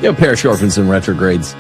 Parish orphans and retrogrades.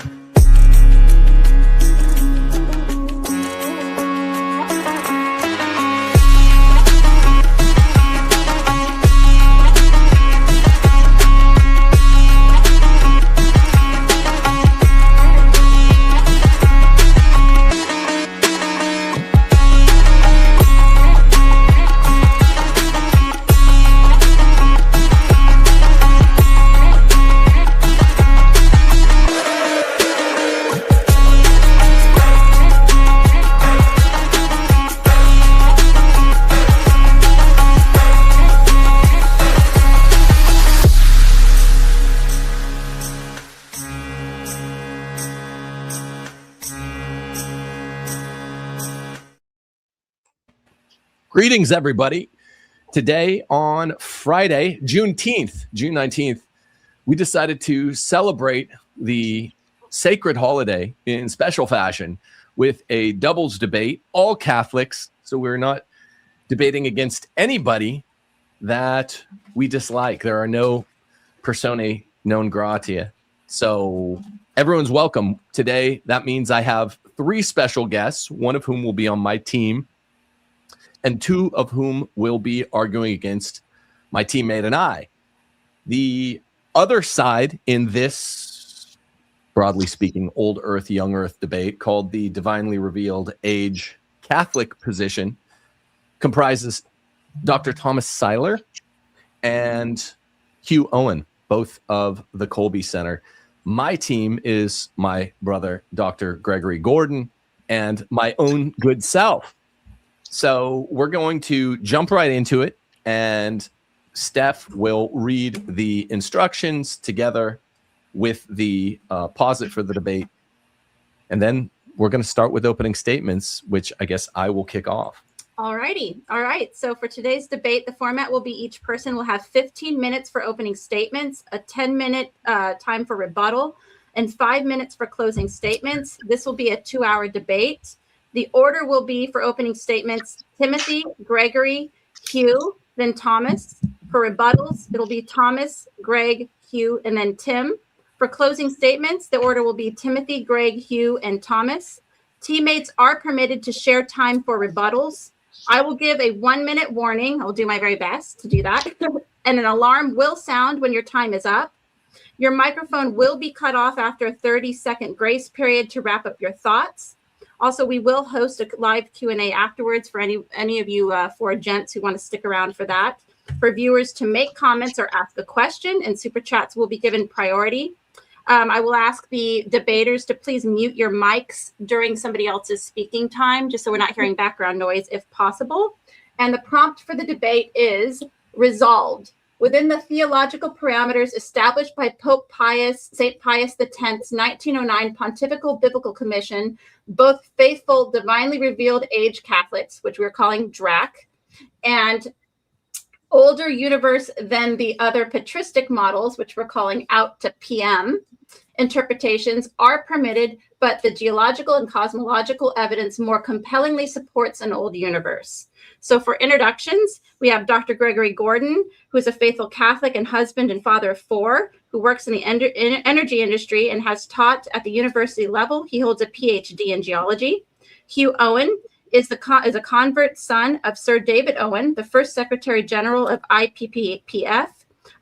Greetings, everybody. Today on Friday, June 19th, we decided to celebrate the sacred holiday in special fashion with a doubles debate, all Catholics. So we're not debating against anybody that we dislike. There are no personae non grata. So everyone's welcome. Today, that means I have 3 special guests, one of whom will be on my team, and 2 of whom will be arguing against my teammate and I. The other side in this, broadly speaking, old earth, young earth debate called the divinely revealed age Catholic position comprises Dr. Thomas Syler and Hugh Owen, both of the Colby Center. My team is my brother, Dr. Gregory Gordon, and my own good self. So we're going to jump right into it, and Steph will read the instructions together with the posit for the debate. And then we're going to start with opening statements, which I guess I will kick off. All righty. All right. So for today's debate, the format will be each person will have 15 minutes for opening statements, a 10-minute time for rebuttal, and 5 minutes for closing statements. This will be a 2-hour debate. The order will be for opening statements, Timothy, Gregory, Hugh, then Thomas. For rebuttals, it'll be Thomas, Greg, Hugh, and then Tim. For closing statements, the order will be Timothy, Greg, Hugh, and Thomas. Teammates are permitted to share time for rebuttals. I will give a 1-minute warning. I'll do my very best to do that. And an alarm will sound when your time is up. Your microphone will be cut off after a 30-second grace period to wrap up your thoughts. Also, we will host a live Q&A afterwards for any of you 4 gents who want to stick around for that. For viewers to make comments or ask a question, and super chats will be given priority. I will ask the debaters to please mute your mics during somebody else's speaking time, just so we're not hearing background noise if possible. And the prompt for the debate is resolved. Within the theological parameters established by Pope St. Pius X's 1909 Pontifical Biblical Commission, both faithful, divinely revealed age Catholics, which we're calling DRAC, and older universe than the other patristic models, which we're calling out to PM, interpretations are permitted, but the geological and cosmological evidence more compellingly supports an old universe. So for introductions, we have Dr. Gregory Gordon, who is a faithful Catholic and husband and father of 4, who works in the energy industry and has taught at the university level. He holds a PhD in geology. Hugh Owen is a convert son of Sir David Owen, the first Secretary General of IPPF,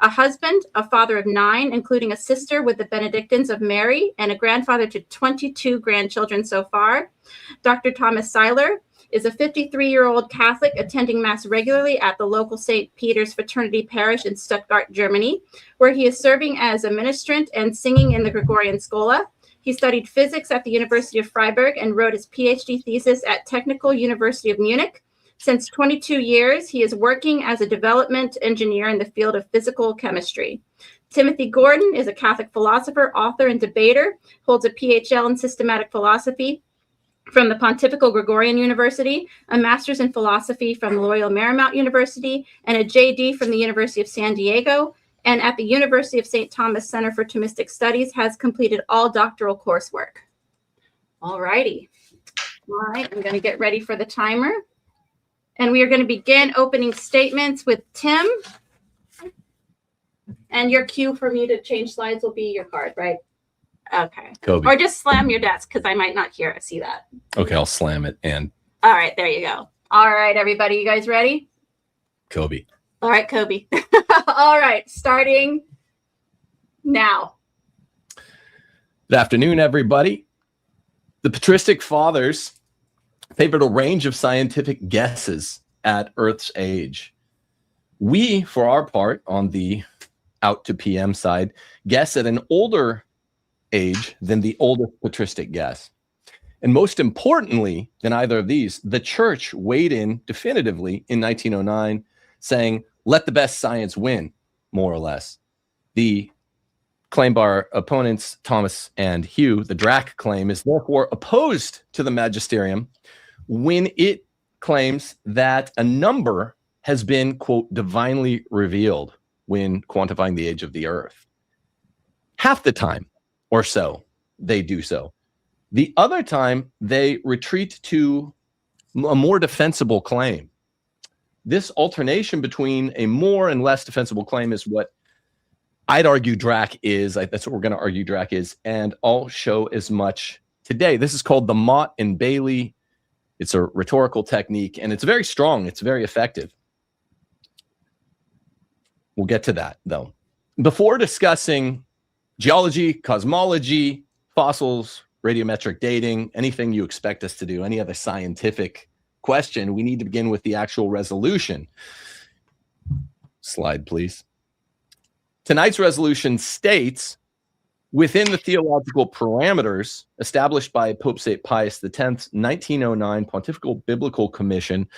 a husband, a father of 9, including a sister with the Benedictines of Mary, and a grandfather to 22 grandchildren so far. Dr. Thomas Syler is a 53-year-old Catholic attending Mass regularly at the local St. Peter's Fraternity Parish in Stuttgart, Germany, where he is serving as a ministrant and singing in the Gregorian Schola. He studied physics at the University of Freiburg and wrote his PhD thesis at Technical University of Munich. Since 22 years, he is working as a development engineer in the field of physical chemistry. Timothy Gordon is a Catholic philosopher, author, and debater, holds a PhL in systematic philosophy from the Pontifical Gregorian University, a master's in philosophy from Loyola Marymount University, and a JD from the University of San Diego, and at the University of St. Thomas Center for Thomistic Studies has completed all doctoral coursework. All righty. All right, I'm going to get ready for the timer. And we are going to begin opening statements with Tim. And your cue for me to change slides will be your card, right? Okay. Kobe. Or just slam your desk because I might not see that. Okay, I'll slam it. And all right, there you go. All right, everybody, you guys ready? Kobe. All right, Kobe. All right, starting now. Good afternoon, everybody. The Patristic Fathers favored a range of scientific guesses at Earth's age. We, for our part, on the out to PM side, guess at an older age than the oldest patristic guess. And most importantly than either of these, the church weighed in definitively in 1909, saying, let the best science win, more or less. The claim by our opponents, Thomas and Hugh, the Drac claim, is therefore opposed to the Magisterium when it claims that a number has been, quote, divinely revealed when quantifying the age of the earth. Half the time or so, they do so. The other time, they retreat to a more defensible claim. This alternation between a more and less defensible claim is what I'd argue Drac is. That's what we're going to argue Drac is, and I'll show as much today. This is called the Mott and Bailey. It's a rhetorical technique, and it's very strong. It's very effective. We'll get to that, though. Before discussing geology, cosmology, fossils, radiometric dating, anything you expect us to do, any other scientific question, we need to begin with the actual resolution. Slide, please. Tonight's resolution states, within the theological parameters established by Pope St. Pius X's 1909 Pontifical Biblical Commission,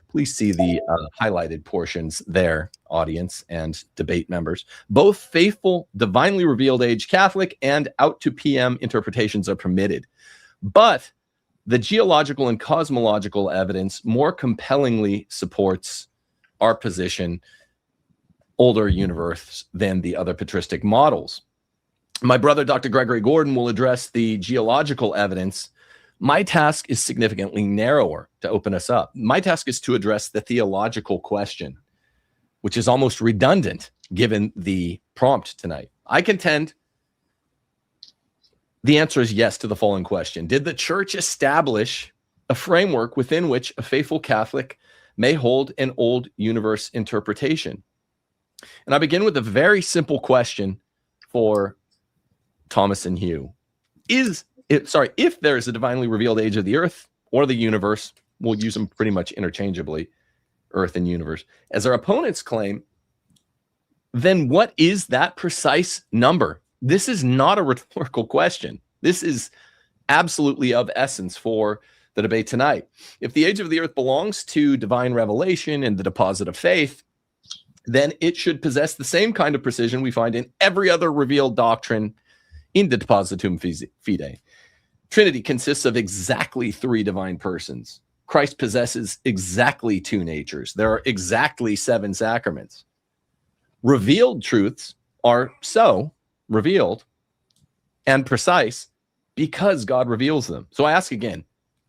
please see the highlighted portions there, audience and debate members. Both faithful, divinely revealed age Catholic and out to PM interpretations are permitted. But the geological and cosmological evidence more compellingly supports our position, older universe than the other patristic models. My brother, Dr. Gregory Gordon, will address the geological evidence. My task is significantly narrower to open us up. My task is to address the theological question, which is almost redundant given the prompt tonight. I contend the answer is yes to the following question. Did the church establish a framework within which a faithful Catholic may hold an old universe interpretation? And I begin with a very simple question for Thomas and Hugh. If there is a divinely revealed age of the earth or the universe, we'll use them pretty much interchangeably, earth and universe, as our opponents claim, then what is that precise number? This is not a rhetorical question. This is absolutely of essence for the debate tonight. If the age of the earth belongs to divine revelation and the deposit of faith, then it should possess the same kind of precision we find in every other revealed doctrine in the Depositum Fide. Trinity consists of exactly 3 divine persons. Christ possesses exactly 2 natures. There are exactly 7 sacraments. Revealed truths are so revealed and precise because God reveals them. So I ask again,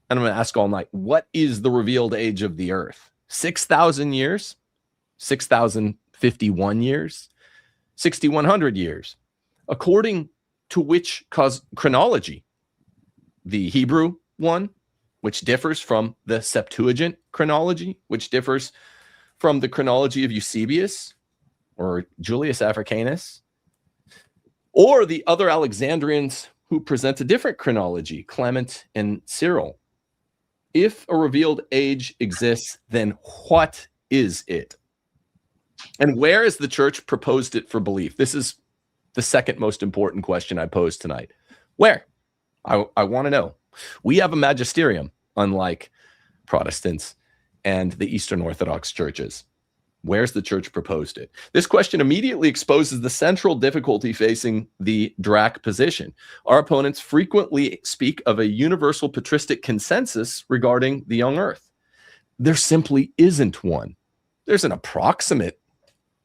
and I'm going to ask all night, what is the revealed age of the earth? 6,000 years? 6,051 years? 6,100 years? According to which chronology? The Hebrew one, which differs from the Septuagint chronology, which differs from the chronology of Eusebius or Julius Africanus, or the other Alexandrians who present a different chronology, Clement and Cyril. If a revealed age exists, then what is it? And where has the church proposed it for belief? This is the second most important question I pose tonight. Where? I want to know. We have a magisterium, unlike Protestants and the Eastern Orthodox churches. Where's the church proposed it? This question immediately exposes the central difficulty facing the Drac position. Our opponents frequently speak of a universal patristic consensus regarding the young earth. There simply isn't one. There's an approximate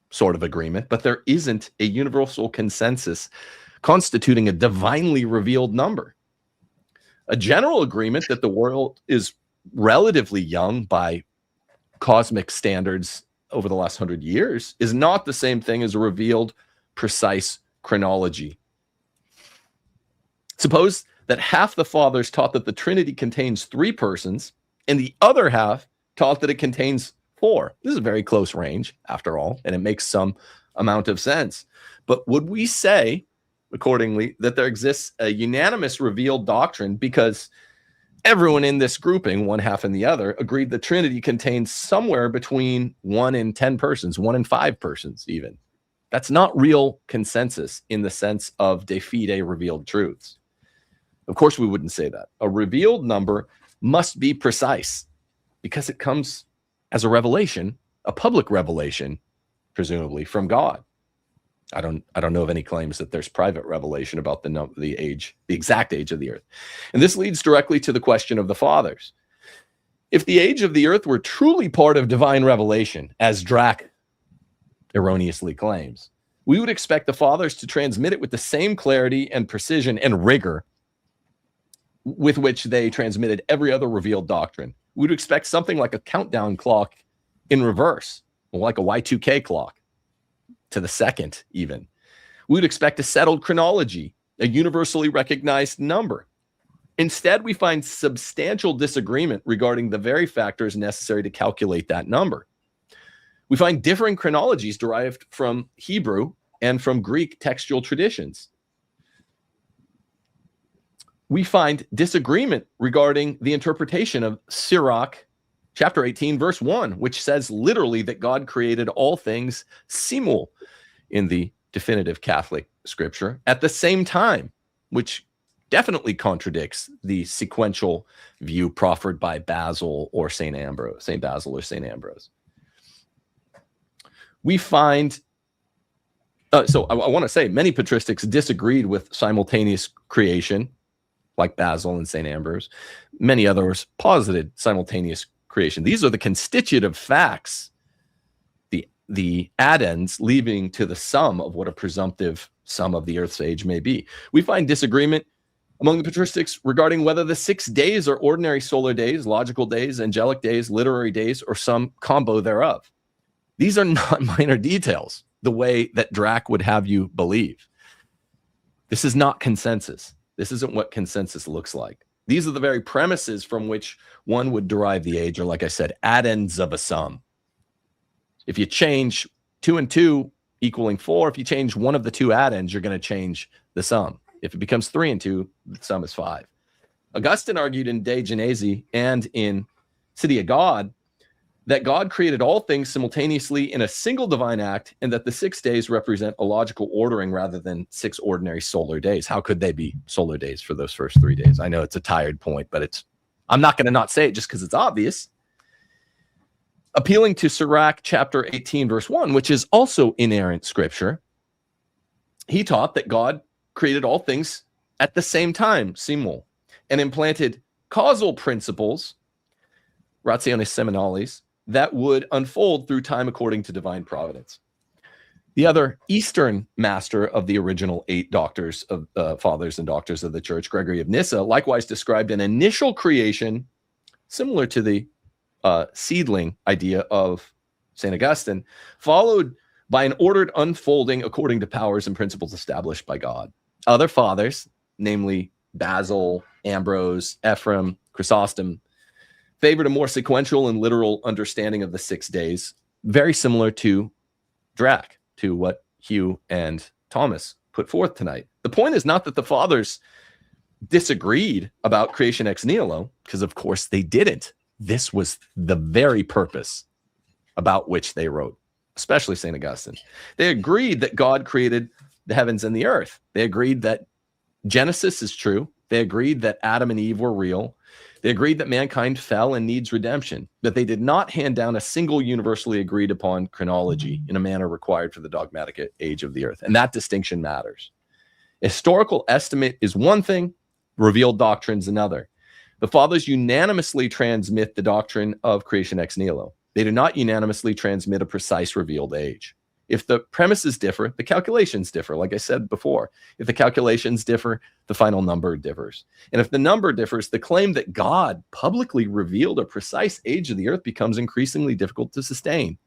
sort of agreement, but there isn't a universal consensus constituting a divinely revealed number. A general agreement that the world is relatively young by cosmic standards over the last 100 years is not the same thing as a revealed precise chronology. Suppose that half the fathers taught that the Trinity contains 3 persons, and the other half taught that it contains 4. This is a very close range, after all, and it makes some amount of sense. But would we say, accordingly, that there exists a unanimous revealed doctrine because everyone in this grouping, one half and the other, agreed the Trinity contains somewhere between 1 and 10 persons, 1 and 5 persons even? That's not real consensus in the sense of de fide revealed truths. Of course, we wouldn't say that. A revealed number must be precise because it comes as a revelation, a public revelation, presumably from God. I don't know of any claims that there's private revelation about the age, the exact age of the earth. And this leads directly to the question of the fathers. If the age of the earth were truly part of divine revelation, as Drac erroneously claims, we would expect the fathers to transmit it with the same clarity and precision and rigor with which they transmitted every other revealed doctrine. We would expect something like a countdown clock in reverse, like a Y2K clock, to the second even. We would expect a settled chronology, a universally recognized number. Instead, we find substantial disagreement regarding the very factors necessary to calculate that number. We find differing chronologies derived from Hebrew and from Greek textual traditions. We find disagreement regarding the interpretation of Sirach chapter 18, verse 1, which says literally that God created all things simul in the definitive Catholic scripture at the same time, which definitely contradicts the sequential view proffered by Basil or St. Ambrose, St. Basil or St. Ambrose. We find, so I want to say many patristics disagreed with simultaneous creation, like Basil and St. Ambrose. Many others posited simultaneous creation. These are the constitutive facts, the addends leading to the sum of what a presumptive sum of the earth's age may be. We find disagreement among the patristics regarding whether the 6 days are ordinary solar days, logical days, angelic days, literary days, or some combo thereof. These are not minor details, the way that Drac would have you believe. This is not consensus. This isn't what consensus looks like. These are the very premises from which one would derive the age, or like I said, addends of a sum. If you change 2 and 2 equaling 4, if you change one of the 2 addends, you're going to change the sum. If it becomes 3 and 2, the sum is 5. Augustine argued in De Genesi and in City of God that God created all things simultaneously in a single divine act, and that the 6 days represent a logical ordering rather than 6 ordinary solar days. How could they be solar days for those first 3 days? I know it's a tired point, but I'm not going to not say it just because it's obvious. Appealing to Sirach chapter 18, verse 1, which is also inerrant scripture, he taught that God created all things at the same time, simul, and implanted causal principles, rationes seminales, that would unfold through time according to divine providence. The other Eastern master of the original 8 doctors of fathers and doctors of the church, Gregory of Nyssa, likewise described an initial creation similar to the seedling idea of St. Augustine, followed by an ordered unfolding according to powers and principles established by God. Other fathers, namely Basil, Ambrose, Ephraim, Chrysostom, favored a more sequential and literal understanding of the 6 days, very similar to Drac, to what Hugh and Thomas put forth tonight. The point is not that the fathers disagreed about creation ex nihilo, because of course they didn't. This was the very purpose about which they wrote, especially St. Augustine. They agreed that God created the heavens and the earth. They agreed that Genesis is true. They agreed that Adam and Eve were real. They agreed that mankind fell and needs redemption, but they did not hand down a single universally agreed upon chronology in a manner required for the dogmatic age of the earth. And that distinction matters. Historical estimate is one thing, revealed doctrine is another. The fathers unanimously transmit the doctrine of creation ex nihilo. They do not unanimously transmit a precise revealed age. If the premises differ, the calculations differ, like I said before. If the calculations differ, the final number differs. And if the number differs, the claim that God publicly revealed a precise age of the earth becomes increasingly difficult to sustain.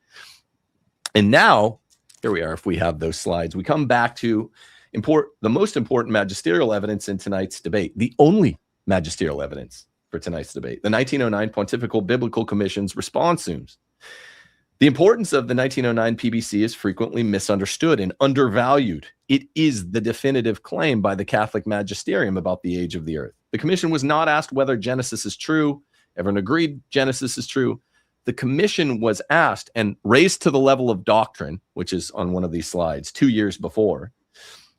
And now, Here we are, if we have those slides. We come back to the most important magisterial evidence in tonight's debate, the only magisterial evidence for tonight's debate, the 1909 Pontifical Biblical Commission's responsums. The importance of the 1909 PBC is frequently misunderstood and undervalued. It is the definitive claim by the Catholic magisterium about the age of the earth. The commission was not asked whether Genesis is true. Everyone agreed Genesis is true. The commission was asked and raised to the level of doctrine, which is on one of these slides, 2 years before,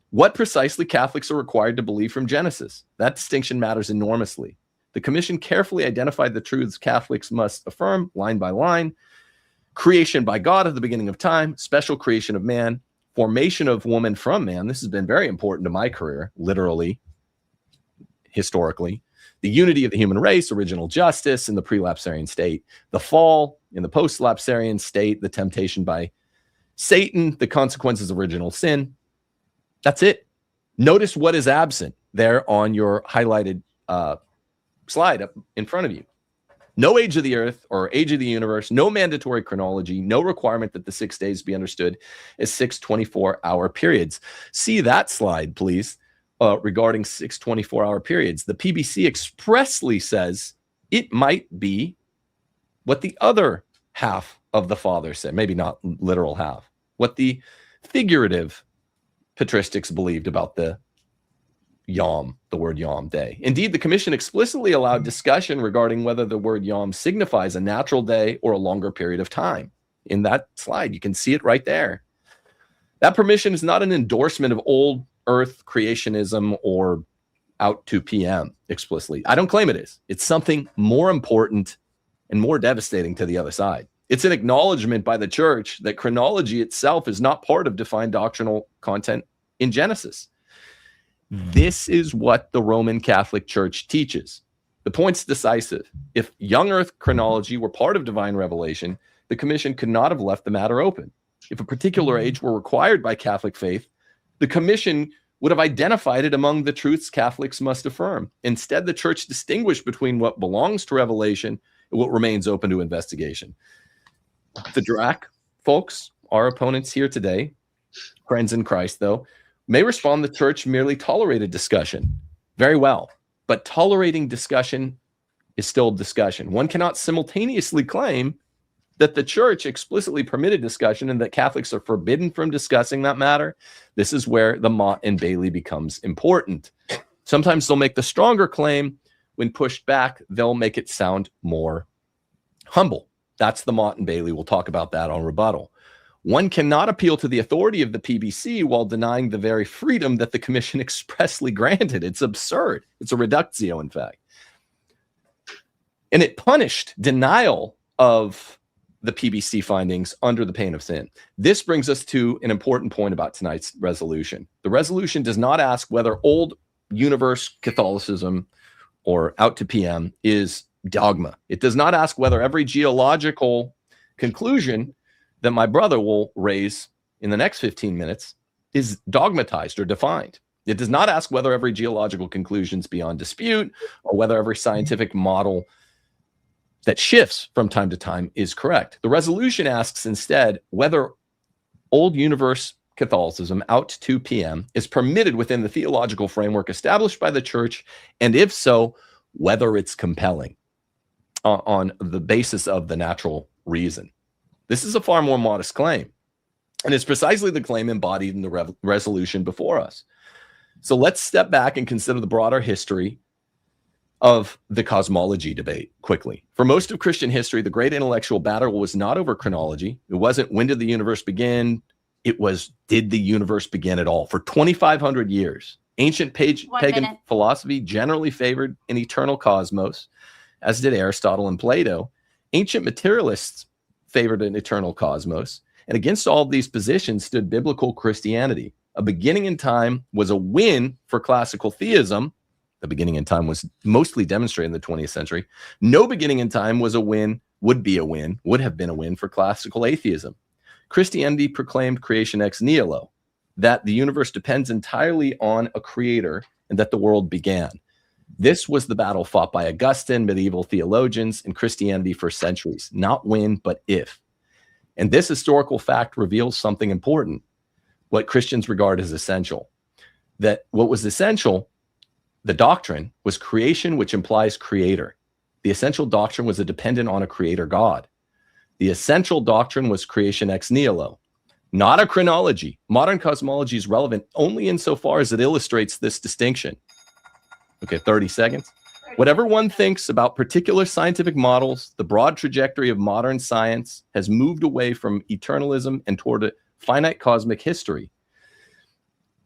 what precisely Catholics are required to believe from Genesis. That distinction matters enormously. The commission carefully identified the truths Catholics must affirm, line by line: creation by God at the beginning of time, special creation of man, formation of woman from man. This has been very important to my career, literally, historically. The unity of the human race, original justice in the pre-lapsarian state, the fall in the post-lapsarian state, the temptation by Satan, the consequences of original sin. That's it. Notice what is absent there on your highlighted slide up in front of you. No age of the earth or age of the universe, no mandatory chronology, no requirement that the 6 days be understood as 6 24-hour periods. See that slide, please, regarding 6 24-hour periods. The PBC expressly says it might be what the other half of the Father said, maybe not literal half, what the figurative patristics believed about the Yom, the word Yom day. Indeed, the commission explicitly allowed discussion regarding whether the word Yom signifies a natural day or a longer period of time. In that slide, you can see it right there. That permission is not an endorsement of old earth creationism or out to PM explicitly. I don't claim it is. It's something more important and more devastating to the other side. It's an acknowledgement by the church that chronology itself is not part of defined doctrinal content in Genesis. This is what the Roman Catholic Church teaches. The point's decisive. If young earth chronology were part of divine revelation, the commission could not have left the matter open. If a particular age were required by Catholic faith, the commission would have identified it among the truths Catholics must affirm. Instead, the church distinguished between what belongs to revelation and what remains open to investigation. The DRAC folks, our opponents here today, friends in Christ though, may respond the church merely tolerated discussion. Very well, but tolerating discussion is still discussion. One cannot simultaneously claim that the church explicitly permitted discussion and that Catholics are forbidden from discussing that matter. This is where the Mott and Bailey becomes important. Sometimes they'll make the stronger claim. When pushed back, they'll make it sound more humble. That's the Mott and Bailey. We'll talk about that on rebuttal. One cannot appeal to the authority of the PBC while denying the very freedom that the commission expressly granted. It's absurd. It's a reductio, in fact. And it punished denial of the PBC findings under the pain of sin. This brings us to an important point about tonight's resolution. The resolution does not ask whether old universe Catholicism or out to PM is dogma. It does not ask whether every geological conclusion that my brother will raise in the next 15 minutes is dogmatized or defined. It does not ask whether every geological conclusion is beyond dispute or whether every scientific model that shifts from time to time is correct. The resolution asks instead whether old universe Catholicism out to PM is permitted within the theological framework established by the church, and if so, whether it's compelling on the basis of the natural reason. This is a far more modest claim, and it's precisely the claim embodied in the resolution before us. So let's step back and consider the broader history of the cosmology debate quickly. For most of Christian history, the great intellectual battle was not over chronology. It wasn't when did the universe begin? It was, did the universe begin at all? For 2,500 years, ancient pagan philosophy generally favored an eternal cosmos, as did Aristotle and Plato. Ancient materialists favored an eternal cosmos, and against all of these positions stood biblical Christianity. A beginning in time was a win for classical theism. The beginning in time was mostly demonstrated in the 20th century. No beginning in time was a win, would have been a win for classical atheism. Christianity proclaimed creation ex nihilo, that the universe depends entirely on a creator and that the world began. This was the battle fought by Augustine, medieval theologians, and Christianity for centuries. Not when, but if. And this historical fact reveals something important, what Christians regard as essential. That what was essential, the doctrine, was creation, which implies creator. The essential doctrine was dependent on a creator God. The essential doctrine was creation ex nihilo, not a chronology. Modern cosmology is relevant only insofar as it illustrates this distinction. Okay, 30 seconds. Whatever one thinks about particular scientific models, the broad trajectory of modern science has moved away from eternalism and toward a finite cosmic history.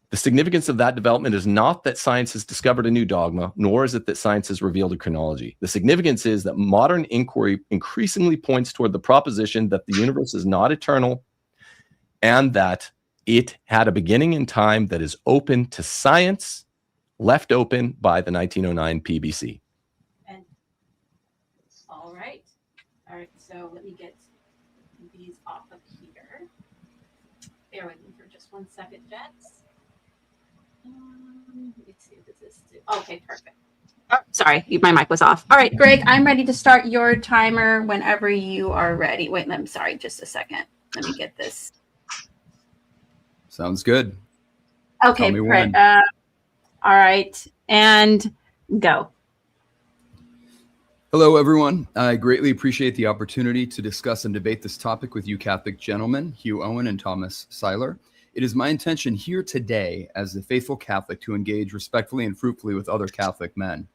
The significance of that development is not that science has discovered a new dogma, nor is it that science has revealed a chronology. The significance is that modern inquiry increasingly points toward the proposition that the universe is not eternal and that it had a beginning in time that is open to science, left open by the 1909 PBC. And all right. All right, so let me get these off of here. Bear with me for just 1 second, gents. Let's see, what does this do? Okay, perfect. Oh, sorry, my mic was off. All right, Greg, I'm ready to start your timer whenever you are ready. Wait, I'm sorry, just a second. Let me get this. Sounds good. Okay, great. All right, and go. Hello, everyone. I greatly appreciate the opportunity to discuss and debate this topic with you Catholic gentlemen, Hugh Owen and Thomas Syler. It is my intention here today as a faithful Catholic to engage respectfully and fruitfully with other Catholic men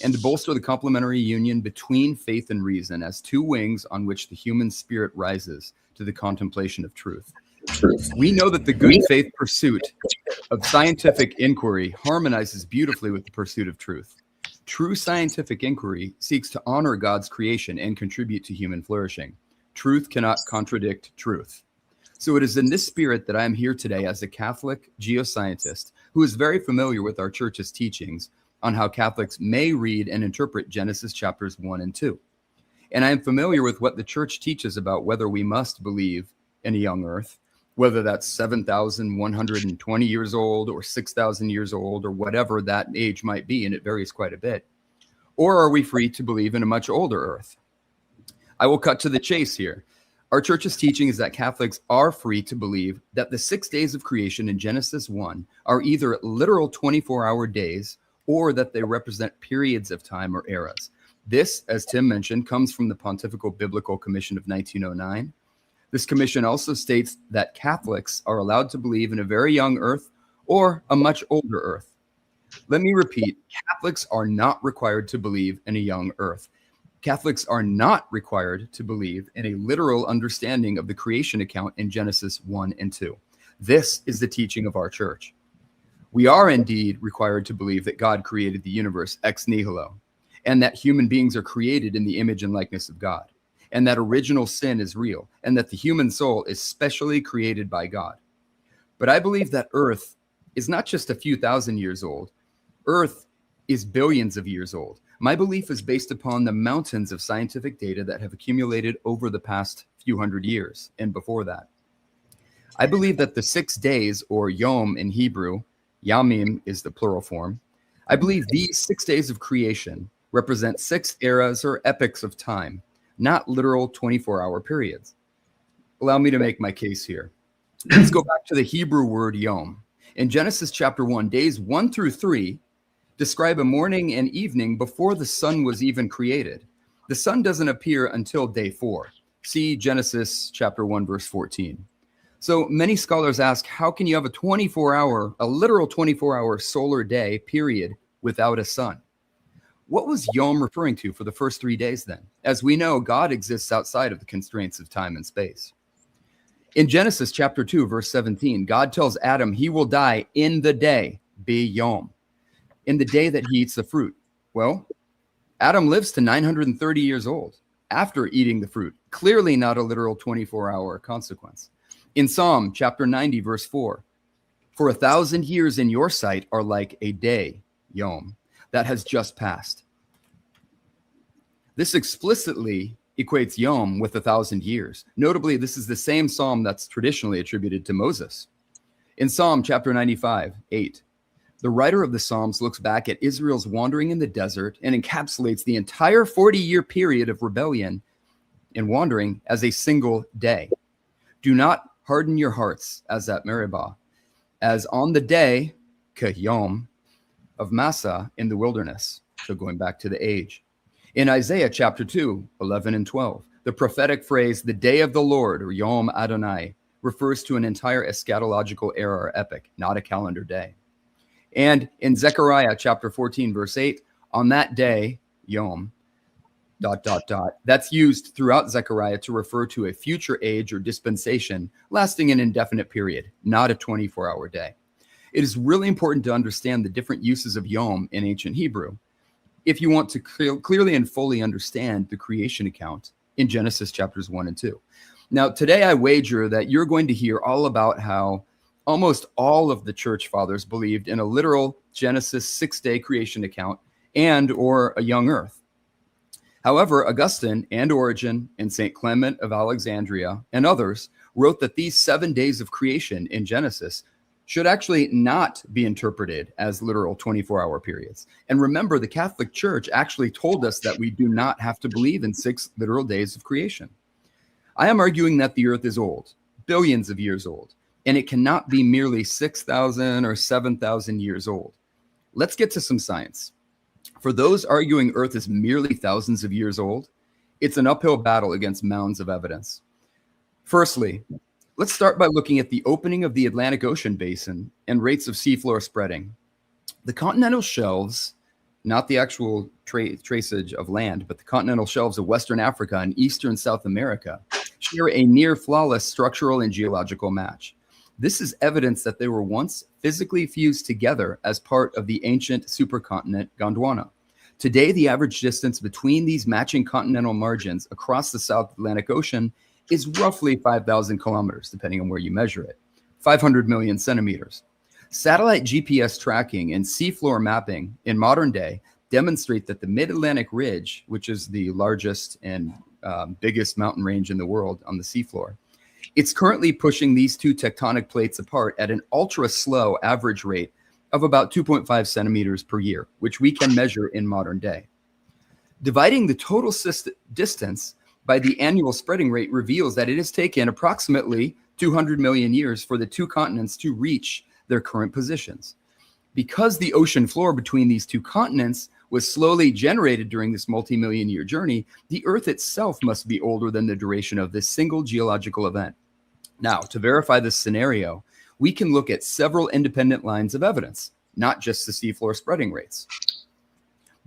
and to bolster the complementary union between faith and reason as two wings on which the human spirit rises to the contemplation of truth. We know that the good faith pursuit of scientific inquiry harmonizes beautifully with the pursuit of truth. True scientific inquiry seeks to honor God's creation and contribute to human flourishing. Truth cannot contradict truth. So it is in this spirit that I am here today as a Catholic geoscientist who is very familiar with our church's teachings on how Catholics may read and interpret Genesis chapters 1 and 2. And I am familiar with what the church teaches about whether we must believe in a young earth, whether that's 7,120 years old or 6,000 years old or whatever that age might be, and it varies quite a bit. Or are we free to believe in a much older earth? I will cut to the chase here. Our church's teaching is that Catholics are free to believe that the 6 days of creation in Genesis 1 are either literal 24-hour days or that they represent periods of time or eras. This, as Tim mentioned, comes from the Pontifical Biblical Commission of 1909. This commission also states that Catholics are allowed to believe in a very young earth or a much older earth. Let me repeat, Catholics are not required to believe in a young earth. Catholics are not required to believe in a literal understanding of the creation account in Genesis 1 and 2. This is the teaching of our church. We are indeed required to believe that God created the universe ex nihilo, and that human beings are created in the image and likeness of God, and that original sin is real, and that the human soul is specially created by God. But I believe that Earth is not just a few thousand years old. Earth is billions of years old. My belief is based upon the mountains of scientific data that have accumulated over the past few hundred years and before that. I believe that the 6 days, or Yom in Hebrew, Yamim is the plural form. I believe these 6 days of creation represent 6 eras or epochs of time, not literal 24-hour periods. Allow me to make my case here. Let's go back to the Hebrew word Yom. In Genesis chapter 1, days 1 through 3 describe a morning and evening before the sun was even created. The sun doesn't appear until day 4. See Genesis chapter 1, verse 14. So many scholars ask, how can you have a literal 24-hour solar day period without a sun? What was Yom referring to for the first 3 days then? As we know, God exists outside of the constraints of time and space. In Genesis chapter 2, verse 17, God tells Adam he will die in the day, be Yom, in the day that he eats the fruit. Well, Adam lives to 930 years old after eating the fruit. Clearly not a literal 24-hour consequence. In Psalm chapter 90, verse 4, for 1,000 years in your sight are like a day, Yom, that has just passed. This explicitly equates Yom with 1,000 years. Notably, this is the same psalm that's traditionally attributed to Moses. In Psalm chapter 95, 8, the writer of the Psalms looks back at Israel's wandering in the desert and encapsulates the entire 40-year period of rebellion and wandering as a single day. Do not harden your hearts as at Meribah, as on the day, Kayom, of Massa in the wilderness. So going back to the age. In Isaiah chapter 2, 11 and 12, the prophetic phrase, the day of the Lord, or Yom Adonai, refers to an entire eschatological era or epic, not a calendar day. And in Zechariah chapter 14, verse 8, on that day, Yom, ... That's used throughout Zechariah to refer to a future age or dispensation lasting an indefinite period, not a 24-hour day. It is really important to understand the different uses of Yom in ancient Hebrew if you want to clearly and fully understand the creation account in Genesis chapters 1 and 2. Now, today I wager that you're going to hear all about how almost all of the church fathers believed in a literal Genesis 6-day creation account and or a young earth. However, Augustine and Origen and St. Clement of Alexandria and others wrote that these 7 days of creation in Genesis should actually not be interpreted as literal 24-hour periods. And remember, the Catholic Church actually told us that we do not have to believe in 6 literal days of creation. I am arguing that the earth is old, billions of years old, and it cannot be merely 6,000 or 7,000 years old. Let's get to some science. For those arguing Earth is merely thousands of years old, it's an uphill battle against mounds of evidence. Firstly, let's start by looking at the opening of the Atlantic Ocean basin and rates of seafloor spreading. The continental shelves, not the actual traceage of land, but the continental shelves of Western Africa and Eastern South America share a near flawless structural and geological match. This is evidence that they were once physically fused together as part of the ancient supercontinent Gondwana. Today, the average distance between these matching continental margins across the South Atlantic Ocean is roughly 5,000 kilometers, depending on where you measure it, 500 million centimeters. Satellite GPS tracking and seafloor mapping in modern day demonstrate that the Mid-Atlantic Ridge, which is the largest and biggest mountain range in the world on the seafloor, it's currently pushing these two tectonic plates apart at an ultra-slow average rate of about 2.5 centimeters per year, which we can measure in modern day. Dividing the total distance by the annual spreading rate reveals that it has taken approximately 200 million years for the two continents to reach their current positions. Because the ocean floor between these two continents was slowly generated during this multi-million year journey, the Earth itself must be older than the duration of this single geological event. Now, to verify this scenario, we can look at several independent lines of evidence, not just the seafloor spreading rates.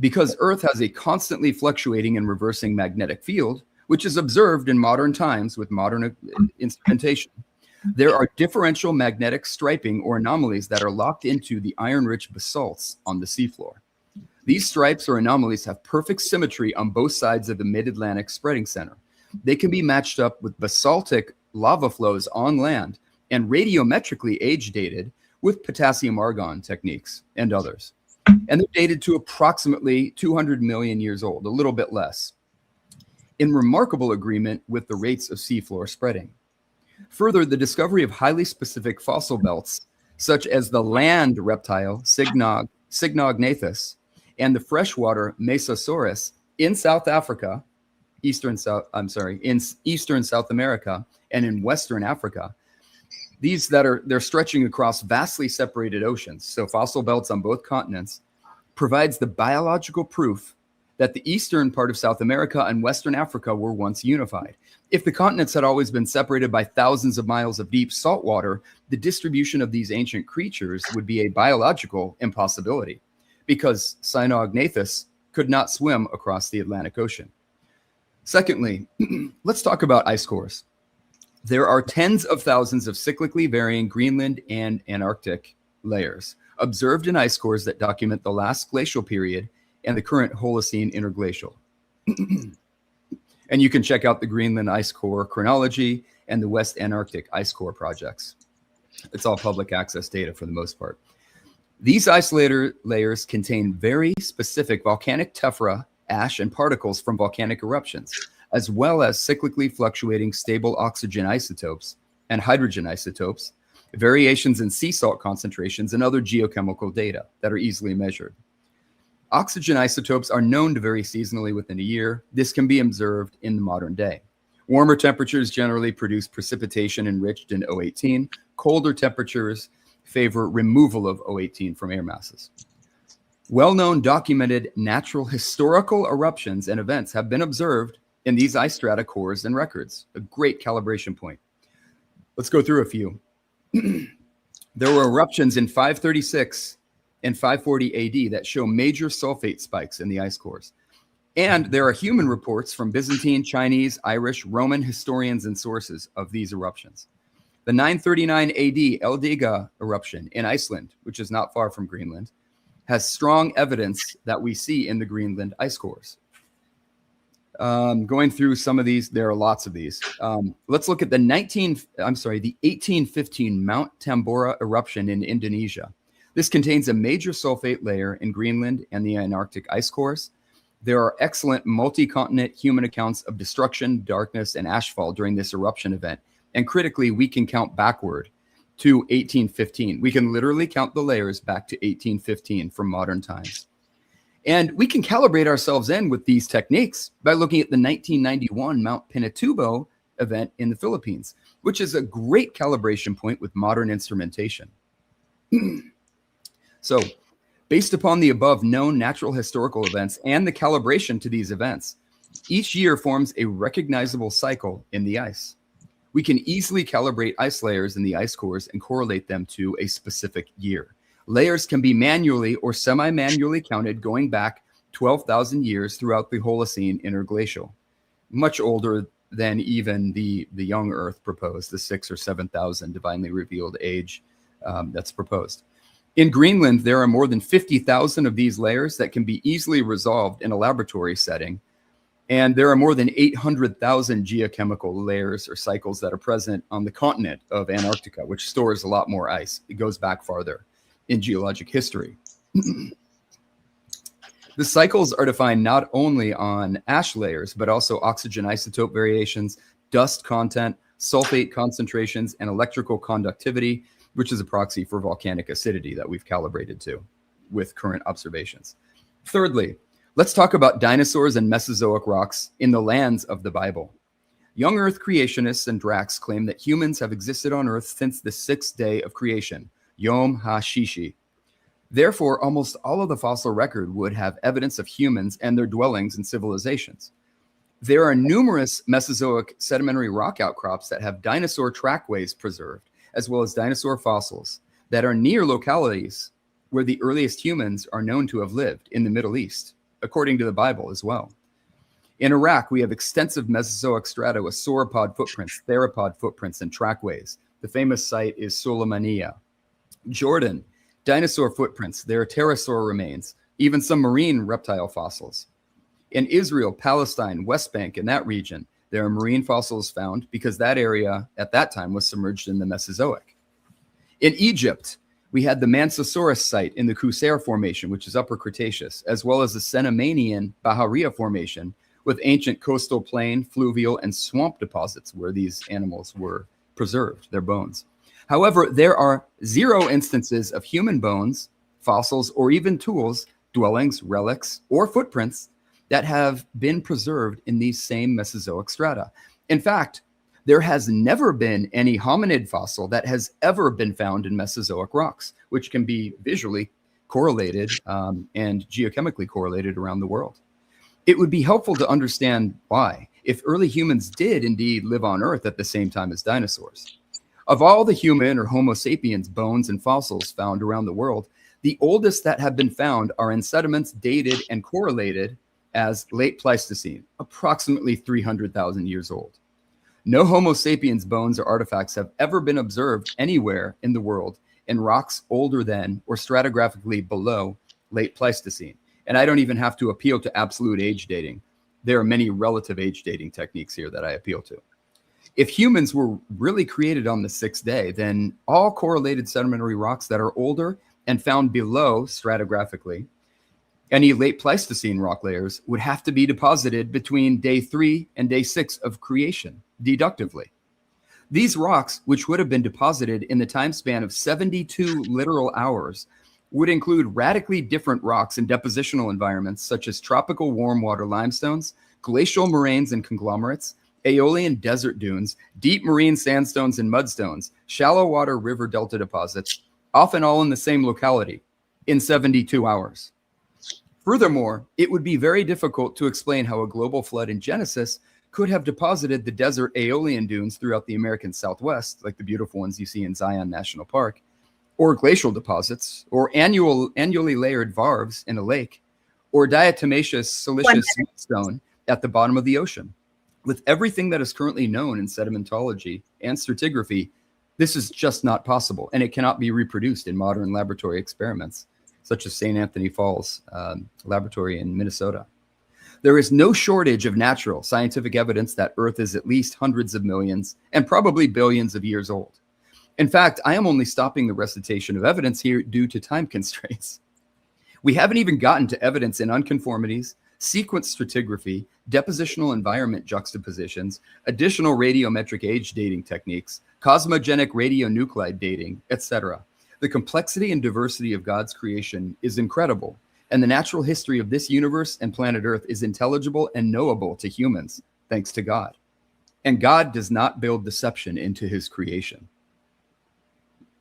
Because Earth has a constantly fluctuating and reversing magnetic field, which is observed in modern times with modern instrumentation, there are differential magnetic striping or anomalies that are locked into the iron-rich basalts on the seafloor. These stripes or anomalies have perfect symmetry on both sides of the mid-Atlantic spreading center. They can be matched up with basaltic lava flows on land and radiometrically age-dated with potassium argon techniques and others. And they're dated to approximately 200 million years old, a little bit less, in remarkable agreement with the rates of seafloor spreading. Further, the discovery of highly specific fossil belts, such as the land reptile Cygnognathus and the freshwater Mesosaurus in South Africa, in Eastern South America, and in Western Africa, they're stretching across vastly separated oceans, so fossil belts on both continents, provides the biological proof that the eastern part of South America and Western Africa were once unified. If the continents had always been separated by thousands of miles of deep salt water, the distribution of these ancient creatures would be a biological impossibility, because Cygnognathus could not swim across the Atlantic Ocean. Secondly, let's talk about ice cores. There are tens of thousands of cyclically varying Greenland and Antarctic layers observed in ice cores that document the last glacial period and the current Holocene interglacial. And you can check out the Greenland ice core chronology and the West Antarctic ice core projects. It's all public access data for the most part. These ice layers contain very specific volcanic tephra, ash, and particles from volcanic eruptions, as well as cyclically fluctuating stable oxygen isotopes and hydrogen isotopes, variations in sea salt concentrations, and other geochemical data that are easily measured. Oxygen isotopes are known to vary seasonally within a year. This can be observed in the modern day. Warmer temperatures generally produce precipitation enriched in O18. Colder temperatures favor removal of O18 from air masses. Well-known documented natural historical eruptions and events have been observed in these ice strata cores and records, a great calibration point. Let's go through a few. There were eruptions in 536 and 540 AD that show major sulfate spikes in the ice cores. And there are human reports from Byzantine, Chinese, Irish, Roman historians and sources of these eruptions. The 939 AD Eldega eruption in Iceland, which is not far from Greenland, has strong evidence that we see in the Greenland ice cores. Going through some of these, there are lots of these. Let's look at the 1815 Mount Tambora eruption in Indonesia. This contains a major sulfate layer in Greenland and the Antarctic ice cores. There are excellent multi-continent human accounts of destruction, darkness, and ashfall during this eruption event. And critically, we can count backward to 1815. We can literally count the layers back to 1815 from modern times. And we can calibrate ourselves in with these techniques by looking at the 1991 Mount Pinatubo event in the Philippines, which is a great calibration point with modern instrumentation. So, based upon the above known natural historical events and the calibration to these events, each year forms a recognizable cycle in the ice. We can easily calibrate ice layers in the ice cores and correlate them to a specific year. Layers can be manually or semi-manually counted going back 12,000 years throughout the Holocene interglacial, much older than even the young Earth proposed, the 6,000 or 7,000 divinely revealed age that's proposed. In Greenland, there are more than 50,000 of these layers that can be easily resolved in a laboratory setting. And there are more than 800,000 geochemical layers or cycles that are present on the continent of Antarctica, which stores a lot more ice. It goes back farther in geologic history. The cycles are defined not only on ash layers, but also oxygen isotope variations, dust content, sulfate concentrations, and electrical conductivity, which is a proxy for volcanic acidity that we've calibrated to with current observations. Thirdly, let's talk about dinosaurs and Mesozoic rocks in the lands of the Bible. Young Earth creationists and Drax claim that humans have existed on Earth since the sixth day of creation, Yom HaShishi. Therefore, almost all of the fossil record would have evidence of humans and their dwellings and civilizations. There are numerous Mesozoic sedimentary rock outcrops that have dinosaur trackways preserved, as well as dinosaur fossils that are near localities where the earliest humans are known to have lived in the Middle East, according to the Bible as well. In Iraq, we have extensive Mesozoic strata with sauropod footprints, theropod footprints, and trackways. The famous site is Sulaymaniyah. Jordan, dinosaur footprints, there are pterosaur remains, even some marine reptile fossils. In Israel, Palestine, West Bank, in that region, there are marine fossils found because that area at that time was submerged in the Mesozoic. In Egypt, we had the Mansosaurus site in the Qusair Formation, which is Upper Cretaceous, as well as the Cenomanian Bahariya Formation with ancient coastal plain, fluvial, and swamp deposits where these animals were preserved, their bones. However, there are 0 instances of human bones, fossils, or even tools, dwellings, relics, or footprints that have been preserved in these same Mesozoic strata. In fact, there has never been any hominid fossil that has ever been found in Mesozoic rocks, which can be visually correlated and geochemically correlated around the world. It would be helpful to understand why, if early humans did indeed live on Earth at the same time as dinosaurs. Of all the human or Homo sapiens bones and fossils found around the world, the oldest that have been found are in sediments dated and correlated as late Pleistocene, approximately 300,000 years old. No Homo sapiens bones or artifacts have ever been observed anywhere in the world in rocks older than or stratigraphically below late Pleistocene. And I don't even have to appeal to absolute age dating. There are many relative age dating techniques here that I appeal to. If humans were really created on the sixth day, then all correlated sedimentary rocks that are older and found below stratigraphically any late Pleistocene rock layers would have to be deposited between day 3 and day 6 of creation, deductively. These rocks, which would have been deposited in the time span of 72 literal hours, would include radically different rocks in depositional environments such as tropical warm water limestones, glacial moraines and conglomerates, Aeolian desert dunes, deep marine sandstones and mudstones, shallow water river delta deposits, often all in the same locality, in 72 hours. Furthermore, it would be very difficult to explain how a global flood in Genesis could have deposited the desert Aeolian dunes throughout the American Southwest, like the beautiful ones you see in Zion National Park, or glacial deposits, or annually layered varves in a lake, or diatomaceous silicious stone at the bottom of the ocean. With everything that is currently known in sedimentology and stratigraphy, this is just not possible, and it cannot be reproduced in modern laboratory experiments, such as St. Anthony Falls Laboratory in Minnesota. There is no shortage of natural scientific evidence that Earth is at least hundreds of millions and probably billions of years old. In fact, I am only stopping the recitation of evidence here due to time constraints. We haven't even gotten to evidence in unconformities, sequence stratigraphy, depositional environment juxtapositions, additional radiometric age dating techniques, cosmogenic radionuclide dating, etc. The complexity and diversity of God's creation is incredible, and the natural history of this universe and planet Earth is intelligible and knowable to humans, thanks to God. And God does not build deception into his creation.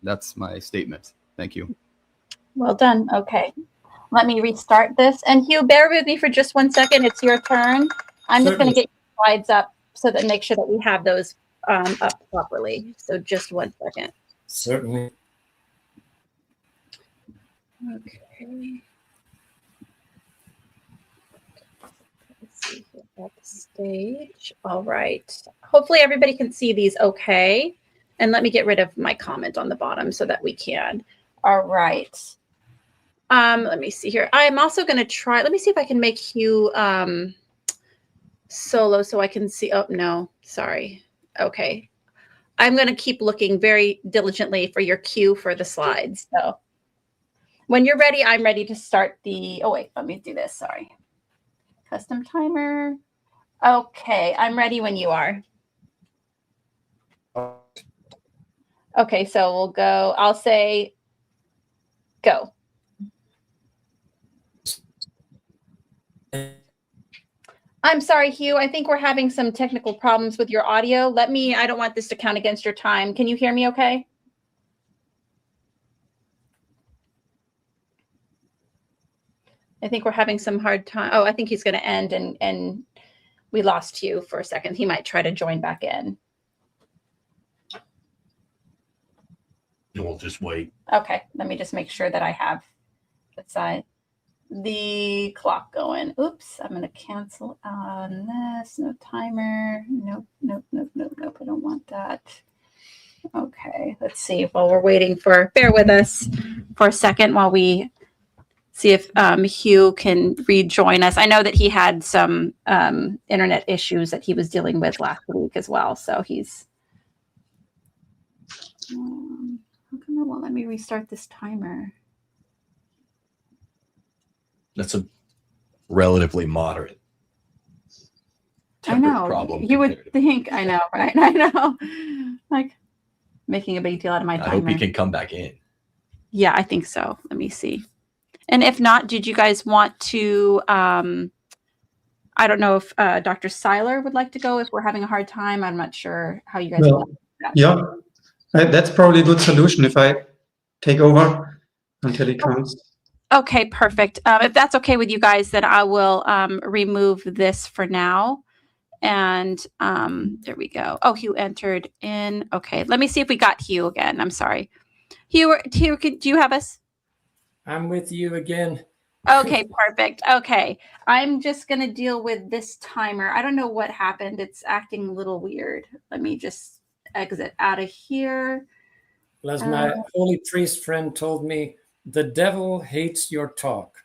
That's my statement. Thank you. Well done. Okay. Let me restart this. And Hugh, bear with me for just 1 second. It's your turn. I'm just going to get your slides up so that make sure that we have those up properly. So just 1 second. Certainly. Okay. Let's see here at the stage. All right. Hopefully everybody can see these okay. And let me get rid of my comment on the bottom so that we can. All right. Let me see here. I'm also going to try. Let me see if I can make Hugh solo so I can see. Oh, no. Sorry. Okay. I'm going to keep looking very diligently for your cue for the slides. So when you're ready, I'm ready to start the. Oh, wait. Let me do this. Sorry. Custom timer. Okay. I'm ready when you are. Okay. So we'll go. I'll say go. I'm sorry, Hugh. I think we're having some technical problems with your audio. I don't want this to count against your time. Can you hear me okay? I think we're having some hard time. Oh, I think he's going to end and we lost Hugh for a second. He might try to join back in. We'll just wait. Okay, let me just make sure that I have the clock going. Oops, I'm going to cancel on this. No timer. Nope. I don't want that. Okay, let's see. While we're waiting bear with us for a second while we see if Hugh can rejoin us. I know that he had some internet issues that he was dealing with last week as well. So he's, how come it won't let me restart this timer? That's a relatively moderate problem. You would think, I know, right? I know. Like making a big deal out of my timer. I hope he can come back in. Yeah, I think so. Let me see. And if not, did you guys want to, I don't know if Dr. Syler would like to go if we're having a hard time. I'm not sure how you guys want to do that. Yeah, that's probably a good solution if I take over until he comes. Okay, perfect. If that's okay with you guys, then I will remove this for now. And there we go. Oh, Hugh entered in. Okay, let me see if we got Hugh again. I'm sorry. Hugh, do you have us? I'm with you again. Okay, perfect. Okay, I'm just going to deal with this timer. I don't know what happened. It's acting a little weird. Let me just exit out of here. As my holy priest friend told me, the devil hates your talk.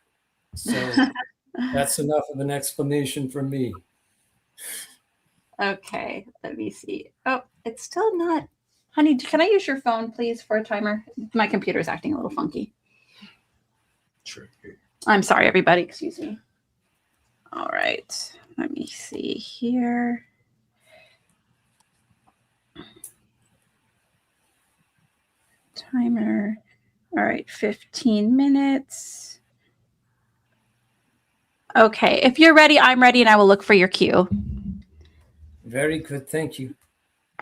So that's enough of an explanation for me. Okay, let me see. Oh, it's still not. Honey, can I use your phone, please, for a timer? My computer is acting a little funky. Sure. I'm sorry, everybody. Excuse me. All right. Let me see here. Timer. All right, 15 minutes. Okay, if you're ready, I'm ready, and I will look for your cue. Very good. Thank you.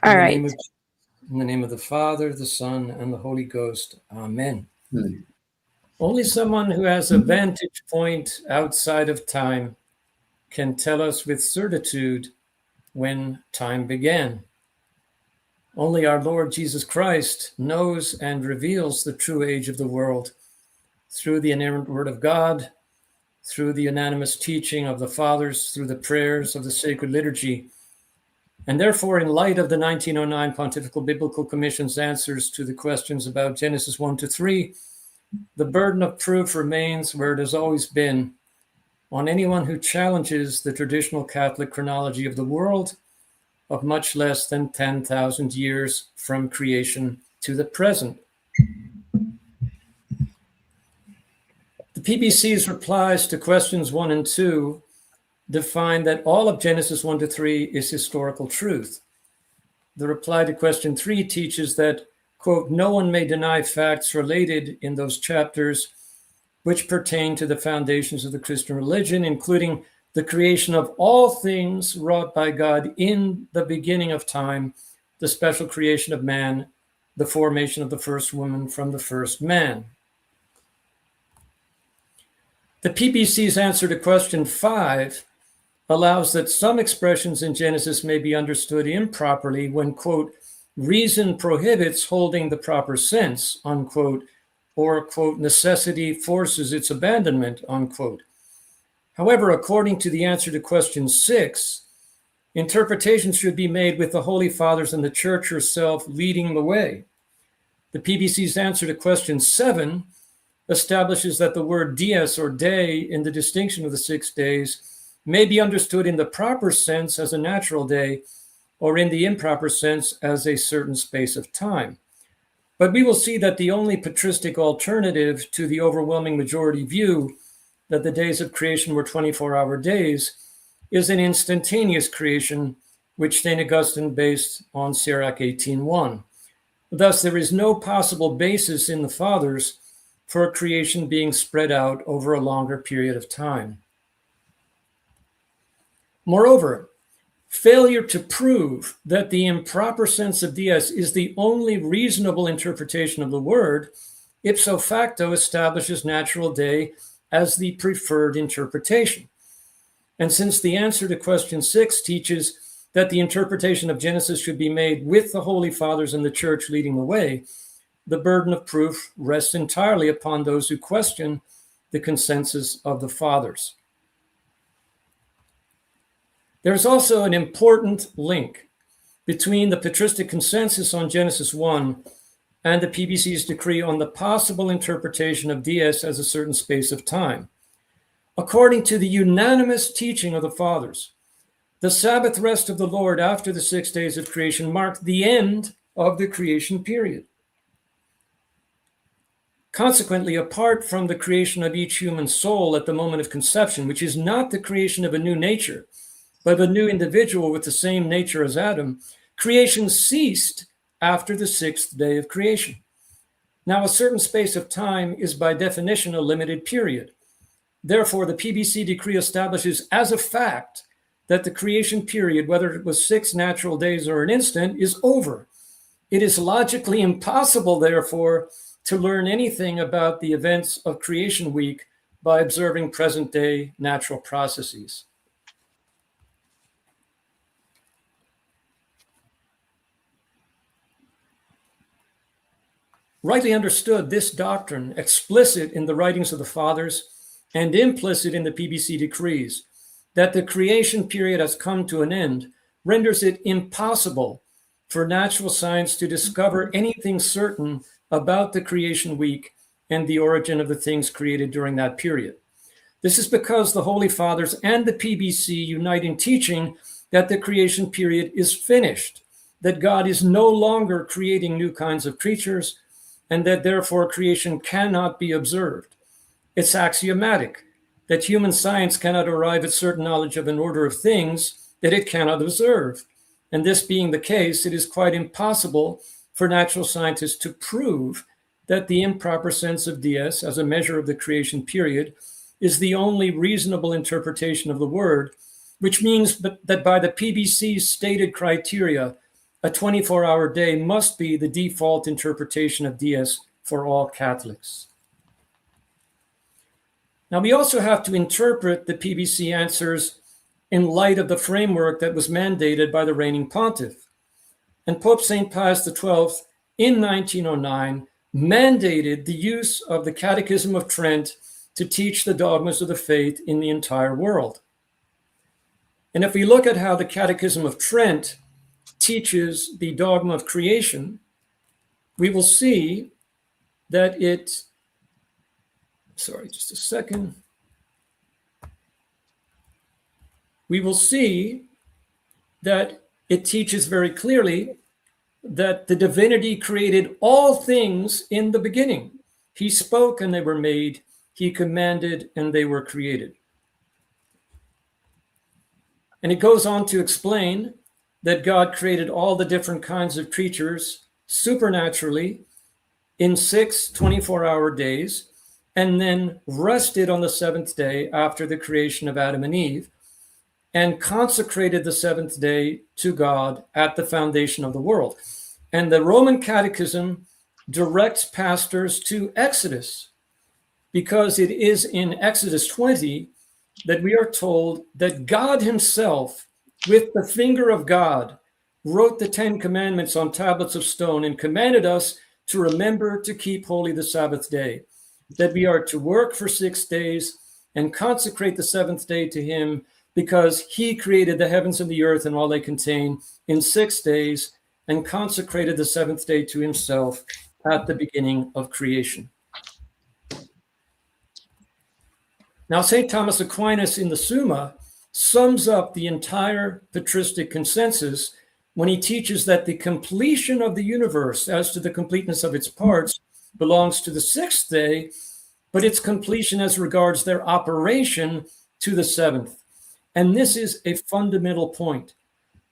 All right. In the name of the Father, the Son, and the Holy Ghost. Amen. Hmm. Only someone who has a vantage point outside of time can tell us with certitude when time began. Only our Lord Jesus Christ knows and reveals the true age of the world through the inerrant Word of God, through the unanimous teaching of the Fathers, through the prayers of the sacred liturgy. And therefore, in light of the 1909 Pontifical Biblical Commission's answers to the questions about Genesis 1 to 3, the burden of proof remains where it has always been on anyone who challenges the traditional Catholic chronology of the world of much less than 10,000 years from creation to the present. The PBC's replies to questions 1 and 2 define that all of Genesis 1 to 3 is historical truth. The reply to question 3 teaches that, quote, no one may deny facts related in those chapters which pertain to the foundations of the Christian religion, including the creation of all things wrought by God in the beginning of time, the special creation of man, the formation of the first woman from the first man. The PBC's answer to question 5 allows that some expressions in Genesis may be understood improperly when, quote, reason prohibits holding the proper sense, unquote, or, quote, necessity forces its abandonment, unquote. However, according to the answer to question 6, interpretations should be made with the Holy Fathers and the Church herself leading the way. The PBC's answer to question 7 establishes that the word dies or day in the distinction of the 6 days may be understood in the proper sense as a natural day or in the improper sense as a certain space of time. But we will see that the only patristic alternative to the overwhelming majority view that the days of creation were 24-hour days is an instantaneous creation, which St. Augustine based on Sirach 18:1. Thus, there is no possible basis in the Fathers for a creation being spread out over a longer period of time. Moreover, failure to prove that the improper sense of dies is the only reasonable interpretation of the word, ipso facto establishes natural day as the preferred interpretation. And since the answer to question 6 teaches that the interpretation of Genesis should be made with the Holy Fathers and the Church leading the way, the burden of proof rests entirely upon those who question the consensus of the Fathers. There's also an important link between the patristic consensus on Genesis 1 and the PBC's decree on the possible interpretation of dies as a certain space of time. According to the unanimous teaching of the Fathers, the Sabbath rest of the Lord after the 6 days of creation marked the end of the creation period. Consequently, apart from the creation of each human soul at the moment of conception, which is not the creation of a new nature, but a new individual with the same nature as Adam, creation ceased after the 6th day of creation. Now, a certain space of time is by definition a limited period. Therefore, the PBC decree establishes as a fact that the creation period, whether it was 6 natural days or an instant, is over. It is logically impossible, therefore, to learn anything about the events of creation week by observing present-day natural processes. Rightly understood, this doctrine, explicit in the writings of the Fathers and implicit in the PBC decrees, that the creation period has come to an end, renders it impossible for natural science to discover anything certain about the creation week and the origin of the things created during that period. This is because the Holy Fathers and the PBC unite in teaching that the creation period is finished, that God is no longer creating new kinds of creatures, and that therefore creation cannot be observed. It's axiomatic that human science cannot arrive at certain knowledge of an order of things that it cannot observe. And this being the case, it is quite impossible for natural scientists to prove that the improper sense of dies as a measure of the creation period is the only reasonable interpretation of the word, which means that by the PBC's stated criteria, a 24-hour day must be the default interpretation of DS for all Catholics. Now, we also have to interpret the PBC answers in light of the framework that was mandated by the reigning pontiff. And Pope St. Pius XII, in 1909, mandated the use of the Catechism of Trent to teach the dogmas of the faith in the entire world. And if we look at how the Catechism of Trent teaches the dogma of creation, we will see that we will see that it teaches very clearly that the divinity created all things in the beginning. He spoke and they were made. He commanded and they were created. And it goes on to explain that God created all the different kinds of creatures supernaturally in 6 24-hour days, and then rested on the seventh day after the creation of Adam and Eve, and consecrated the seventh day to God at the foundation of the world. And the Roman Catechism directs pastors to Exodus, because it is in Exodus 20 that we are told that God himself, with the finger of God, wrote the 10 commandments on tablets of stone and commanded us to remember to keep holy the Sabbath day, that we are to work for 6 days and consecrate the seventh day to him, because he created the heavens and the earth and all they contain in 6 days, and consecrated the seventh day to himself at the beginning of creation. Now, St. Thomas Aquinas in the Summa sums up the entire patristic consensus when he teaches that the completion of the universe, as to the completeness of its parts, belongs to the sixth day, but its completion as regards their operation to the seventh. And this is a fundamental point,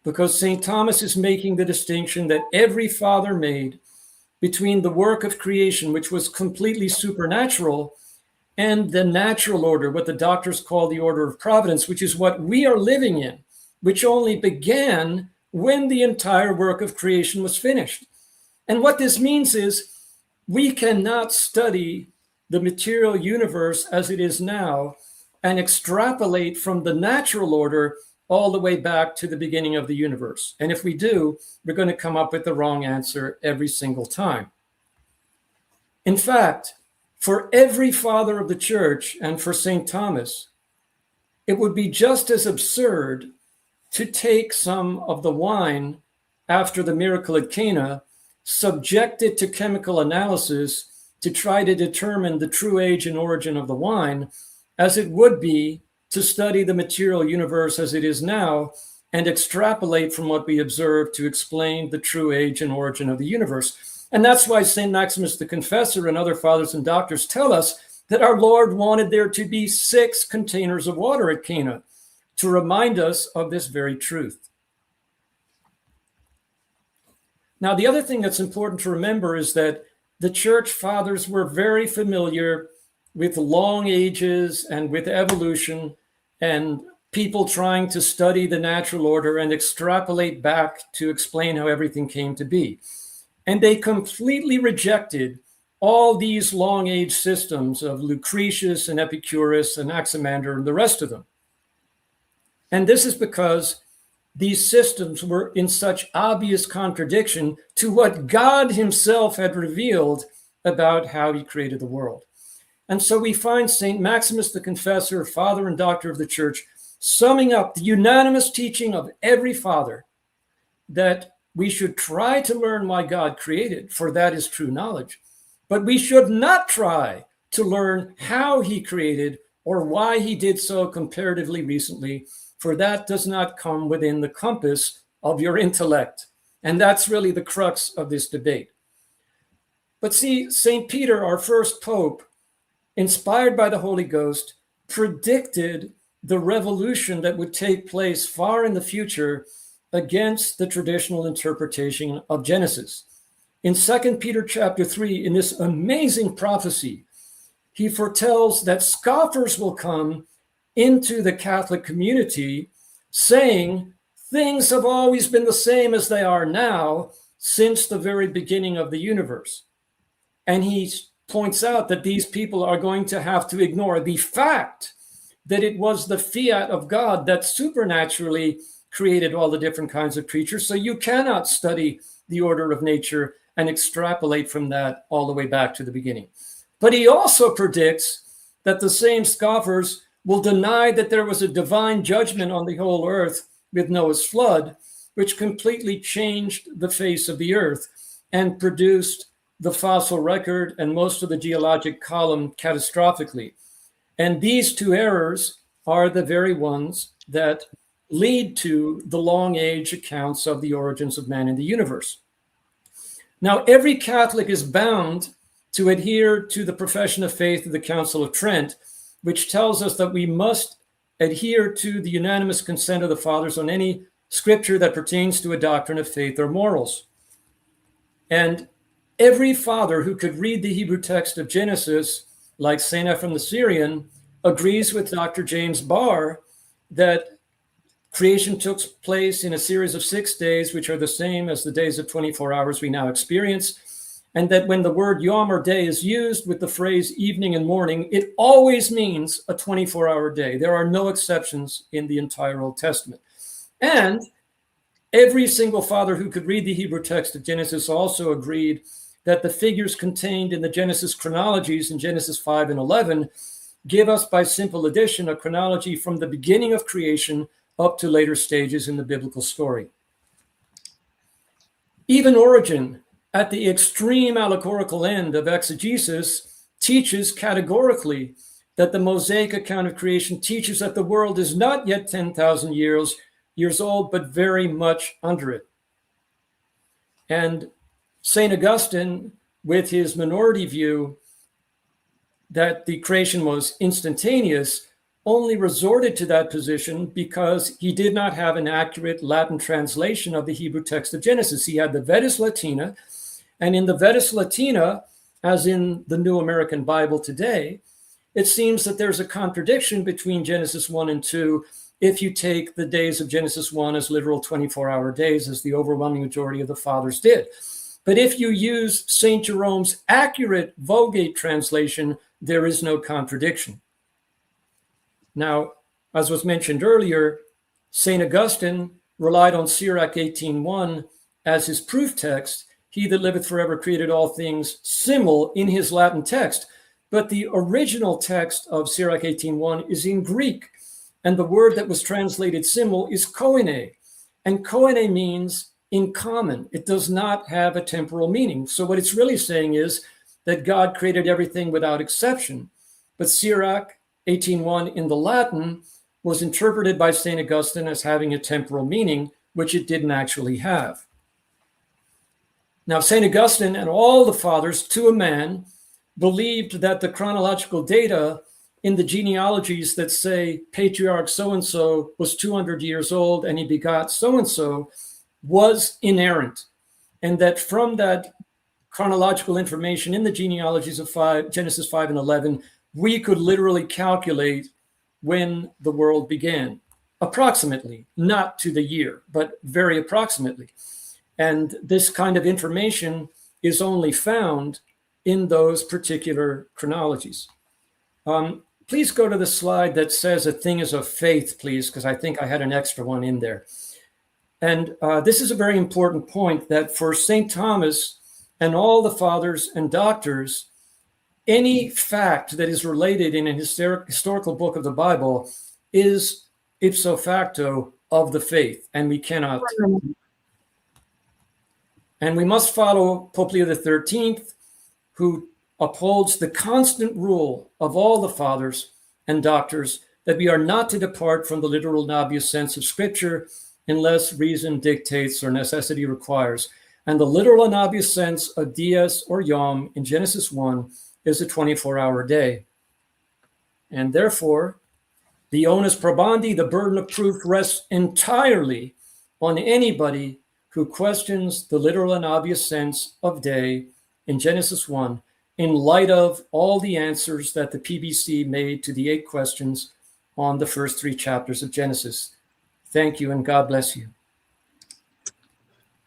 because St. Thomas is making the distinction that every father made between the work of creation, which was completely supernatural, and the natural order, what the doctors call the order of providence, which is what we are living in, which only began when the entire work of creation was finished. And what this means is we cannot study the material universe as it is now and extrapolate from the natural order all the way back to the beginning of the universe. And if we do, we're going to come up with the wrong answer every single time. In fact, for every father of the church and for St. Thomas, it would be just as absurd to take some of the wine after the miracle at Cana, subject it to chemical analysis to try to determine the true age and origin of the wine, as it would be to study the material universe as it is now and extrapolate from what we observe to explain the true age and origin of the universe. And that's why St. Maximus the Confessor and other fathers and doctors tell us that our Lord wanted there to be 6 containers of water at Cana to remind us of this very truth. Now, the other thing that's important to remember is that the church fathers were very familiar with long ages and with evolution and people trying to study the natural order and extrapolate back to explain how everything came to be. And they completely rejected all these long age systems of Lucretius and Epicurus and Anaximander and the rest of them. And this is because these systems were in such obvious contradiction to what God himself had revealed about how he created the world. And so we find St. Maximus the Confessor, father and doctor of the church, summing up the unanimous teaching of every father that we should try to learn why God created, for that is true knowledge. But we should not try to learn how he created or why he did so comparatively recently, for that does not come within the compass of your intellect. And that's really the crux of this debate. But see, St. Peter, our first pope, inspired by the Holy Ghost, predicted the revolution that would take place far in the future against the traditional interpretation of Genesis. In 2 Peter chapter 3, in this amazing prophecy, he foretells that scoffers will come into the Catholic community saying things have always been the same as they are now since the very beginning of the universe. And he points out that these people are going to have to ignore the fact that it was the fiat of God that supernaturally created all the different kinds of creatures. So you cannot study the order of nature and extrapolate from that all the way back to the beginning. But he also predicts that the same scoffers will deny that there was a divine judgment on the whole earth with Noah's flood, which completely changed the face of the earth and produced the fossil record and most of the geologic column catastrophically. And these two errors are the very ones that lead to the long age accounts of the origins of man in the universe. Now, every Catholic is bound to adhere to the profession of faith of the Council of Trent, which tells us that we must adhere to the unanimous consent of the fathers on any scripture that pertains to a doctrine of faith or morals. And every father who could read the Hebrew text of Genesis, like St. Ephrem the Syrian, agrees with Dr. James Barr that creation took place in a series of 6 days, which are the same as the days of 24 hours we now experience, and that when the word yom or day is used with the phrase evening and morning, it always means a 24-hour day. There are no exceptions in the entire Old Testament. And every single father who could read the Hebrew text of Genesis also agreed that the figures contained in the Genesis chronologies in Genesis 5 and 11 give us by simple addition a chronology from the beginning of creation up to later stages in the biblical story. Even Origen, at the extreme allegorical end of exegesis, teaches categorically that the Mosaic account of creation teaches that the world is not yet 10,000 years old, but very much under it. And St. Augustine, with his minority view that the creation was instantaneous, only resorted to that position because he did not have an accurate Latin translation of the Hebrew text of Genesis. He had the Vetus Latina, and in the Vetus Latina, as in the New American Bible today, it seems that there's a contradiction between Genesis 1 and 2 if you take the days of Genesis 1 as literal 24-hour days, as the overwhelming majority of the fathers did. But if you use St. Jerome's accurate Vulgate translation, there is no contradiction. Now, as was mentioned earlier, St. Augustine relied on Sirach 18:1 as his proof text. He that liveth forever created all things simul in his Latin text. But the original text of Sirach 18:1 is in Greek, and the word that was translated simul is koine. And koine means in common. It does not have a temporal meaning. So what it's really saying is that God created everything without exception. But Sirach 18:1 in the Latin was interpreted by St. Augustine as having a temporal meaning, which it didn't actually have. Now, St. Augustine and all the fathers, to a man, believed that the chronological data in the genealogies that say Patriarch so-and-so was 200 years old and he begot so-and-so was inerrant, and that from that chronological information in the genealogies of Genesis 5 and 11, we could literally calculate when the world began, approximately, not to the year, but very approximately. And this kind of information is only found in those particular chronologies. Please go to the slide that says a thing is of faith, please, because I think I had an extra one in there. And this is a very important point, that for St. Thomas and all the fathers and doctors, any fact that is related in a historical book of the Bible is ipso facto of the faith, and we cannot. And we must follow Pope Leo XIII, who upholds the constant rule of all the fathers and doctors that we are not to depart from the literal and obvious sense of Scripture unless reason dictates or necessity requires. And the literal and obvious sense of dies or yom in Genesis 1 is a 24-hour day. And therefore, the onus probandi, the burden of proof, rests entirely on anybody who questions the literal and obvious sense of day in Genesis 1 in light of all the answers that the PBC made to the 8 questions on the first 3 chapters of Genesis. Thank you, and God bless you.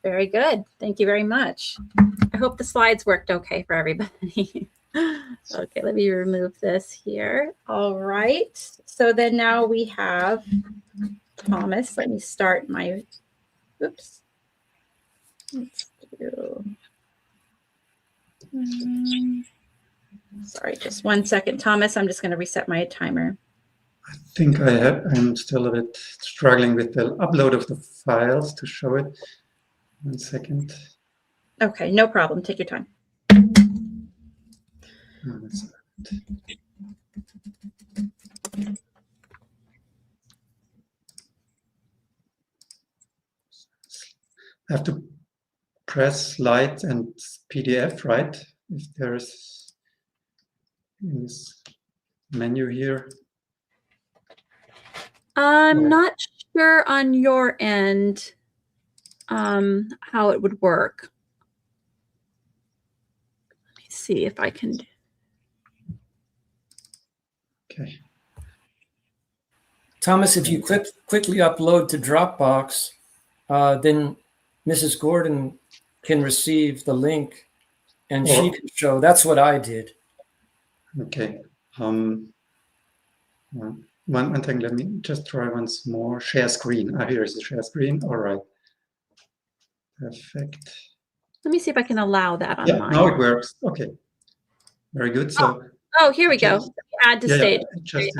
Very good. Thank you very much. I hope the slides worked okay for everybody. Okay, let me remove this here. All right. So then now we have Thomas. Let me start my, oops. Let's do, sorry, just 1 second, Thomas. I'm just going to reset my timer. I think I'm still a bit struggling with the upload of the files to show it. 1 second. Okay, no problem. Take your time. Oh, that's I have to press slide and PDF, right? If there's in this menu here. I'm not sure on your end how it would work. Let me see if I can. Okay. Thomas, if you quickly upload to Dropbox, then Mrs. Gordon can receive the link and she can show. That's what I did. Okay. One thing, let me just try once more. Share screen. Here is the share screen. All right. Perfect. Let me see if I can allow that on mine. Now it works. Okay. Very good. So here we go. Add to stage. Yeah, just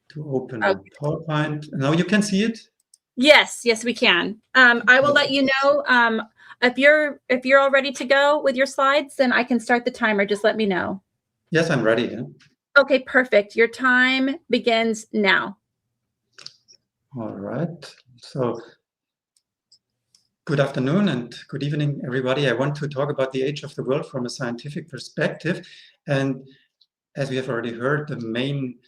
to open PowerPoint. Now you can see it? Yes, we can. I will let you know if you're all ready to go with your slides, then I can start the timer. Just let me know. Yes, I'm ready. Yeah. Okay, perfect. Your time begins now. All right. So good afternoon and good evening, everybody. I want to talk about the age of the world from a scientific perspective. And as we have already heard, the main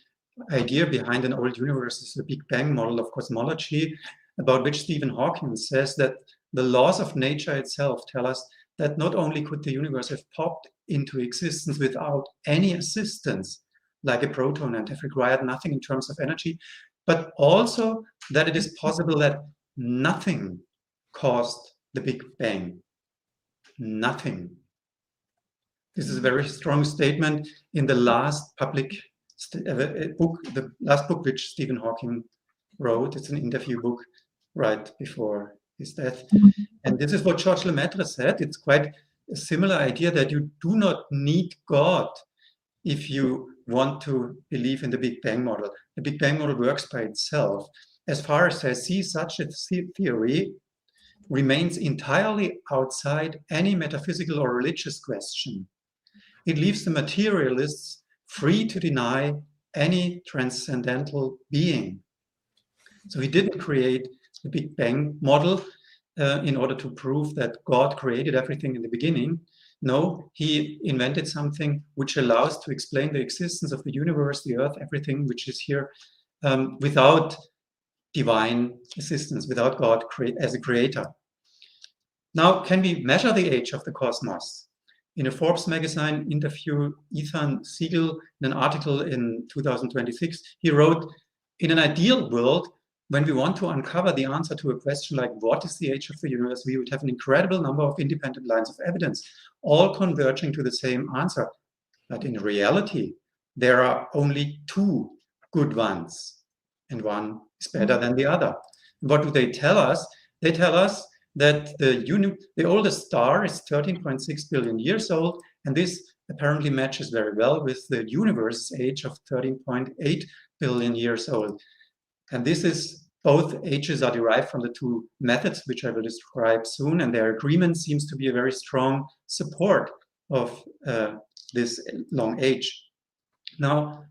idea behind an old universe is the Big Bang model of cosmology, about which Stephen Hawking says that the laws of nature itself tell us that not only could the universe have popped into existence without any assistance, like a proton, and have required nothing in terms of energy, but also that it is possible that nothing caused the Big Bang. Nothing. This is a very strong statement in the last public book, the last book which Stephen Hawking wrote. It's an interview book right before his death. And this is what Georges Lemaitre said. It's quite a similar idea that you do not need God if you want to believe in the Big Bang model. The Big Bang model works by itself. As far as I see, such a theory remains entirely outside any metaphysical or religious question. It leaves the materialists free to deny any transcendental being. So he didn't create the Big Bang model in order to prove that God created everything in the beginning. No, he invented something which allows to explain the existence of the universe, the earth, everything which is here without divine assistance, without God as a creator. Now, can we measure the age of the cosmos? In a Forbes magazine interview, Ethan Siegel, in an article in 2026, he wrote, in an ideal world, when we want to uncover the answer to a question like what is the age of the universe, we would have an incredible number of independent lines of evidence, all converging to the same answer. But in reality, there are only two good ones, and one is better than the other. What do they tell us? They tell us that the oldest star is 13.6 billion years old, and this apparently matches very well with the universe's age of 13.8 billion years old. And this is, both ages are derived from the two methods, which I will describe soon, and their agreement seems to be a very strong support of this long age. Now,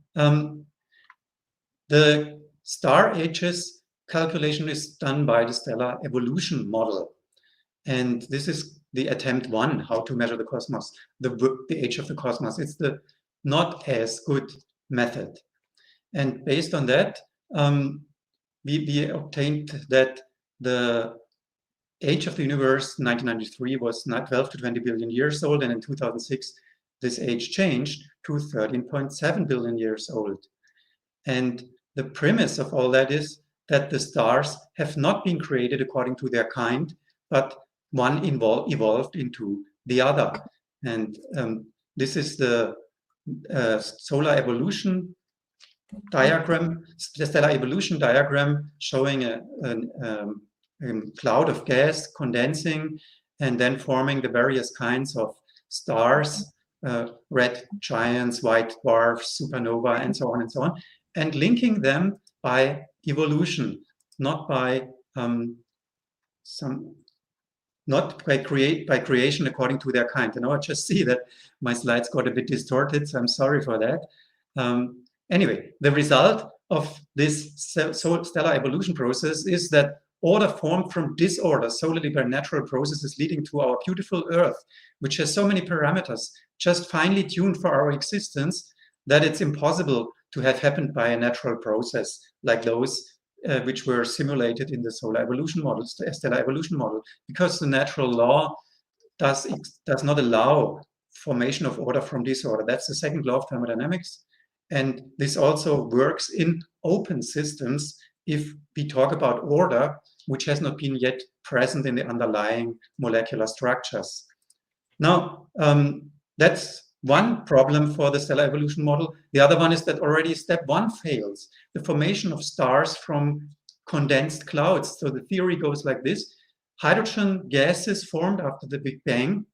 the star ages calculation is done by the stellar evolution model. And this is the attempt one, how to measure the cosmos, the age of the cosmos. It's the not as good method. And based on that, we obtained that the age of the universe in 1993 was 12 to 20 billion years old, and in 2006 this age changed to 13.7 billion years old. And the premise of all that is that the stars have not been created according to their kind, but one evolved into the other. And this is the solar evolution diagram, the stellar evolution diagram, showing a cloud of gas condensing and then forming the various kinds of stars, red giants, white dwarfs, supernova, and so on, and linking them by evolution, not by creation according to their kind. I just see that my slides got a bit distorted, so I'm sorry for that. Anyway, the result of this stellar evolution process is that order formed from disorder solely by natural processes leading to our beautiful Earth, which has so many parameters just finely tuned for our existence that it's impossible to have happened by a natural process like those which were simulated in the solar evolution model, stellar evolution model, because the natural law does not allow formation of order from disorder. That's the second law of thermodynamics. And this also works in open systems if we talk about order, which has not been yet present in the underlying molecular structures. Now, that's one problem for the stellar evolution model. The other one is that already step one fails, the formation of stars from condensed clouds. So the theory goes like this: hydrogen gases formed after the Big Bang,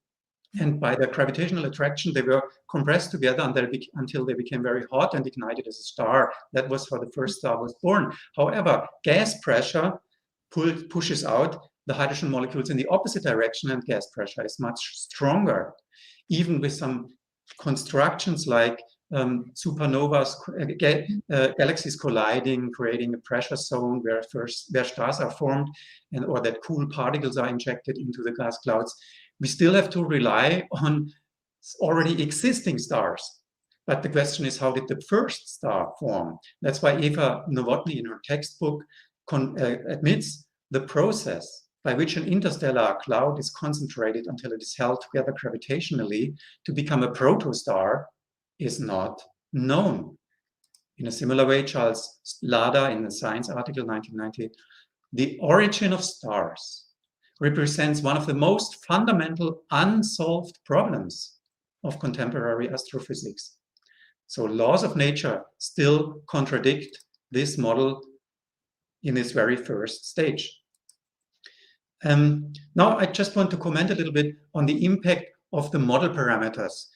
and by their gravitational attraction, they were compressed together until they became very hot and ignited as a star. That was how the first star was born. However, gas pressure pushes out the hydrogen molecules in the opposite direction, and gas pressure is much stronger. Even with some constructions like supernovas, galaxies colliding, creating a pressure zone where stars are formed, or that cool particles are injected into the gas clouds, we still have to rely on already existing stars. But the question is, how did the first star form? That's why Eva Novotny in her textbook admits the process by which an interstellar cloud is concentrated until it is held together gravitationally to become a protostar is not known. In a similar way, Charles Lada in the Science article 1990, the origin of stars represents one of the most fundamental unsolved problems of contemporary astrophysics. So laws of nature still contradict this model in its very first stage. Now I just want to comment a little bit on the impact of the model parameters.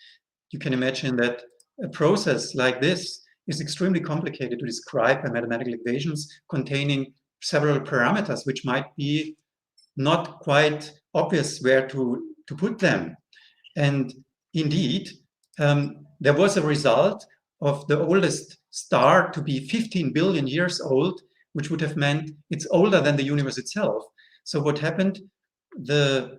You can imagine that a process like this is extremely complicated to describe by mathematical equations containing several parameters, which might be not quite obvious where to put them. And indeed, there was a result of the oldest star to be 15 billion years old, which would have meant it's older than the universe itself. So what happened? The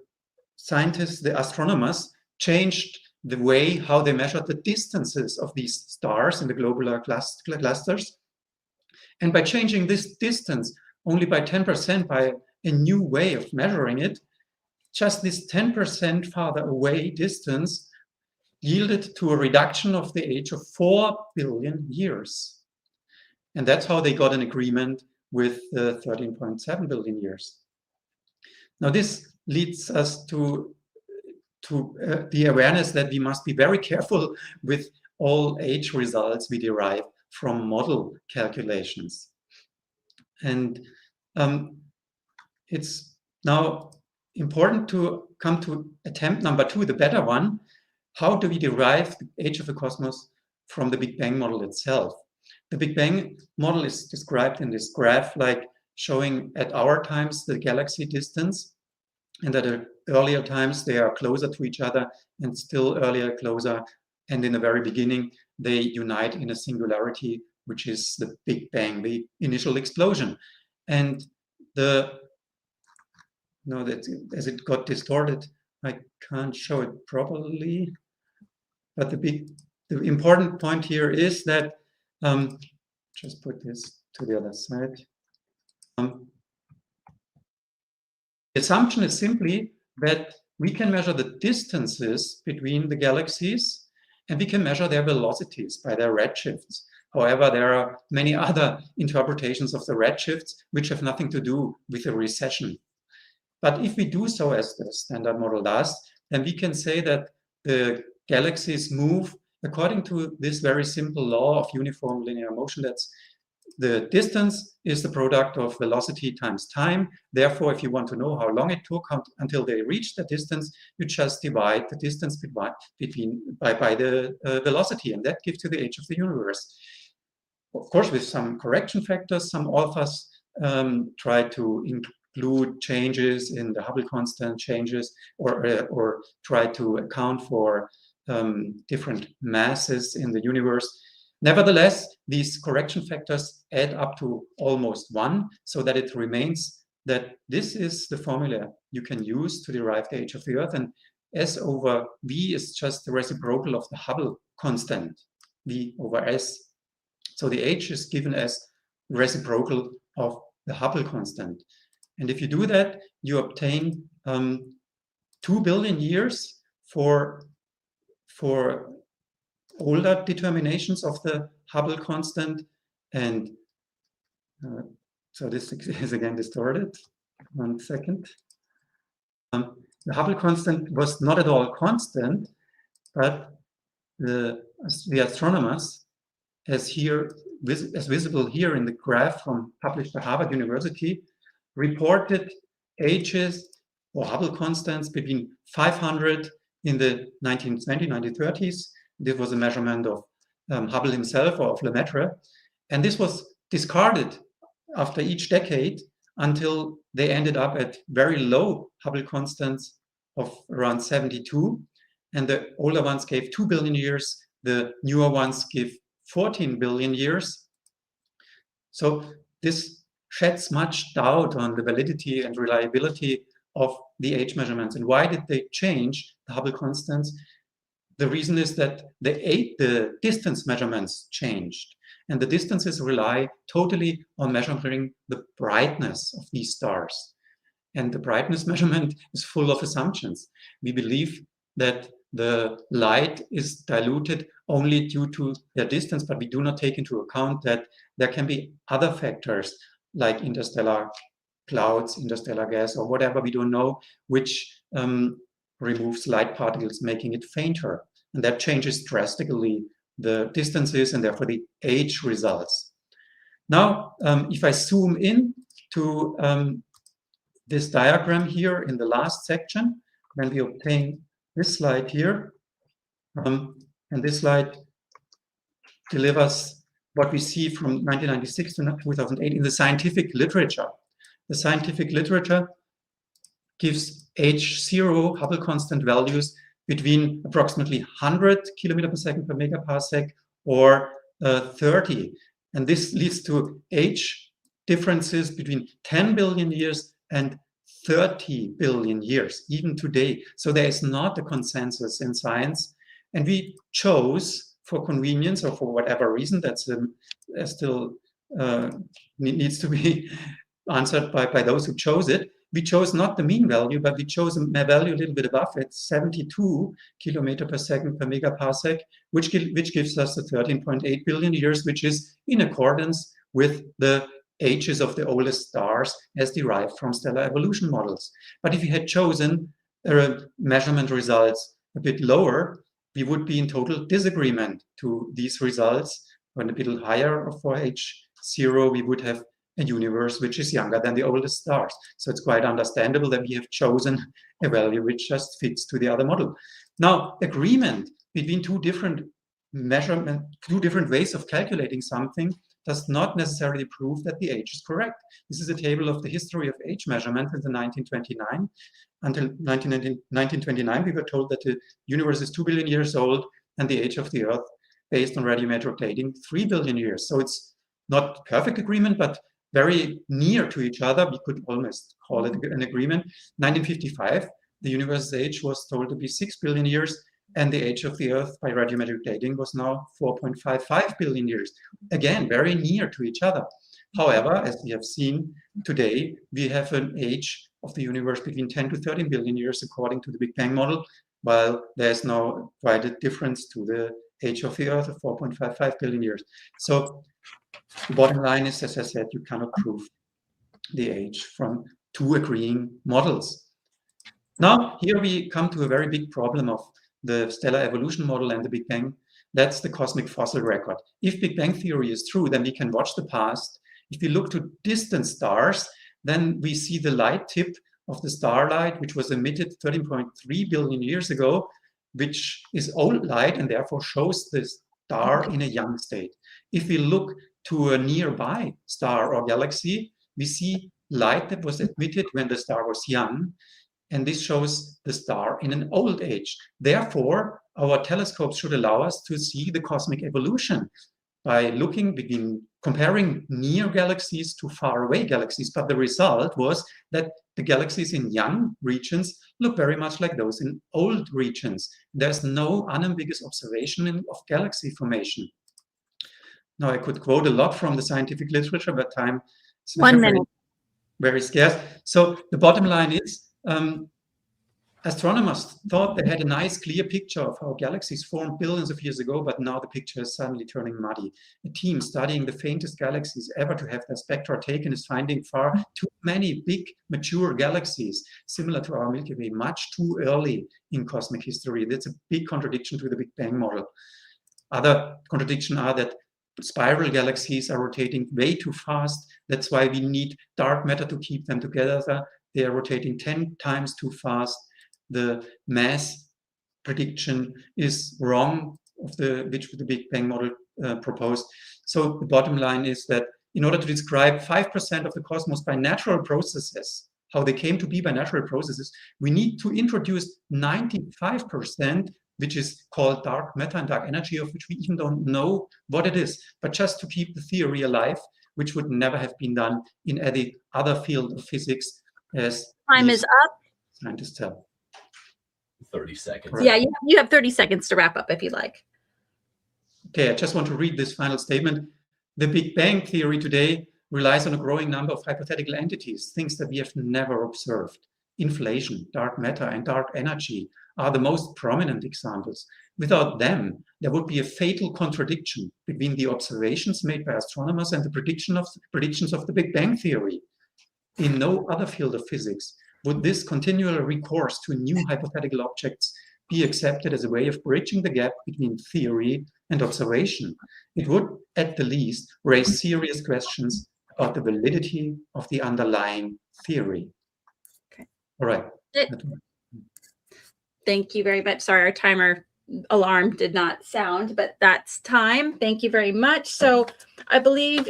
scientists, the astronomers, changed the way how they measured the distances of these stars in the globular clusters. And by changing this distance only by 10%, by a new way of measuring it, just this 10% farther away distance yielded to a reduction of the age of 4 billion years. And that's how they got an agreement with 13.7 billion years. Now this leads us to the awareness that we must be very careful with all age results we derive from model calculations. And it's now important to come to attempt number 2, the better one. How do we derive the age of the cosmos from the Big Bang model itself? The Big Bang model is described in this graph, like showing at our times the galaxy distance, and at earlier times they are closer to each other, and still earlier closer, and in the very beginning they unite in a singularity, which is the Big Bang, the initial explosion. And as it got distorted, I can't show it properly. But the important point here is that, just put this to the other side. The assumption is simply that we can measure the distances between the galaxies, and we can measure their velocities by their redshifts. However, there are many other interpretations of the redshifts which have nothing to do with the recession. But if we do so as the standard model does, then we can say that the galaxies move according to this very simple law of uniform linear motion. That's the distance is the product of velocity times time. Therefore, if you want to know how long it took until they reached the distance, you just divide the distance by the velocity, and that gives you the age of the universe. Of course, with some correction factors, some authors try to include changes in the Hubble constant changes, or try to account for different masses in the universe. Nevertheless, these correction factors add up to almost 1, so that it remains that this is the formula you can use to derive the age of the Earth, and S over V is just the reciprocal of the Hubble constant, V over S. So the age is given as reciprocal of the Hubble constant. And if you do that, you obtain 2 billion years for older determinations of the Hubble constant. And so this is again distorted. 1 second. The Hubble constant was not at all constant, but the astronomers, as visible here in the graph published by Harvard University, reported ages or Hubble constants between 500 in the 1920s, 1930s. This was a measurement of Hubble himself or of Lemaitre. And this was discarded after each decade until they ended up at very low Hubble constants of around 72. And the older ones gave 2 billion years. The newer ones give 14 billion years. So this sheds much doubt on the validity and reliability of the age measurements. And why did they change the Hubble constants? The reason is that the distance measurements changed. And the distances rely totally on measuring the brightness of these stars. And the brightness measurement is full of assumptions. We believe that the light is diluted only due to their distance, but we do not take into account that there can be other factors like interstellar clouds, interstellar gas, or whatever, we don't know, which removes light particles, making it fainter. And that changes drastically the distances and therefore the age results. Now, if I zoom in to this diagram here in the last section, when we obtain this slide here, and this slide delivers what we see from 1996 to 2008 in the scientific literature. The scientific literature gives H0 Hubble constant values between approximately 100 kilometer per second per megaparsec or 30. And this leads to age differences between 10 billion years and 30 billion years, even today. So there is not a consensus in science. And we chose, for convenience or for whatever reason, that's still needs to be answered by those who chose it. We chose not the mean value, but we chose a value a little bit above it, 72 kilometer per second per megaparsec, which gives us the 13.8 billion years, which is in accordance with the ages of the oldest stars as derived from stellar evolution models. But if we had chosen measurement results a bit lower, we would be in total disagreement to these results. When a bit higher for H0, we would have a universe which is younger than the oldest stars. So it's quite understandable that we have chosen a value which just fits to the other model. Now, agreement between two different ways of calculating something does not necessarily prove that the age is correct. This is a table of the history of age measurement in the 1929. Until 1929, we were told that the universe is 2 billion years old and the age of the Earth, based on radiometric dating, 3 billion years. So it's not perfect agreement, but very near to each other. We could almost call it an agreement. 1955, the universe's age was told to be 6 billion years, and the age of the Earth by radiometric dating was now 4.55 billion years. Again, very near to each other. However, as we have seen today, we have an age of the universe between 10 to 13 billion years according to the Big Bang model. while there's now quite a difference to the age of the Earth of 4.55 billion years. So the bottom line is, as I said, you cannot prove the age from two agreeing models. Now, here we come to a very big problem of the stellar evolution model and the Big Bang. That's the cosmic fossil record. If Big Bang theory is true, then we can watch the past. If we look to distant stars, then we see the light tip of the starlight, which was emitted 13.3 billion years ago, which is old light and therefore shows the star in a young state. If we look to a nearby star or galaxy, we see light that was emitted when the star was young, and this shows the star in an old age. Therefore, our telescopes should allow us to see the cosmic evolution by comparing near galaxies to far away galaxies. But the result was that the galaxies in young regions look very much like those in old regions. There's no unambiguous observation of galaxy formation. Now, I could quote a lot from the scientific literature, but time is 1 minute. Very scarce. So the bottom line is, astronomers thought they had a nice, clear picture of how galaxies formed billions of years ago, but now the picture is suddenly turning muddy. A team studying the faintest galaxies ever to have their spectra taken is finding far too many big, mature galaxies, similar to our Milky Way, much too early in cosmic history. That's a big contradiction to the Big Bang model. Other contradictions are that spiral galaxies are rotating way too fast. That's why we need dark matter to keep them together. They are rotating 10 times too fast. The mass prediction is wrong, which the Big Bang model proposed. So the bottom line is that in order to describe 5% of the cosmos by natural processes, how they came to be by natural processes, we need to introduce 95%, which is called dark matter and dark energy, of which we even don't know what it is, but just to keep the theory alive, which would never have been done in any other field of physics, as Time is up. Scientists tell. 30 seconds. Right. Yeah, you have 30 seconds to wrap up if you like. Okay, I just want to read this final statement. The Big Bang theory today relies on a growing number of hypothetical entities, things that we have never observed. Inflation, dark matter, and dark energy are the most prominent examples. Without them, there would be a fatal contradiction between the observations made by astronomers and the predictions of the Big Bang theory. In no other field of physics would this continual recourse to new hypothetical objects be accepted as a way of bridging the gap between theory and observation. It would, at the least, raise serious questions about the validity of the underlying theory. Okay. All right. Thank you very much. Sorry, our timer alarm did not sound, but that's time. Thank you very much. So I believe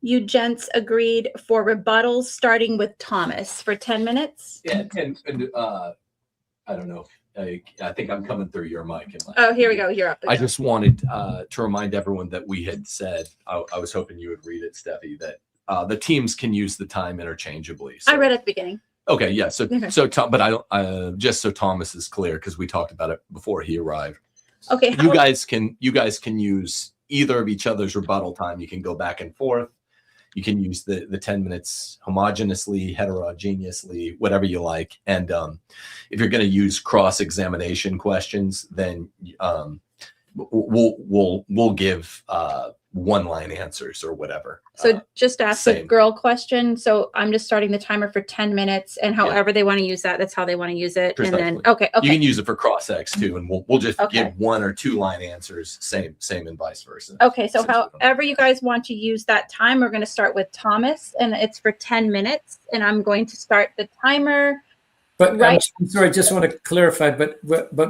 you gents agreed for rebuttals, starting with Thomas for 10 minutes. Yeah, and I don't know. I think I'm coming through your mic. Oh, here we go. You're up again. I just wanted to remind everyone that we had said, I was hoping you would read it, Steffi, that the teams can use the time interchangeably. So. I read at the beginning. Okay, yeah. So Tom, but I don't. Just so Thomas is clear, because we talked about it before he arrived. Okay. You guys can use either of each other's rebuttal time. You can go back and forth. You can use the 10 minutes homogeneously, heterogeneously, whatever you like. And if you're going to use cross-examination questions, then we'll give one-line answers or whatever. So just ask a girl question. So I'm just starting the timer for 10 minutes, and however they want to use that, that's how they want to use it. Precisely. And then okay. You can use it for cross-ex too, and we'll just give 1 or 2 line answers, same and vice versa. Okay, so however you guys want to use that time, we're going to start with Thomas, and it's for 10 minutes, and I'm going to start the timer. But right. I'm sorry, I just want to clarify, but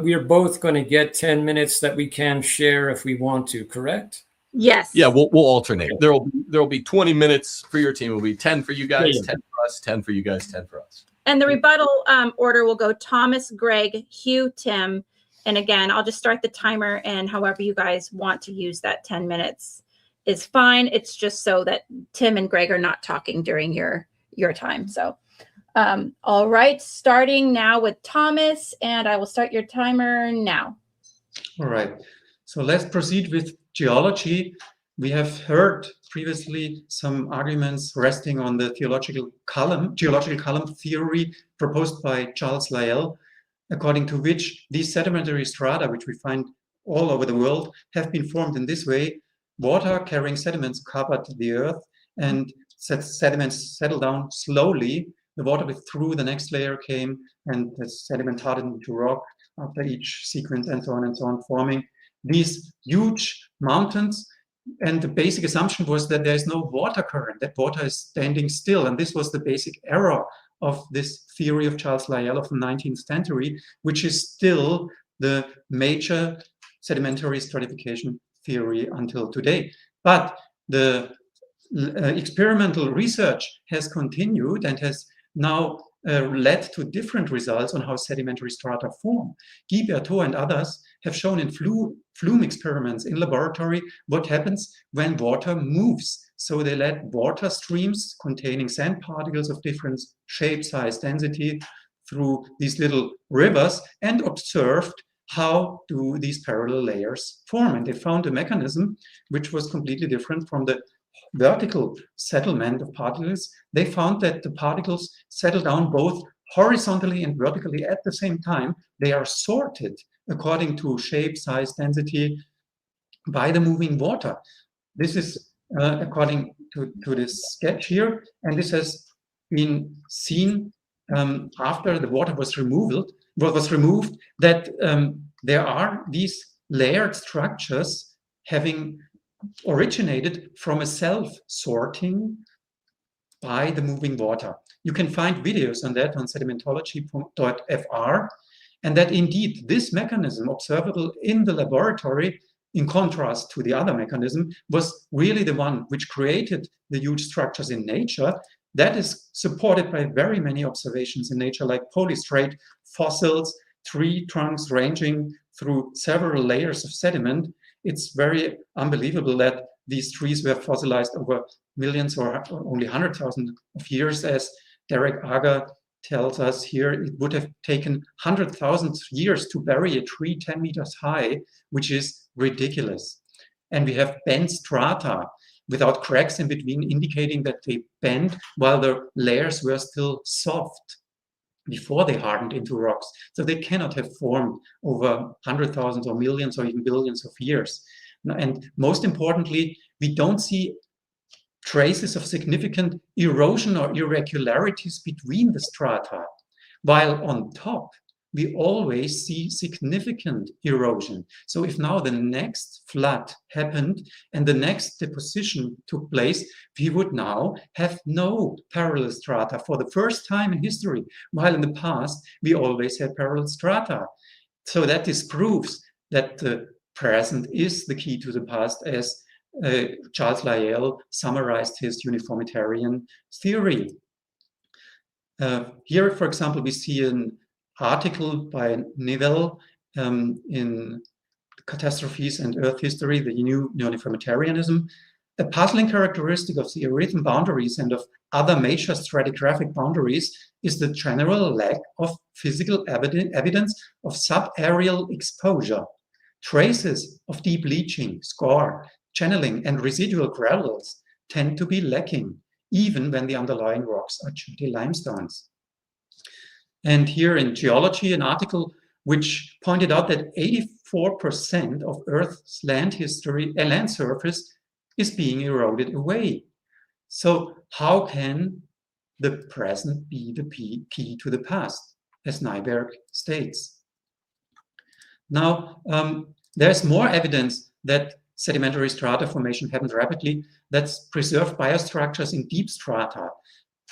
we are both going to get 10 minutes that we can share if we want to, correct? Yes. Yeah, we'll alternate. There'll be 20 minutes for your team. It'll be 10 for you guys, 10 for us, 10 for you guys, 10 for us. And the rebuttal order will go Thomas, Greg, Hugh, Tim. And again, I'll just start the timer, and however you guys want to use that 10 minutes is fine. It's just so that Tim and Greg are not talking during your time. So, all right, starting now with Thomas, and I will start your timer now. All right. So let's proceed with geology. We have heard previously some arguments resting on the geological column theory proposed by Charles Lyell. according to which these sedimentary strata, which we find all over the world, have been formed in this way. Water carrying sediments covered the earth, and sediments settled down slowly. The water through the next layer came, and the sediment hardened into rock after each sequence, and so on, forming these huge mountains. And the basic assumption was that there is no water current, that water is standing still. And this was the basic error of this theory of Charles Lyell of the 19th century, which is still the major sedimentary stratification theory until today. But the experimental research has continued and has now led to different results on how sedimentary strata form. Guy Berthaud and others have shown in flume experiments in laboratory what happens when water moves. So they let water streams containing sand particles of different shape, size, density through these little rivers and observed how do these parallel layers form. And they found a mechanism which was completely different from the vertical settlement of particles. They found that the particles settle down both horizontally and vertically at the same time. They are sorted according to shape, size, density by the moving water. This is according to this sketch here, and this has been seen after the water was removed, that there are these layered structures having originated from a self-sorting by the moving water. You can find videos on that on sedimentology.fr, and that indeed this mechanism observable in the laboratory, in contrast to the other mechanism, was really the one which created the huge structures in nature. That is supported by very many observations in nature, like polystrate fossils, tree trunks ranging through several layers of sediment. It's very unbelievable that these trees were fossilized over millions or only 100,000 of years. As Derek Agar tells us here, it would have taken 100,000 years to bury a tree 10 meters high, which is ridiculous. And we have bent strata without cracks in between, indicating that they bent while the layers were still soft before they hardened into rocks. So they cannot have formed over 100,000 or millions or even billions of years. And most importantly, we don't see traces of significant erosion or irregularities between the strata, while on top, we always see significant erosion. So if now the next flood happened and the next deposition took place, we would now have no parallel strata for the first time in history, while in the past, we always had parallel strata. So that disproves that the present is the key to the past, as Charles Lyell summarized his uniformitarian theory. Here, for example, we see an article by Nivelle in Catastrophes and Earth History, the New Uniformitarianism. A puzzling characteristic of the erythral boundaries and of other major stratigraphic boundaries is the general lack of physical evidence of subaerial exposure. Traces of deep leaching, score, channeling, and residual gravels tend to be lacking, even when the underlying rocks are chatty limestones. And here in Geology, an article which pointed out that 84% of Earth's land surface is being eroded away. So how can the present be the key to the past, as Nyberg states? Now, there's more evidence that sedimentary strata formation happened rapidly. That's preserved biostructures in deep strata.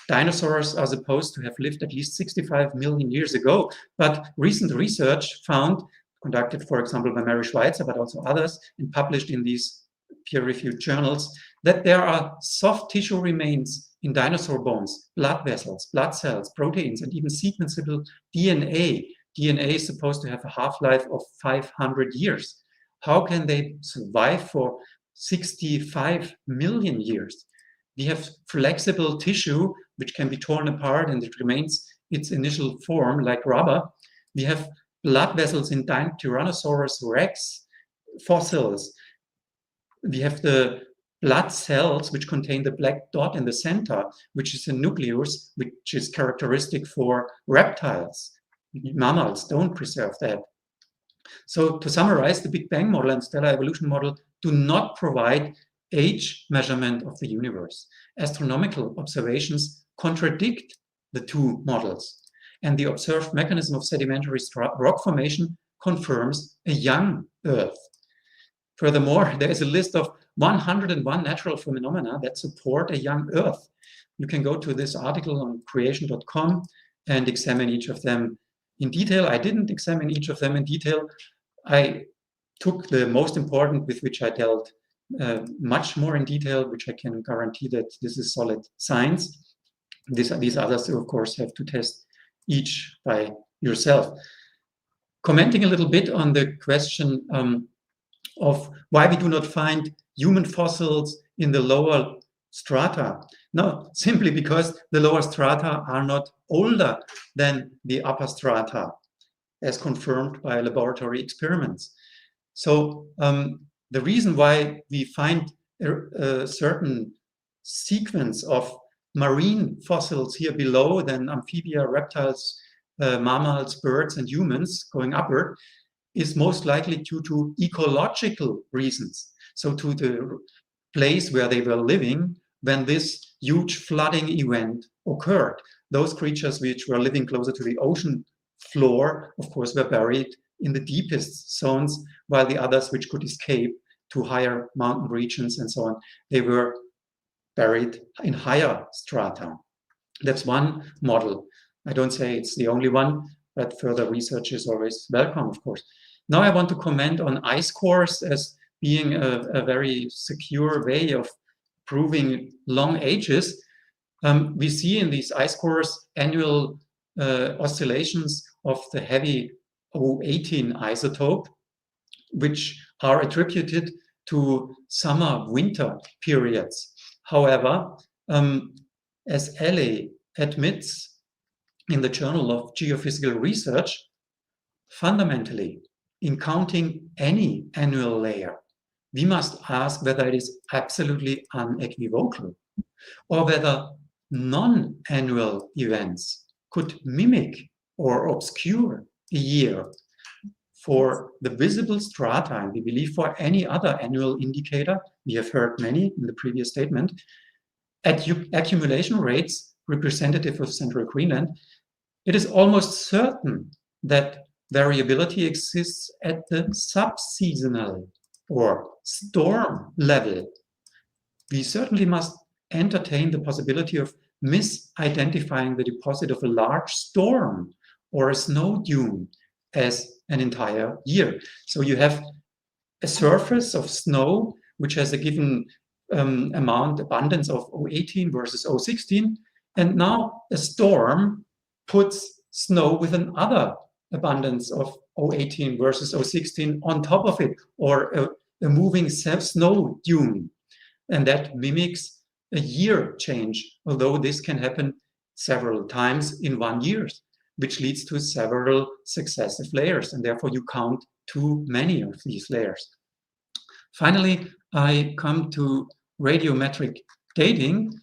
Dinosaurs are supposed to have lived at least 65 million years ago, but recent research found, conducted, for example, by Mary Schweitzer, but also others, and published in these peer-reviewed journals, that there are soft tissue remains in dinosaur bones, blood vessels, blood cells, proteins, and even sequenceable DNA. DNA is supposed to have a half-life of 500 years. How can they survive for 65 million years? We have flexible tissue, which can be torn apart and it remains its initial form like rubber. We have blood vessels in Tyrannosaurus rex fossils. We have the blood cells, which contain the black dot in the center, which is a nucleus, which is characteristic for reptiles. Mammals don't preserve that. So to summarize, the Big Bang model and stellar evolution model do not provide age measurement of the universe. Astronomical observations contradict the two models, and the observed mechanism of sedimentary rock formation confirms a young Earth. Furthermore, there is a list of 101 natural phenomena that support a young Earth. You can go to this article on creation.com and examine each of them in detail. I didn't examine each of them in detail. I took the most important, with which I dealt much more in detail, which I can guarantee that this is solid science. These others, of course, have to test each by yourself. Commenting a little bit on the question of why we do not find human fossils in the lower strata. No, simply because the lower strata are not older than the upper strata, as confirmed by laboratory experiments. So the reason why we find a certain sequence of marine fossils here below than amphibia, reptiles, mammals, birds, and humans going upward is most likely due to ecological reasons. So to the place where they were living when this huge flooding event occurred. Those creatures which were living closer to the ocean floor, of course, were buried in the deepest zones, while the others which could escape to higher mountain regions and so on, they were buried in higher strata. That's one model. I don't say it's the only one, but further research is always welcome, of course. Now I want to comment on ice cores as being a very secure way of proving long ages. We see in these ice cores annual oscillations of the heavy O18 isotope, which are attributed to summer-winter periods. However, as LA admits in the Journal of Geophysical Research, fundamentally, in counting any annual layer, we must ask whether it is absolutely unequivocal or whether non-annual events could mimic or obscure a year. For the visible strata, and we believe for any other annual indicator, we have heard many in the previous statement, at accumulation rates representative of central Greenland, it is almost certain that variability exists at the subseasonal or storm level. We certainly must entertain the possibility of misidentifying the deposit of a large storm or a snow dune as an entire year. So you have a surface of snow which has a given abundance of O18 versus O16, and now a storm puts snow with another abundance of O18 versus O16 on top of it, or a moving snow dune. And that mimics a year change, although this can happen several times in 1 year, which leads to several successive layers, and therefore you count too many of these layers. Finally, I come to radiometric dating.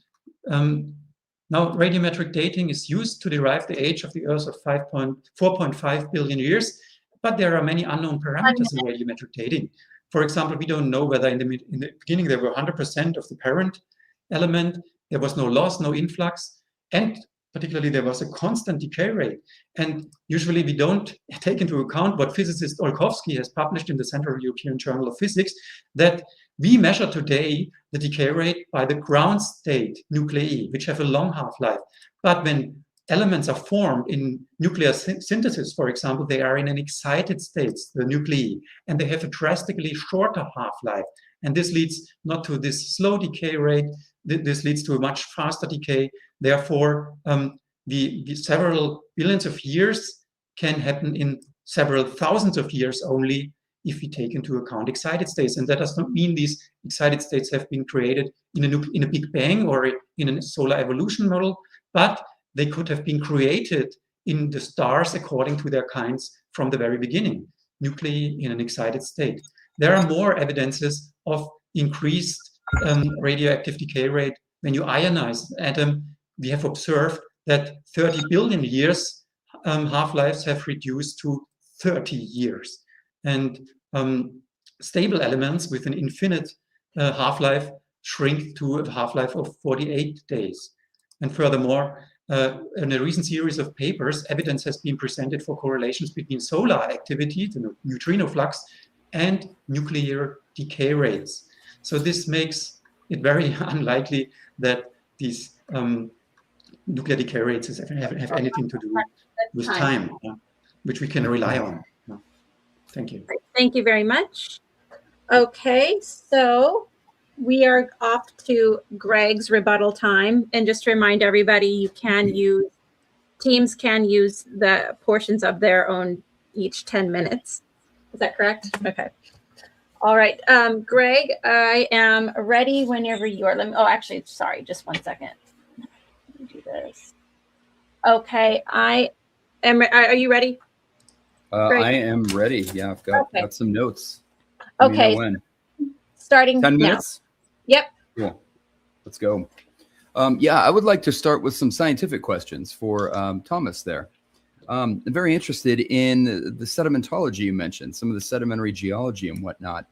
Now, radiometric dating is used to derive the age of the Earth of 4.5 billion years, but there are many unknown parameters in radiometric dating. For example, we don't know whether in the beginning there were 100% of the parent element, there was no loss, no influx, and particularly there was a constant decay rate. And usually we don't take into account what physicist Olkowski has published in the Central European Journal of Physics, that we measure today the decay rate by the ground state nuclei, which have a long half-life. But when elements are formed in nuclear synthesis, for example, they are in an excited state, the nuclei, and they have a drastically shorter half-life. And this leads not to this slow decay rate, this leads to a much faster decay. Therefore, the several billions of years can happen in several thousands of years only if we take into account excited states. And that does not mean these excited states have been created in a Big Bang or in a solar evolution model, but they could have been created in the stars according to their kinds from the very beginning, nuclei in an excited state. There are more evidences of increased radioactive decay rate when you ionize an atom. We have observed that 30 billion years half-lives have reduced to 30 years. And stable elements with an infinite half-life shrink to a half-life of 48 days. And furthermore, in a recent series of papers, evidence has been presented for correlations between solar activity, the neutrino flux, and nuclear decay rates. So this makes it very unlikely that these nuclear decay rates have anything to do with time, which we can rely on. Thank you. Thank you very much. Okay, so we are off to Greg's rebuttal time. And just to remind everybody, you can use, teams can use the portions of their own each 10 minutes. Is that correct? Okay. All right, Greg, I am ready whenever you are. Let me, oh, actually, sorry, just 1 second. Let me do this. Okay, I am, are you ready? I am ready. Yeah, I've got some notes. Okay, when. Starting 10 now. minutes? Yep. Cool. Let's go. Yeah, I would like to start with some scientific questions for Thomas there. I'm very interested in the sedimentology you mentioned, some of the sedimentary geology and whatnot.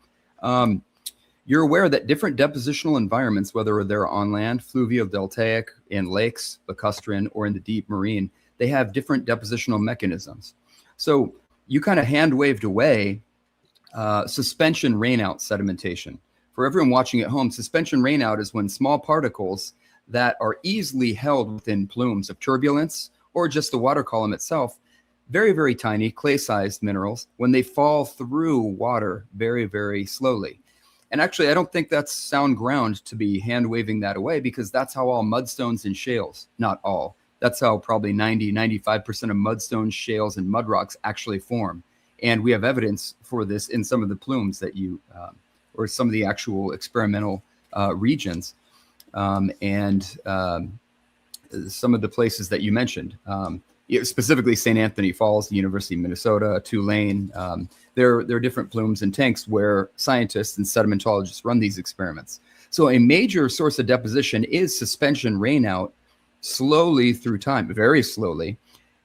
You're aware that different depositional environments, whether they're on land, fluvial, deltaic, in lakes, lacustrine, or in the deep marine, they have different depositional mechanisms. So you kind of hand waved away suspension rainout sedimentation. For everyone watching at home, suspension rainout is when small particles that are easily held within plumes of turbulence or just the water column itself, very, very tiny clay-sized minerals, when they fall through water very, very slowly. And actually, I don't think that's sound ground to be hand waving that away, because that's how all mudstones and shales, not all, that's how probably 95% of mudstones, shales, and mud rocks actually form. And we have evidence for this in some of the plumes that you, or some of the actual experimental regions, and some of the places that you mentioned, specifically St. Anthony Falls, the University of Minnesota, Tulane. There are different plumes and tanks where scientists and sedimentologists run these experiments. So a major source of deposition is suspension rainout slowly through time, very slowly.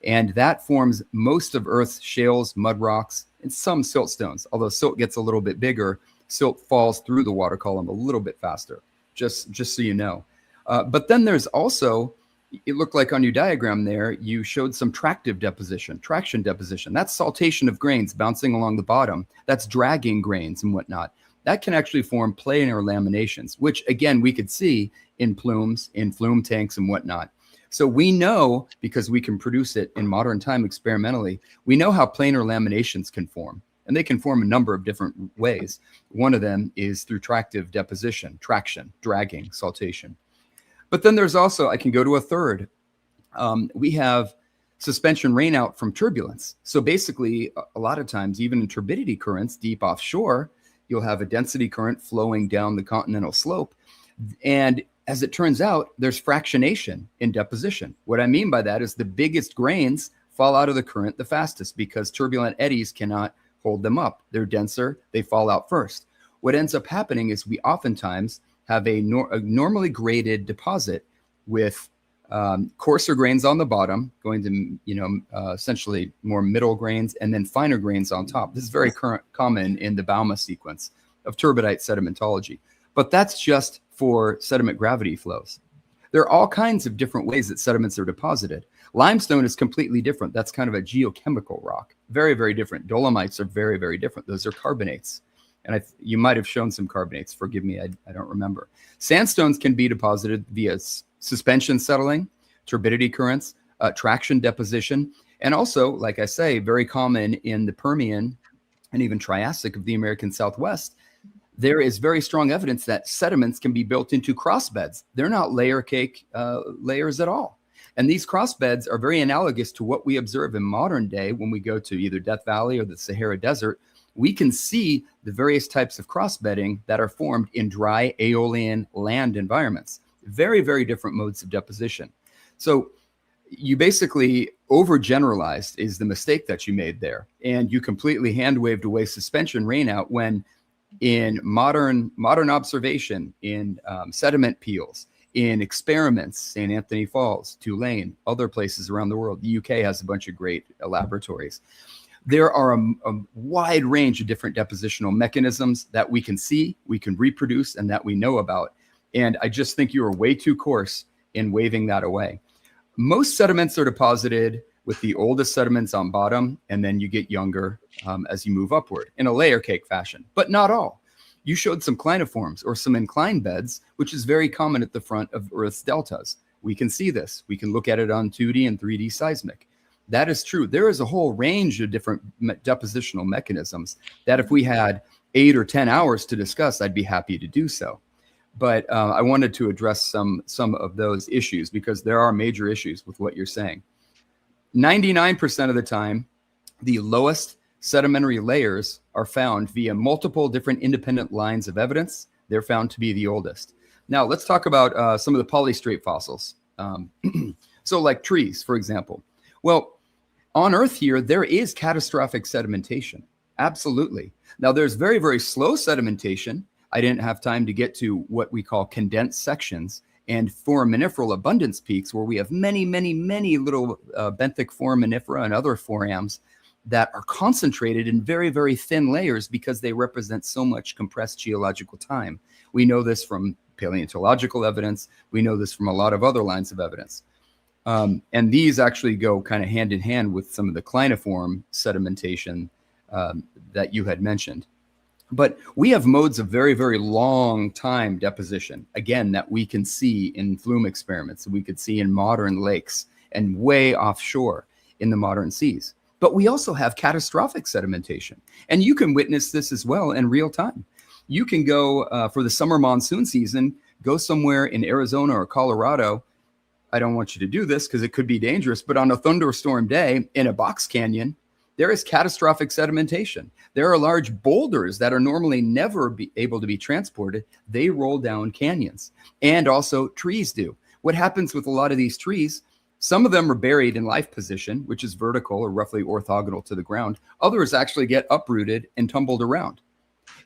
And that forms most of Earth's shales, mud rocks, and some siltstones. Although silt gets a little bit bigger, silt falls through the water column a little bit faster, just so you know. But then there's also, it looked like on your diagram there, you showed some traction deposition. That's saltation of grains bouncing along the bottom. That's dragging grains and whatnot. That can actually form planar laminations, which again, we could see in plumes, in flume tanks and whatnot. So we know, because we can produce it in modern time experimentally, we know how planar laminations can form. And they can form a number of different ways. One of them is through tractive deposition, traction, dragging, saltation. But then there's also, I can go to a third. We have suspension rainout from turbulence. So basically, a lot of times, even in turbidity currents deep offshore, you'll have a density current flowing down the continental slope. And as it turns out, there's fractionation in deposition. What I mean by that is the biggest grains fall out of the current the fastest, because turbulent eddies cannot hold them up. They're denser, they fall out first. What ends up happening is we oftentimes have a normally graded deposit with coarser grains on the bottom, going to essentially more middle grains, and then finer grains on top. This is very common in the Bauma sequence of turbidite sedimentology. But that's just for sediment gravity flows. There are all kinds of different ways that sediments are deposited. Limestone is completely different. That's kind of a geochemical rock. Very, very different. Dolomites are very, very different. Those are carbonates. And you might have shown some carbonates. Forgive me, I don't remember. Sandstones can be deposited via suspension settling, turbidity currents, traction deposition, and also, like I say, very common in the Permian and even Triassic of the American Southwest. There is very strong evidence that sediments can be built into crossbeds. They're not layer cake layers at all. And these crossbeds are very analogous to what we observe in modern day when we go to either Death Valley or the Sahara Desert. We can see the various types of crossbedding that are formed in dry aeolian land environments. Very, very different modes of deposition. So you basically overgeneralized is the mistake that you made there. And you completely hand-waved away suspension rainout when in modern observation in sediment peels, in experiments, St. Anthony Falls, Tulane, other places around the world. The UK has a bunch of great laboratories. There are a wide range of different depositional mechanisms that we can see, we can reproduce, and that we know about. And I just think you are way too coarse in waving that away. Most sediments are deposited with the oldest sediments on bottom, and then you get younger as you move upward in a layer cake fashion, but not all. You showed some cliniforms or some inclined beds, which is very common at the front of Earth's deltas. We can see this. We can look at it on 2D and 3D seismic. That is true. There is a whole range of different depositional mechanisms that if we had 8 or 10 hours to discuss, I'd be happy to do so. But I wanted to address some of those issues because there are major issues with what you're saying. 99% of the time, the lowest sedimentary layers are found via multiple different independent lines of evidence. They're found to be the oldest. Now, let's talk about some of the polystrate fossils. So like trees, for example. Well, on Earth here, there is catastrophic sedimentation. Absolutely. Now, there's very, very slow sedimentation. I didn't have time to get to what we call condensed sections and foraminiferal abundance peaks, where we have many, many, many little benthic foraminifera and other forams that are concentrated in very, very thin layers because they represent so much compressed geological time. We know this from paleontological evidence. We know this from a lot of other lines of evidence. And these actually go kind of hand in hand with some of the cliniform sedimentation that you had mentioned. But we have modes of very, very long time deposition, again, that we can see in flume experiments, that we could see in modern lakes and way offshore in the modern seas. But we also have catastrophic sedimentation. And you can witness this as well in real time. You can go for the summer monsoon season, go somewhere in Arizona or Colorado. I don't want you to do this because it could be dangerous, but on a thunderstorm day in a box canyon, there is catastrophic sedimentation. There are large boulders that are normally never able to be transported. They roll down canyons, and also trees do. What happens with a lot of these trees, some of them are buried in life position, which is vertical or roughly orthogonal to the ground. Others actually get uprooted and tumbled around.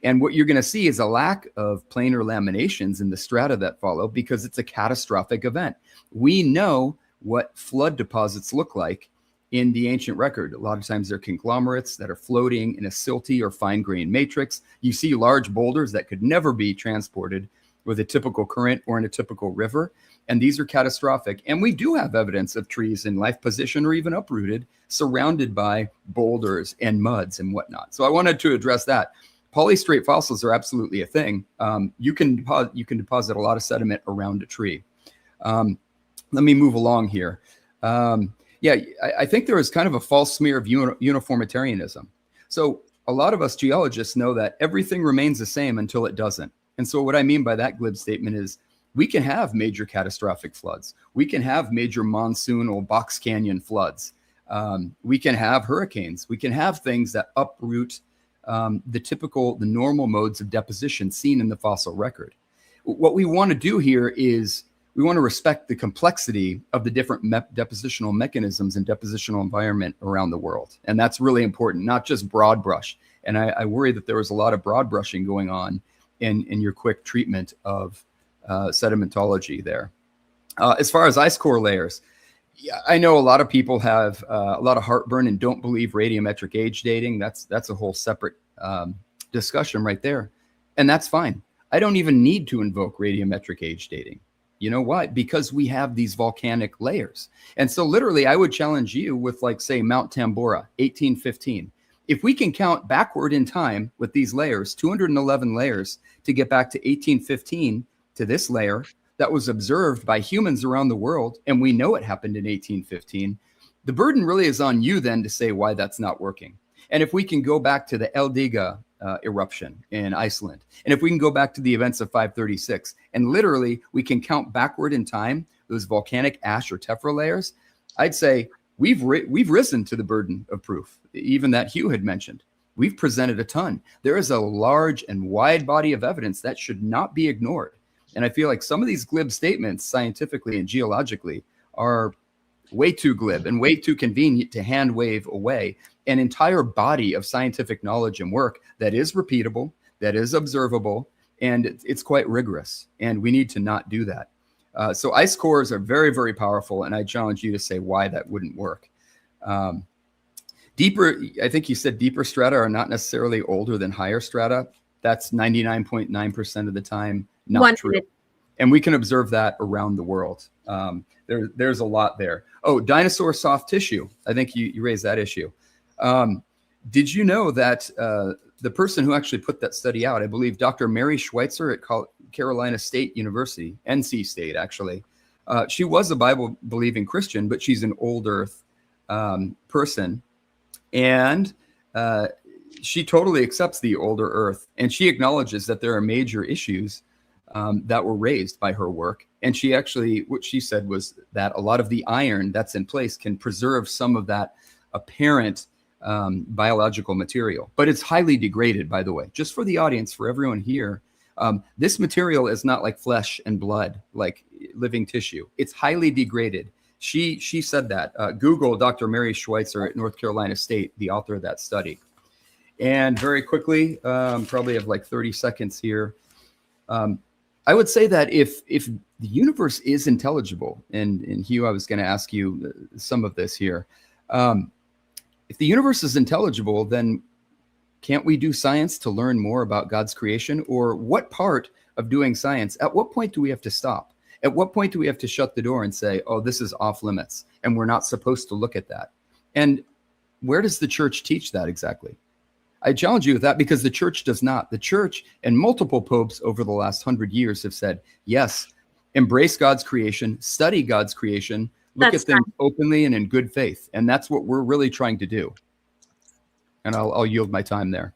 And what you're going to see is a lack of planar laminations in the strata that follow because it's a catastrophic event. We know what flood deposits look like in the ancient record. A lot of times they're conglomerates that are floating in a silty or fine-grained matrix. You see large boulders that could never be transported with a typical current or in a typical river. And these are catastrophic. And we do have evidence of trees in life position or even uprooted, surrounded by boulders and muds and whatnot. So I wanted to address that. Polystrate fossils are absolutely a thing. You can deposit a lot of sediment around a tree. Let me move along here. Yeah, I think there is kind of a false smear of uniformitarianism. So a lot of us geologists know that everything remains the same until it doesn't. And so what I mean by that glib statement is we can have major catastrophic floods. We can have major monsoonal box canyon floods. We can have hurricanes. We can have things that uproot the normal modes of deposition seen in the fossil record. What we want to do here is we want to respect the complexity of the different depositional mechanisms and depositional environment around the world. And that's really important, not just broad brush. And I worry that there was a lot of broad brushing going on in your quick treatment of sedimentology there. As far as ice core layers, I know a lot of people have a lot of heartburn and don't believe radiometric age dating. That's a whole separate discussion right there. And that's fine. I don't even need to invoke radiometric age dating. You know why? Because we have these volcanic layers. And so literally I would challenge you with, like, say, Mount Tambora, 1815. If we can count backward in time with these layers, 211 layers, to get back to 1815 to this layer that was observed by humans around the world, and we know it happened in 1815, the burden really is on you then to say why that's not working. And if we can go back to the Eldiga eruption in Iceland, and if we can go back to the events of 536, and literally we can count backward in time those volcanic ash or tephra layers, I'd say we've risen to the burden of proof, even that Hugh had mentioned. We've presented a ton. There is a large and wide body of evidence that should not be ignored. And I feel like some of these glib statements, scientifically and geologically, are way too glib and way too convenient to hand wave away an entire body of scientific knowledge and work that is repeatable, that is observable, and it's quite rigorous. And we need to not do that. So ice cores are very, very powerful, and I challenge you to say why that wouldn't work. Deeper, I think you said deeper strata are not necessarily older than higher strata. That's 99.9% of the time not true. And we can observe that around the world. There's a lot there. Oh, dinosaur soft tissue. I think you raised that issue. Did you know that the person who actually put that study out, I believe Dr. Mary Schweitzer at Carolina State University, NC State actually, she was a Bible-believing Christian, but she's an old earth person. And she totally accepts the older earth. And she acknowledges that there are major issues that were raised by her work. And she actually, what she said was that a lot of the iron that's in place can preserve some of that apparent biological material. But it's highly degraded, by the way. Just for the audience, for everyone here, this material is not like flesh and blood, like living tissue. It's highly degraded. She said that. Google Dr. Mary Schweitzer at North Carolina State, the author of that study. And very quickly, probably have like 30 seconds here. I would say that if the universe is intelligible, and Hugh, I was going to ask you some of this here. If the universe is intelligible, then can't we do science to learn more about God's creation? Or what part of doing science, at what point do we have to stop? At what point do we have to shut the door and say, oh, this is off limits, and we're not supposed to look at that? And where does the church teach that exactly? I challenge you with that because the church does not. The church and multiple popes over the last 100 years have said, yes, embrace God's creation, study God's creation, look at them openly and in good faith. And that's what we're really trying to do. And I'll yield my time there.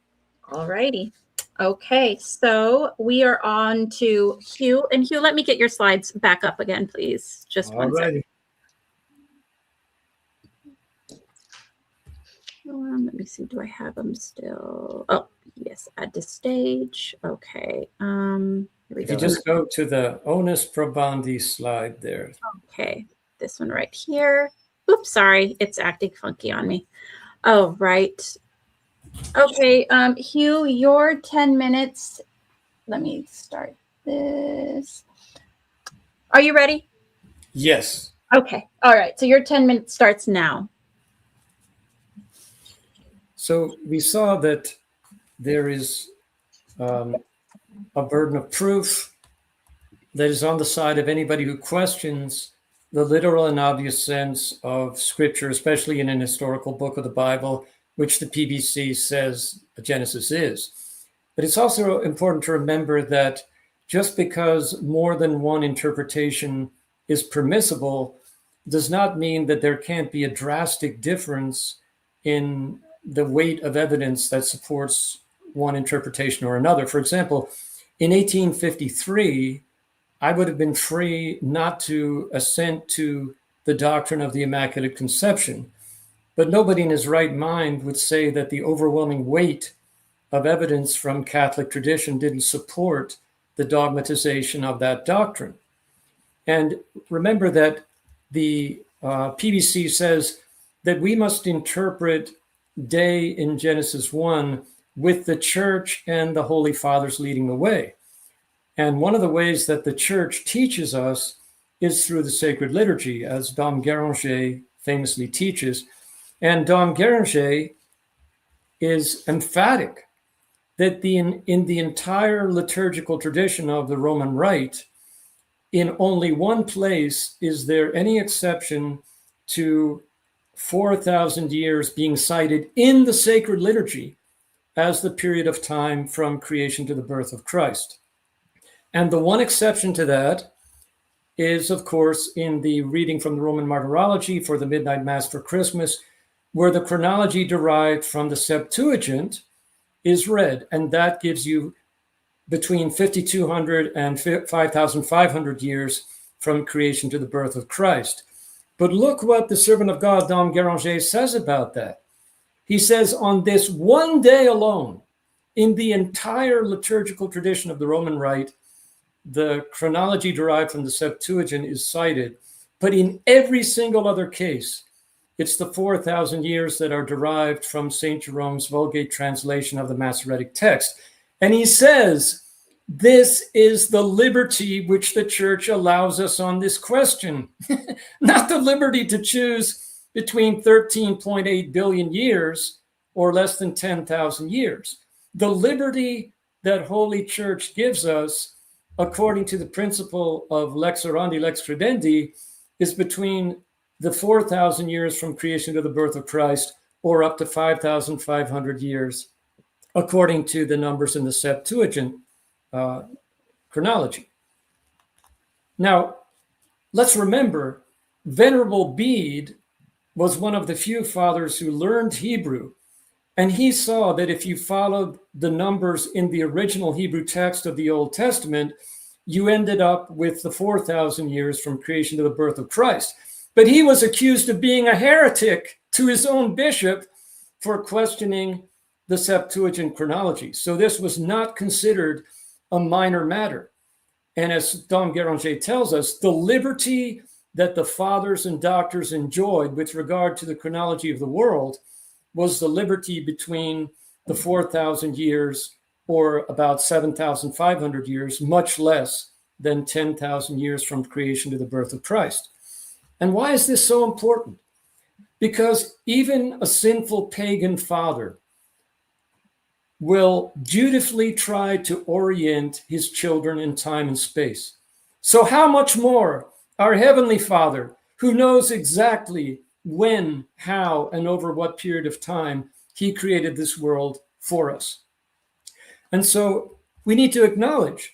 All righty. Okay, so we are on to Hugh. And Hugh, let me get your slides back up again, please. Just one second. Let me see, do I have them still? Oh, yes, add to stage. Okay. Here we If go. you just go to the onus probandi slide there. Okay, this one right here. Oops, sorry, it's acting funky on me. Oh, right. Okay, Hugh, your 10 minutes. Let me start this. Are you ready? Yes. Okay, all right, so your 10 minutes starts now. So we saw that there is a burden of proof that is on the side of anybody who questions the literal and obvious sense of Scripture, especially in an historical book of the Bible, which the PBC says Genesis is. But it's also important to remember that just because more than one interpretation is permissible does not mean that there can't be a drastic difference in the weight of evidence that supports one interpretation or another. For example, in 1853, I would have been free not to assent to the doctrine of the Immaculate Conception, but nobody in his right mind would say that the overwhelming weight of evidence from Catholic tradition didn't support the dogmatization of that doctrine. And remember that the PBC says that we must interpret day in Genesis 1 with the church and the Holy Fathers leading the way. And one of the ways that the church teaches us is through the sacred liturgy, as Dom Guéranger famously teaches. And Dom Guéranger is emphatic that in the entire liturgical tradition of the Roman Rite, in only one place is there any exception to 4,000 years being cited in the sacred liturgy as the period of time from creation to the birth of Christ. And the one exception to that is, of course, in the reading from the Roman Martyrology for the Midnight Mass for Christmas, where the chronology derived from the Septuagint is read. And that gives you between 5,200 and 5,500 years from creation to the birth of Christ. But look what the servant of God, Dom Guéranger, says about that. He says, on this one day alone, in the entire liturgical tradition of the Roman Rite, the chronology derived from the Septuagint is cited. But in every single other case, it's the 4,000 years that are derived from St. Jerome's Vulgate translation of the Masoretic text. And he says This is the liberty which the church allows us on this question, not the liberty to choose between 13.8 billion years or less than 10,000 years. The liberty that Holy Church gives us, according to the principle of lex orandi, lex credendi, is between the 4,000 years from creation to the birth of Christ, or up to 5,500 years, according to the numbers in the Septuagint chronology. Now, let's remember, Venerable Bede was one of the few fathers who learned Hebrew, and he saw that if you followed the numbers in the original Hebrew text of the Old Testament, you ended up with the 4,000 years from creation to the birth of Christ. But he was accused of being a heretic to his own bishop for questioning the Septuagint chronology. So this was not considered a minor matter. And as Dom Guéranger tells us, the liberty that the fathers and doctors enjoyed with regard to the chronology of the world was the liberty between the 4,000 years or about 7,500 years, much less than 10,000 years from creation to the birth of Christ. And why is this so important? Because even a sinful pagan father will dutifully try to orient his children in time and space. So how much more our Heavenly Father, who knows exactly when, how, and over what period of time he created this world for us. And so we need to acknowledge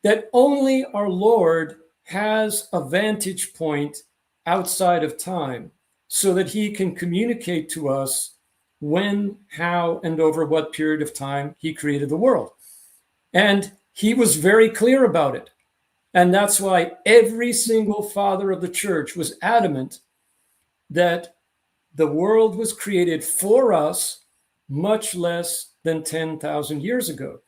that only our Lord has a vantage point outside of time so that he can communicate to us when, how, and over what period of time he created the world. And he was very clear about it. And that's why every single father of the church was adamant that the world was created for us much less than 10,000 years ago.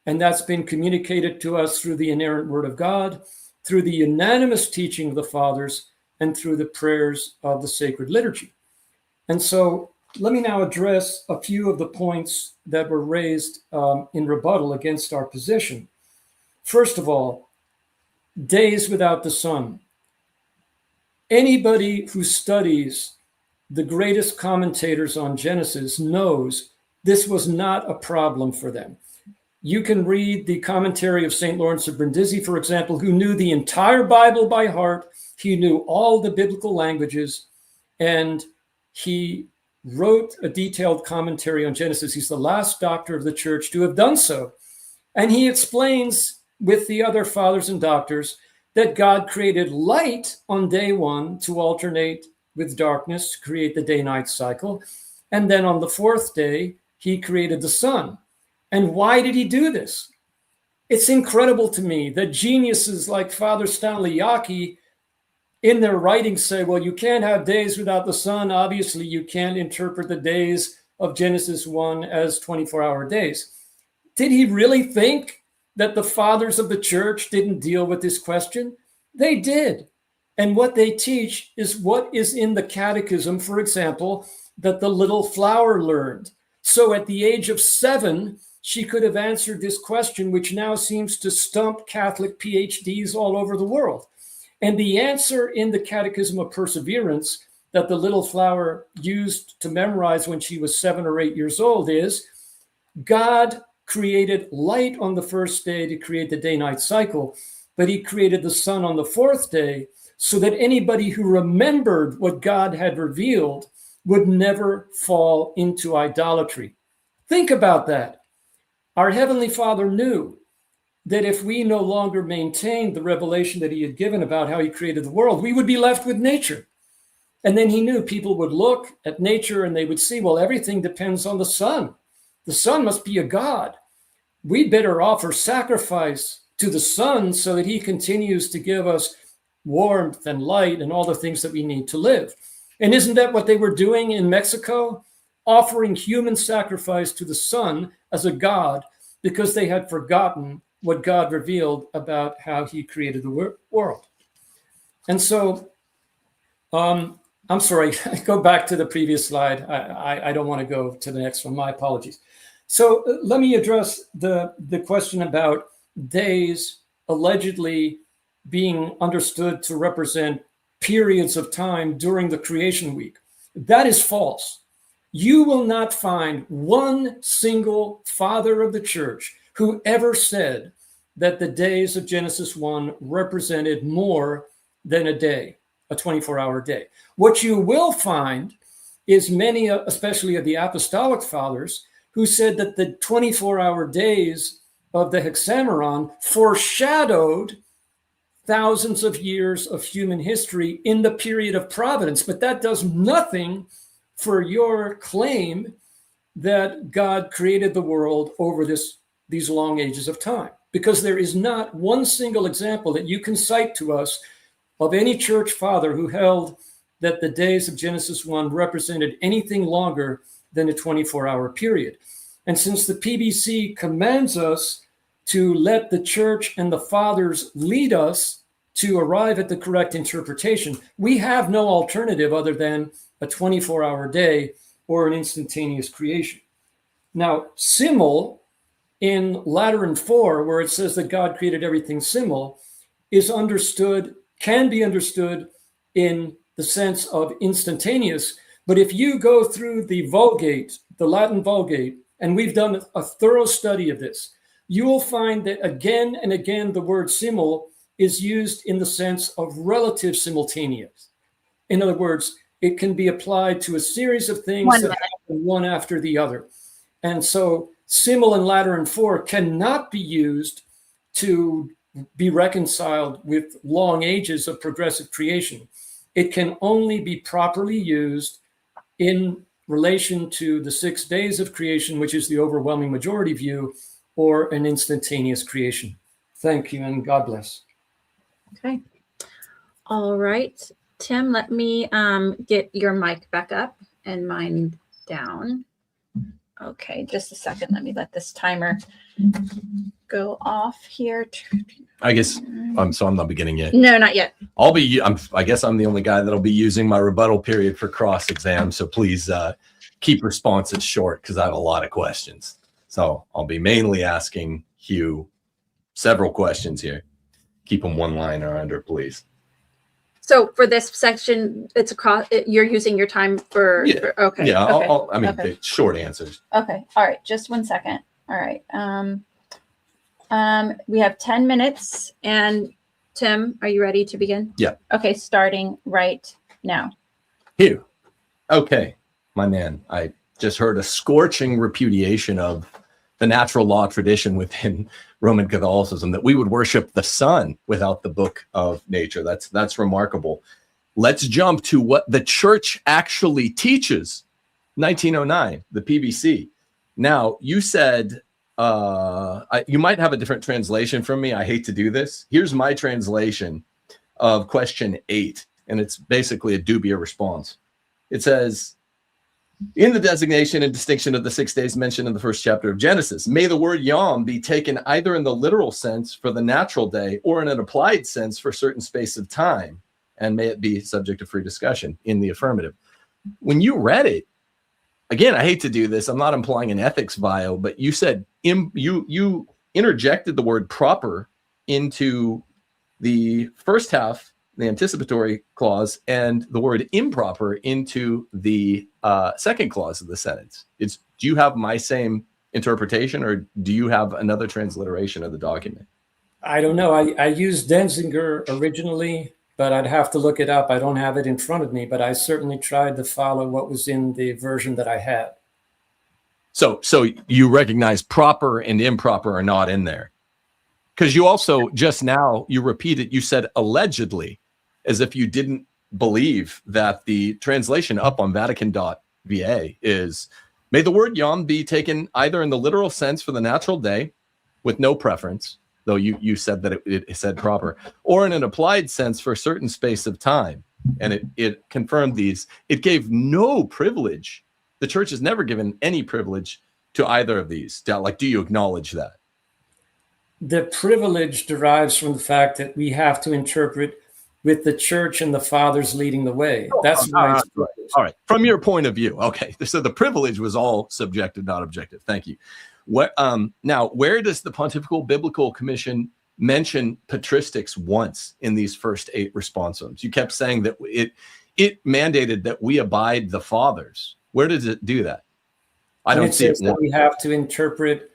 And that's been communicated to us through the inerrant word of God, through the unanimous teaching of the fathers, and through the prayers of the sacred liturgy. And so let me now address a few of the points that were raised in rebuttal against our position. First of all, days without the sun. Anybody who studies the greatest commentators on Genesis knows this was not a problem for them. You can read the commentary of St. Lawrence of Brindisi, for example, who knew the entire Bible by heart. He knew all the biblical languages, and he wrote a detailed commentary on Genesis. He's the last doctor of the church to have done so. And he explains with the other fathers and doctors that God created light on day one to alternate with darkness, to create the day-night cycle. And then on the fourth day, he created the sun. And why did he do this? It's incredible to me that geniuses like Father Stanley Yaki in their writings say, well, you can't have days without the sun. Obviously, you can't interpret the days of Genesis 1 as 24-hour days. Did he really think that the fathers of the church didn't deal with this question? They did. And what they teach is what is in the catechism, for example, that the little flower learned. So at the age of 7, she could have answered this question, which now seems to stump Catholic PhDs all over the world. And the answer in the Catechism of Perseverance that the little flower used to memorize when she was 7 or 8 years old is, God created light on the first day to create the day-night cycle, but he created the sun on the fourth day so that anybody who remembered what God had revealed would never fall into idolatry. Think about that. Our Heavenly Father knew that if we no longer maintained the revelation that he had given about how he created the world, we would be left with nature. And then he knew people would look at nature and they would see, well, everything depends on the sun. The sun must be a god. We better offer sacrifice to the sun so that he continues to give us warmth and light and all the things that we need to live. And isn't that what they were doing in Mexico? Offering human sacrifice to the sun as a god because they had forgotten what God revealed about how he created the world. And so, I'm sorry, go back to the previous slide. I don't want to go to the next one. My apologies. So let me address the question about days allegedly being understood to represent periods of time during the creation week. That is false. You will not find one single father of the church who ever said that the days of Genesis 1 represented more than a day, a 24-hour day. What you will find is many, especially of the apostolic fathers, who said that the 24-hour days of the Hexameron foreshadowed thousands of years of human history in the period of providence. But that does nothing for your claim that God created the world over these long ages of time, because there is not one single example that you can cite to us of any church father who held that the days of Genesis 1 represented anything longer than a 24-hour period. And since the PBC commands us to let the church and the fathers lead us to arrive at the correct interpretation, we have no alternative other than a 24-hour day or an instantaneous creation. Now, simul in Lateran 4, where it says that God created everything simul, is understood, can be understood in the sense of instantaneous. But if you go through the Vulgate, the Latin Vulgate, and we've done a thorough study of this, you will find that again and again the word simul is used in the sense of relative simultaneous. In other words, it can be applied to a series of things that happen one after the other. And so simul in Lateran 4 cannot be used to be reconciled with long ages of progressive creation. It can only be properly used in relation to the 6 days of creation, which is the overwhelming majority view, or an instantaneous creation. Thank you, and God bless. Okay. All right. Tim, let me get your mic back up and mine down. Okay, just a second. Let me let this timer go off here. I guess so I'm not beginning yet. No, not yet. I guess I'm the only guy that'll be using my rebuttal period for cross exam. So please keep responses short, because I have a lot of questions. So I'll be mainly asking Hugh several questions here. Keep them one line or under, please. So for this section, it's across. You're using your time for. Yeah. Okay. Yeah. Okay. Okay. Short answers. Okay. All right. Just 1 second. All right. We have 10 minutes. And Tim, are you ready to begin? Yeah. Okay. Starting right now. Hugh. Okay, my man. I just heard a scorching repudiation of the natural law tradition within Roman Catholicism, that we would worship the sun without the book of nature. That's remarkable. Let's jump to what the church actually teaches. 1909, the PBC. Now, you said, you might have a different translation from me. I hate to do this. Here's my translation of question 8, and it's basically a dubia response. It says, in the designation and distinction of the 6 days mentioned in the first chapter of Genesis, may the word yom be taken either in the literal sense for the natural day or in an applied sense for certain space of time, and may it be subject to free discussion in the affirmative. When you read it, again, I hate to do this, I'm not implying an ethics bio, but you said, you interjected the word proper into the first half, the anticipatory clause, and the word improper into the second clause of the sentence. Do you have my same interpretation, or do you have another transliteration of the document? I don't know. I used Denzinger originally, but I'd have to look it up. I don't have it in front of me, but I certainly tried to follow what was in the version that I had. So you recognize proper and improper are not in there? Because you also, just now, you repeated, you said allegedly, as if you didn't believe that the translation up on Vatican.va is, may the word yom be taken either in the literal sense for the natural day, with no preference, though you said that it said proper, or in an applied sense for a certain space of time. And it confirmed these. It gave no privilege. The church has never given any privilege to either of these. Like, do you acknowledge that? The privilege derives from the fact that we have to interpret with the church and the fathers leading the way. That's why it's all right. From your point of view. Okay. So the privilege was all subjective, not objective. Thank you. What now? Where does the Pontifical Biblical Commission mention patristics once in these first 8 responsums? You kept saying that it mandated that we abide the fathers. Where does it do that? I don't see it. That we have to interpret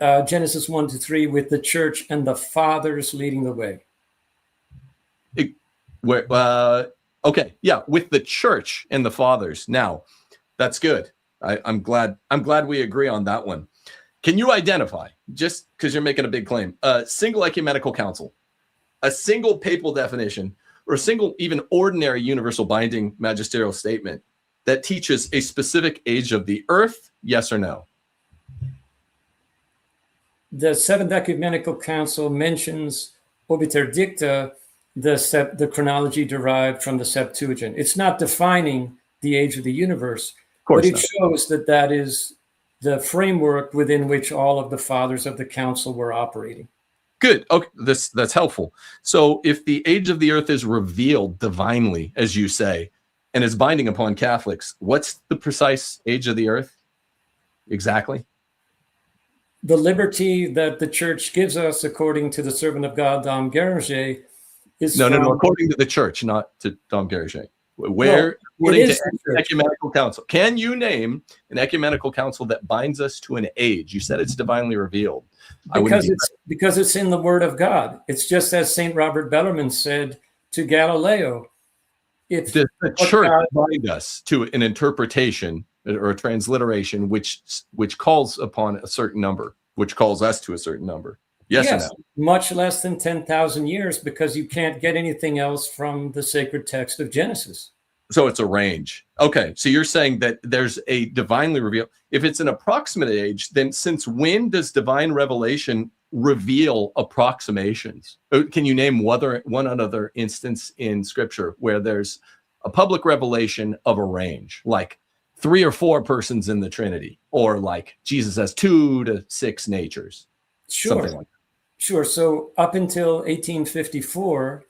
Genesis 1-3 with the church and the fathers leading the way. Okay, yeah, with the church and the fathers. Now, that's good. I'm glad we agree on that one. Can you identify, just because you're making a big claim, a single ecumenical council, a single papal definition, or a single even ordinary universal binding magisterial statement that teaches a specific age of the earth? Yes or no? The Seventh Ecumenical Council mentions obiter dicta, the chronology derived from the Septuagint. It's not defining the age of the universe, but it shows that that is the framework within which all of the fathers of the council were operating. Good. Okay, that's helpful. So if the age of the earth is revealed divinely, as you say, and is binding upon Catholics, what's the precise age of the earth exactly? The liberty that the church gives us, according to the servant of God, Dom Guéranger, is no, according to the church, not to Dom Guéranger. Where, according to an ecumenical council, can you name an ecumenical council that binds us to an age? You said it's divinely revealed. Because it's in the Word of God. It's just as St. Robert Bellarmine said to Galileo. Does the church bind us to an interpretation or a transliteration which calls upon a certain number, which calls us to a certain number? Yes or no? Much less than 10,000 years, because you can't get anything else from the sacred text of Genesis. So it's a range. Okay, so you're saying that there's a divinely revealed. If it's an approximate age, then since when does divine revelation reveal approximations? Can you name one other instance in Scripture where there's a public revelation of a range, like 3 or 4 persons in the Trinity, or like Jesus has 2 to 6 natures? Sure. Something like that. Sure. So up until 1854,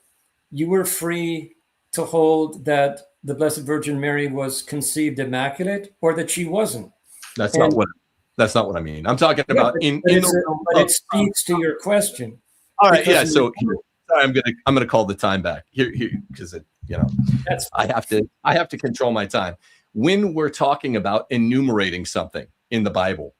you were free to hold that the Blessed Virgin Mary was conceived immaculate, or that she wasn't. That's not what I mean. I'm talking about but it speaks to your question. All right. Yeah. So sorry, I'm gonna call the time back here because I have to control my time. When we're talking about enumerating something in the Bible,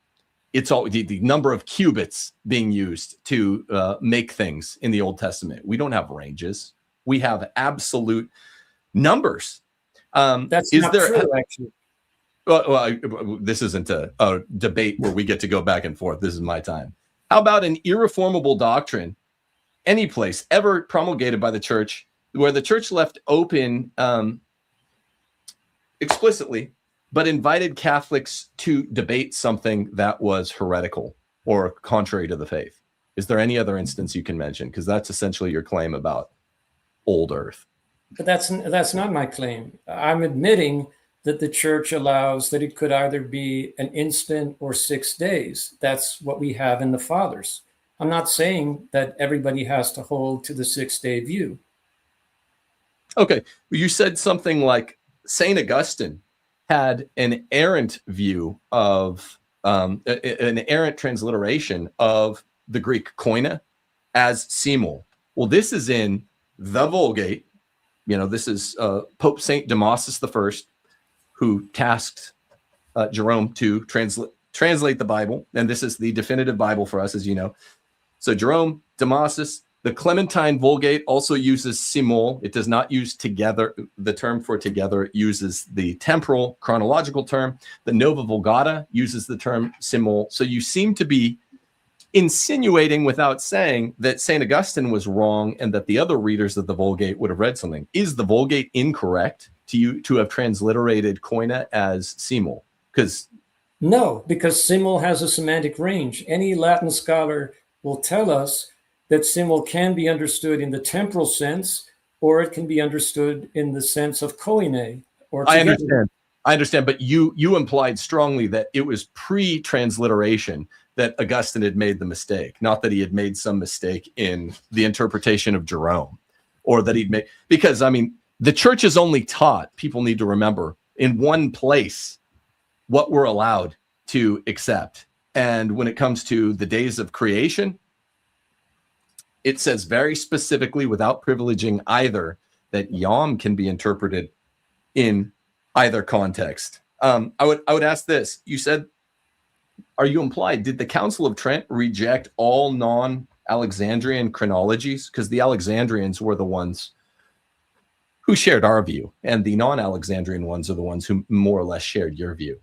it's all the number of cubits being used to make things in the Old Testament. We don't have ranges. We have absolute numbers. That's not true, actually. Well, this isn't a debate where we get to go back and forth. This is my time. How about an irreformable doctrine, any place ever promulgated by the church, where the church left open explicitly, but invited Catholics to debate something that was heretical or contrary to the faith? Is there any other instance you can mention? Because that's essentially your claim about old earth. But that's not my claim. I'm admitting that the church allows that it could either be an instant or 6 days. That's what we have in the fathers. I'm not saying that everybody has to hold to the 6-day view. Okay. You said something like St. Augustine had an errant view of an errant transliteration of the Greek koine as simul. Well, this is in the Vulgate. This is Pope St. Damasus I, who tasked Jerome to translate the Bible. And this is the definitive Bible for us, as you know. So Jerome, Damasus, the Clementine Vulgate also uses simul. It does not use together. The term for together, it uses the temporal chronological term. The Nova Vulgata uses the term simul. So you seem to be insinuating without saying that St. Augustine was wrong and that the other readers of the Vulgate would have read something. Is the Vulgate incorrect to have transliterated koine as simul? No, because simul has a semantic range. Any Latin scholar will tell us that simul can be understood in the temporal sense, or it can be understood in the sense of koine. I understand, but you implied strongly that it was pre-transliteration that Augustine had made the mistake, not that he had made some mistake in the interpretation of Jerome, or that he'd made, because the church is only taught, people need to remember, in one place what we're allowed to accept. And when it comes to the days of creation, it says very specifically, without privileging either, that Yom can be interpreted in either context. I would ask this. You said, are you implied, did the Council of Trent reject all non-Alexandrian chronologies? Because the Alexandrians were the ones who shared our view, and the non-Alexandrian ones are the ones who more or less shared your view.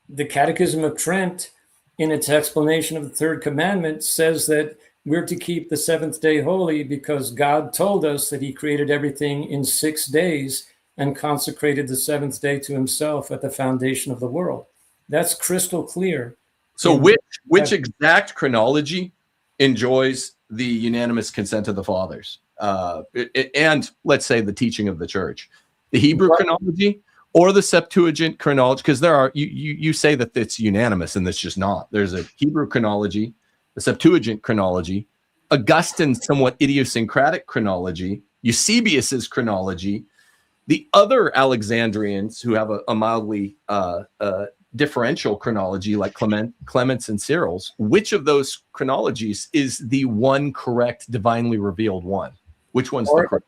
The Catechism of Trent, in its explanation of the third commandment, says that we're to keep the seventh day holy because God told us that he created everything in 6 days and consecrated the seventh day to himself at the foundation of the world. That's crystal clear. So which exact chronology enjoys the unanimous consent of the fathers? And let's say the teaching of the church, the Hebrew chronology or the Septuagint chronology, because there are, you say that it's unanimous and it's just not. There's a Hebrew chronology, the Septuagint chronology, Augustine's somewhat idiosyncratic chronology, Eusebius's chronology, the other Alexandrians who have a mildly differential chronology like Clements and Cyril's. Which of those chronologies is the one correct divinely revealed one? Which one's the correct?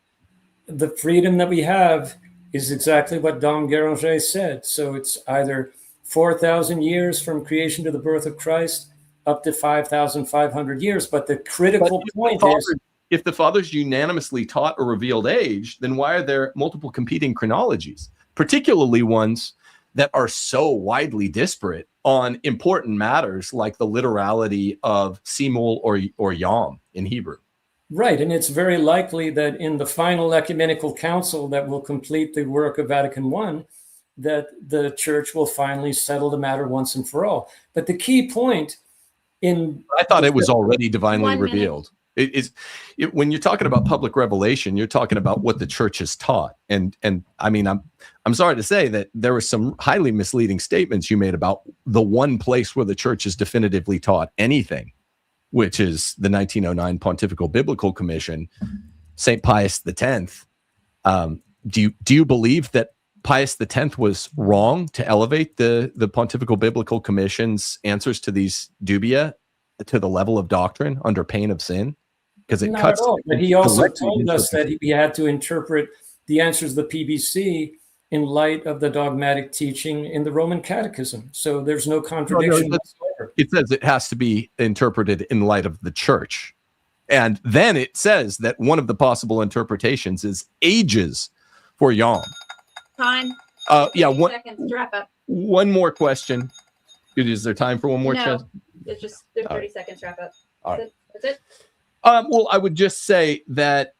The freedom that we have is exactly what Dom Guéranger said. So it's either 4,000 years from creation to the birth of Christ up to 5,500 years. But the critical point is, if the fathers unanimously taught a revealed age, then why are there multiple competing chronologies, particularly ones that are so widely disparate on important matters like the literality of simul or yom in Hebrew? Right, and it's very likely that in the final ecumenical council that will complete the work of Vatican I, that the church will finally settle the matter once and for all. But the key point I thought it was already divinely revealed. When you're talking about public revelation, you're talking about what the church has taught. And I mean, I'm sorry to say that there were some highly misleading statements you made about the one place where the church has definitively taught anything, which is the 1909 Pontifical Biblical Commission, St. Pius X. Do you believe that Pius X was wrong to elevate the Pontifical Biblical Commission's answers to these dubia to the level of doctrine under pain of sin? Because it cuts. But he also told us that he had to interpret the answers of the PBC in light of the dogmatic teaching in the Roman Catechism. So there's no contradiction whatsoever. It says it has to be interpreted in light of the church. And then it says that one of the possible interpretations is ages for Yom. Time. Yeah. 30 seconds to wrap up. One more question. Is there time for one more? No, it's just there's 30 seconds to wrap up. All right. That's it. Well, I would just say that,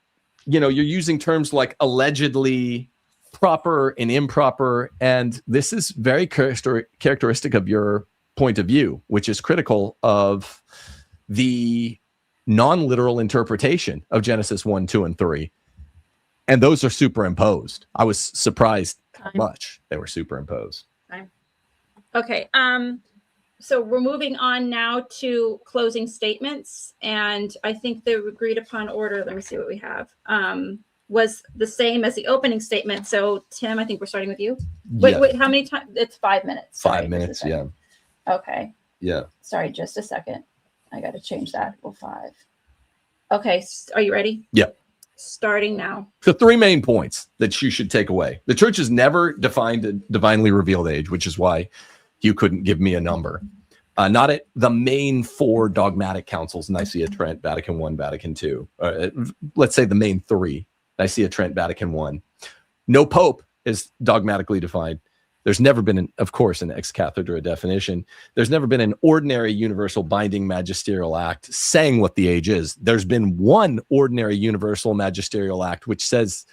you're using terms like allegedly, proper and improper, and this is very characteristic of your point of view, which is critical of the non-literal interpretation of Genesis 1, 2, and 3. And those are superimposed. I was surprised how much they were superimposed. Okay. So we're moving on now to closing statements. And I think the agreed upon order, let me see what we have, was the same as the opening statement. So Tim, I think we're starting with you. Wait, how many times? It's 5 minutes. 5 minutes, yeah. Okay. Yeah. Sorry, just a second. I got to change that. Well, 5. Okay. Are you ready? Yeah. Starting now. The 3 main points that you should take away. The church has never defined a divinely revealed age, which is why you couldn't give me a number. Not at the main 4 dogmatic councils, Nicaea, Trent, Vatican I, Vatican II. Let's say the main 3, Nicaea, Trent, Vatican I. No pope is dogmatically defined. There's never been, of course, an ex cathedra definition. There's never been an ordinary universal binding magisterial act saying what the age is. There's been one ordinary universal magisterial act which says,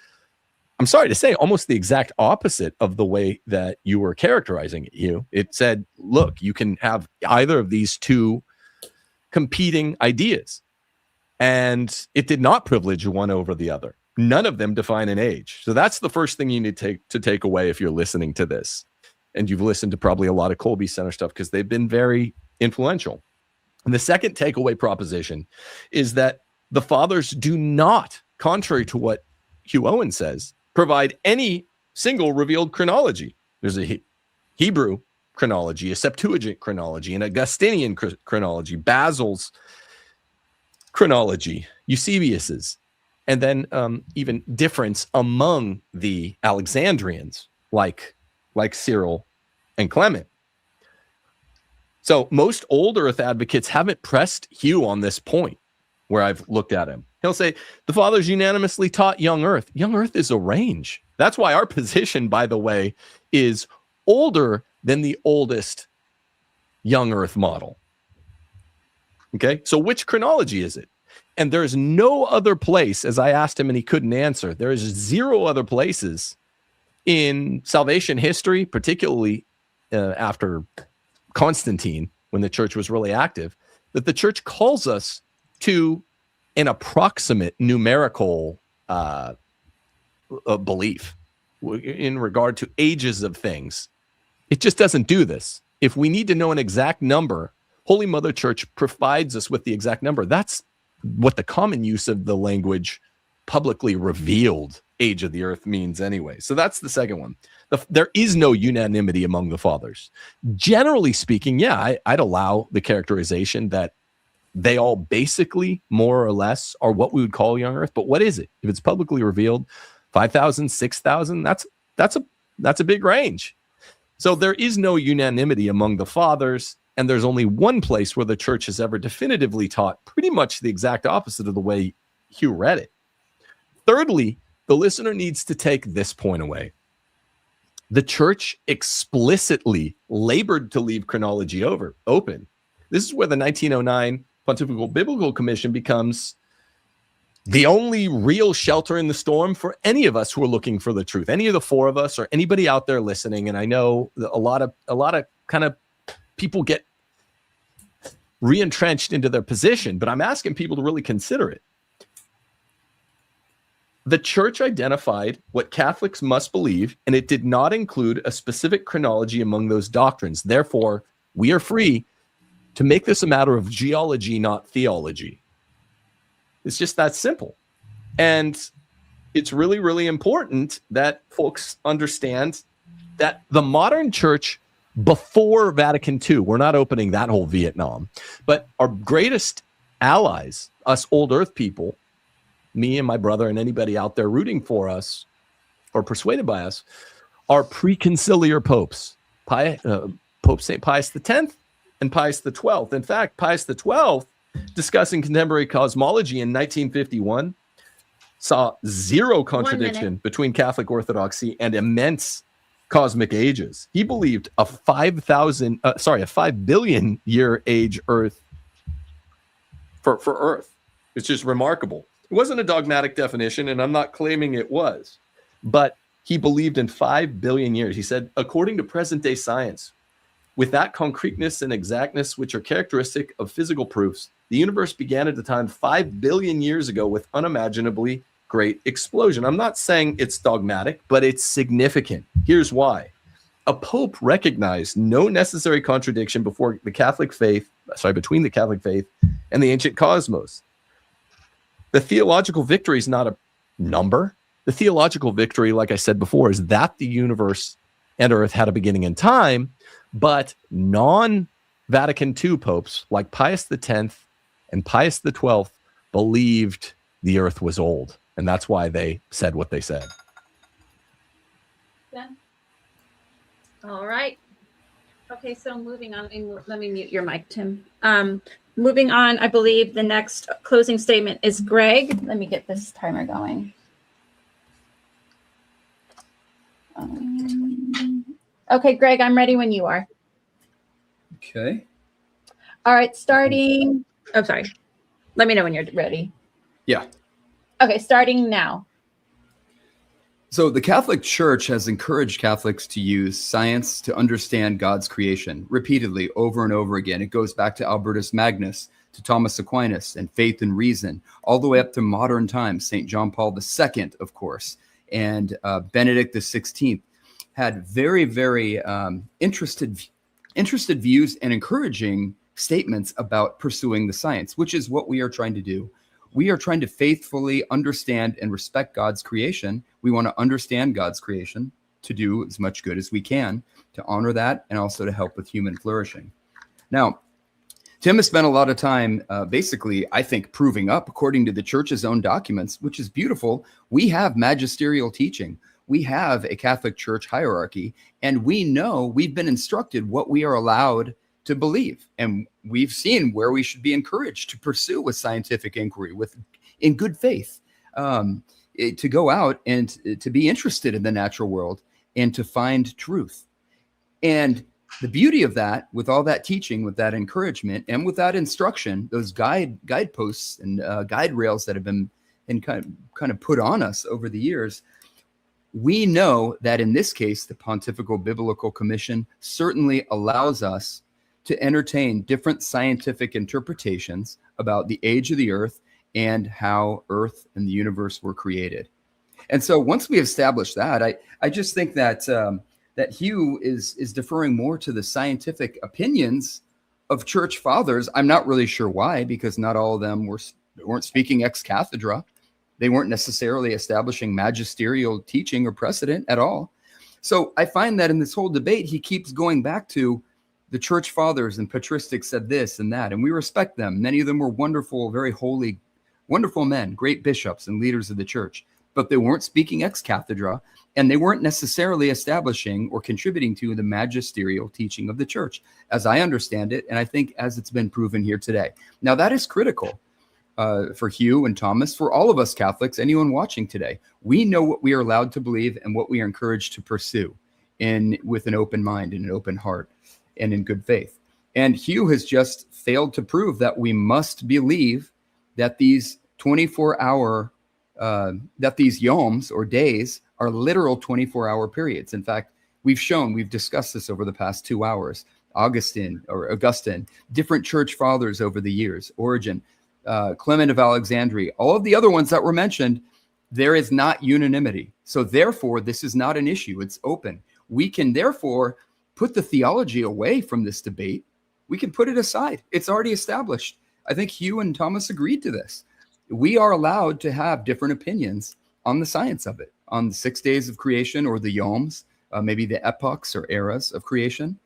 I'm sorry to say, almost the exact opposite of the way that you were characterizing it, Hugh. It said, look, you can have either of these 2 competing ideas. And it did not privilege one over the other. None of them define an age. So that's the first thing you need to take away if you're listening to this. And you've listened to probably a lot of Colby Center stuff because they've been very influential. And the second takeaway proposition is that the fathers do not, contrary to what Hugh Owen says, provide any single revealed chronology. There's a Hebrew chronology, a Septuagint chronology, an Augustinian chronology, Basil's chronology, Eusebius's, and then even difference among the Alexandrians, like Cyril and Clement. So most old earth advocates haven't pressed Hugh on this point where I've looked at him. He'll say, the fathers unanimously taught young earth. Young earth is a range. That's why our position, by the way, is older than the oldest young earth model. Okay, so which chronology is it? And there's no other place, as I asked him and he couldn't answer, there is 0 other places in salvation history, particularly after Constantine, when the church was really active, that the church calls us to an approximate numerical belief in regard to ages of things. It just doesn't do this. If we need to know an exact number, Holy Mother Church provides us with the exact number. That's what the common use of the language publicly revealed age of the earth means anyway. So that's the second one. There is no unanimity among the fathers. Generally speaking, yeah, I'd allow the characterization that they all basically, more or less, are what we would call young earth. But what is it? If it's publicly revealed, 5,000, 6,000, that's a big range. So there is no unanimity among the fathers, and there's only one place where the church has ever definitively taught pretty much the exact opposite of the way Hugh read it. Thirdly, the listener needs to take this point away. The church explicitly labored to leave chronology open. This is where the 1909 Pontifical Biblical Commission becomes the only real shelter in the storm for any of us who are looking for the truth, any of the 4 of us or anybody out there listening. And I know a lot of kind of people get re-entrenched into their position, but I'm asking people to really consider it. The church identified what Catholics must believe, and it did not include a specific chronology among those doctrines. Therefore, we are free to make this a matter of geology, not theology. It's just that simple. And it's really, really important that folks understand that the modern church before Vatican II, we're not opening that whole Vietnam, but our greatest allies, us old earth people, me and my brother and anybody out there rooting for us or persuaded by us, are preconciliar popes, Pope St. Pius X and Pius XII. In fact, Pius XII, discussing contemporary cosmology in 1951, saw 0 contradiction between Catholic orthodoxy and immense cosmic ages. He believed a 5 billion year age Earth for Earth. It's just remarkable. It wasn't a dogmatic definition, and I'm not claiming it was, but he believed in 5 billion years. He said, according to present day science, with that concreteness and exactness which are characteristic of physical proofs, the universe began at a time 5 billion years ago with unimaginably great explosion. I'm not saying it's dogmatic, but it's significant. Here's why. A pope recognized no necessary contradiction between the Catholic faith and the ancient cosmos. The theological victory is not a number. The theological victory, like I said before, is that the universe and earth had a beginning in time, but non-Vatican II popes like Pius X and Pius XII believed the earth was old, and that's why they said what they said. Yeah. All right. Okay, so moving on. Let me mute your mic, Tim. Moving on, I believe the next closing statement is Greg. Let me get this timer going. Okay, Greg, I'm ready when you are. Okay. All right, starting. Oh, sorry. Let me know when you're ready. Yeah. Okay, starting now. So the Catholic Church has encouraged Catholics to use science to understand God's creation repeatedly over and over again. It goes back to Albertus Magnus, to Thomas Aquinas, and faith and reason, all the way up to modern times. St. John Paul II, of course, and Benedict XVI had very, very interested views and encouraging statements about pursuing the science, which is what we are trying to do. We are trying to faithfully understand and respect God's creation. We want to understand God's creation to do as much good as we can to honor that and also to help with human flourishing. Now, Tim has spent a lot of time basically, I think, proving up, according to the church's own documents, which is beautiful. We have magisterial teaching. We have a Catholic Church hierarchy, and we know we've been instructed what we are allowed to believe. And we've seen where we should be encouraged to pursue with scientific inquiry, in good faith, to go out and to be interested in the natural world and to find truth. And the beauty of that, with all that teaching, with that encouragement, and with that instruction, those guideposts and guide rails that have been kind of put on us over the years, we know that in this case, the Pontifical Biblical Commission certainly allows us to entertain different scientific interpretations about the age of the earth and how Earth and the universe were created. And so once we establish that, I just think that that Hugh is deferring more to the scientific opinions of church fathers. I'm not really sure why, because not all of them weren't speaking ex cathedra. They weren't necessarily establishing magisterial teaching or precedent at all. So I find that in this whole debate, he keeps going back to the church fathers and Patristic said this and that, and we respect them. Many of them were wonderful, very holy, wonderful men, great bishops and leaders of the church, but they weren't speaking ex cathedra, and they weren't necessarily establishing or contributing to the magisterial teaching of the church, as I understand it, and I think as it's been proven here today. Now, that is critical for Hugh and Thomas, for all of us Catholics, anyone watching today. We know what we are allowed to believe and what we are encouraged to pursue with an open mind and an open heart and in good faith. And Hugh has just failed to prove that we must believe that these 24-hour, that these yoms or days are literal 24-hour periods. In fact, we've discussed this over the past 2 hours. Augustine, different church fathers over the years, Origen, Clement of Alexandria, all of the other ones that were mentioned, there is not unanimity. So therefore, this is not an issue. It's open. We can therefore put the theology away from this debate. We can put it aside. It's already established. I think Hugh and Thomas agreed to this. We are allowed to have different opinions on the science of it, on the 6 days of creation or the yoms, maybe the epochs or eras of creation,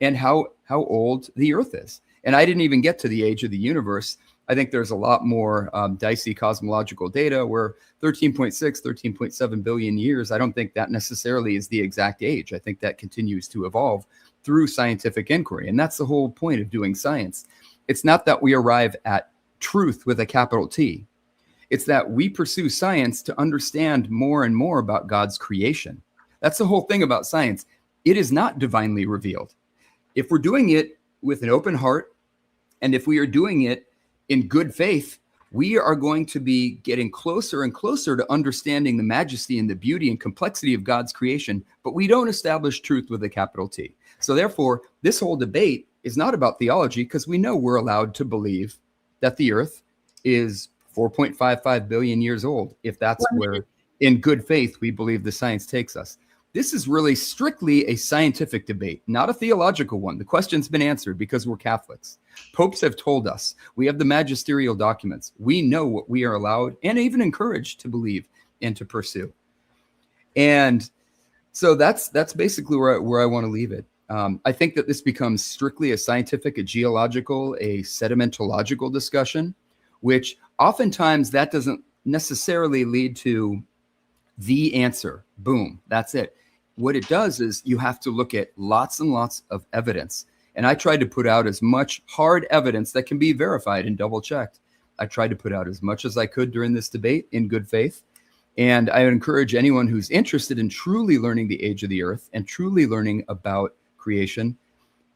and how old the earth is. And I didn't even get to the age of the universe. I think there's a lot more dicey cosmological data where 13.6, 13.7 billion years, I don't think that necessarily is the exact age. I think that continues to evolve through scientific inquiry. And that's the whole point of doing science. It's not that we arrive at truth with a capital T. It's that we pursue science to understand more and more about God's creation. That's the whole thing about science. It is not divinely revealed. If we're doing it with an open heart, and if we are doing it in good faith, we are going to be getting closer and closer to understanding the majesty and the beauty and complexity of God's creation, but we don't establish truth with a capital T. So therefore, this whole debate is not about theology, because we know we're allowed to believe that the earth is 4.55 billion years old, if that's where, in good faith, we believe the science takes us. This is really strictly a scientific debate, not a theological one. The question's been answered because we're Catholics. Popes have told us. We have the magisterial documents. We know what we are allowed and even encouraged to believe and to pursue. And so that's basically where I want to leave it. I think that this becomes strictly a scientific, a geological, a sedimentological discussion, which oftentimes that doesn't necessarily lead to the answer. Boom, that's it. What it does is you have to look at lots and lots of evidence. And I tried to put out as much hard evidence that can be verified and double checked. I tried to put out as much as I could during this debate in good faith. And I would encourage anyone who's interested in truly learning the age of the earth and truly learning about creation,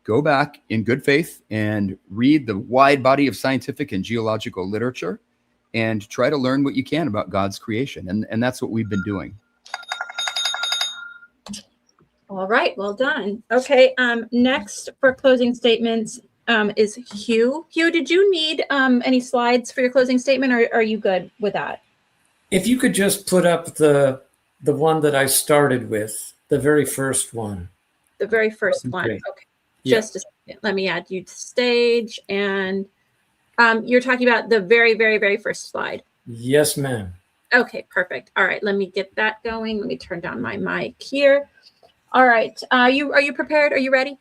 go back in good faith and read the wide body of scientific and geological literature and try to learn what you can about God's creation. And that's what we've been doing. All right, well done. Okay, next for closing statements is Hugh. Hugh, did you need any slides for your closing statement, or are you good with that? If you could just put up the one that I started with, the very first one. The very first one. Great. Okay. Yeah. Just a second. Let me add you to stage. And you're talking about the very, very, very first slide. Yes, ma'am. Okay, perfect. All right, let me get that going. Let me turn down my mic here. All right. Are you prepared? Are you ready?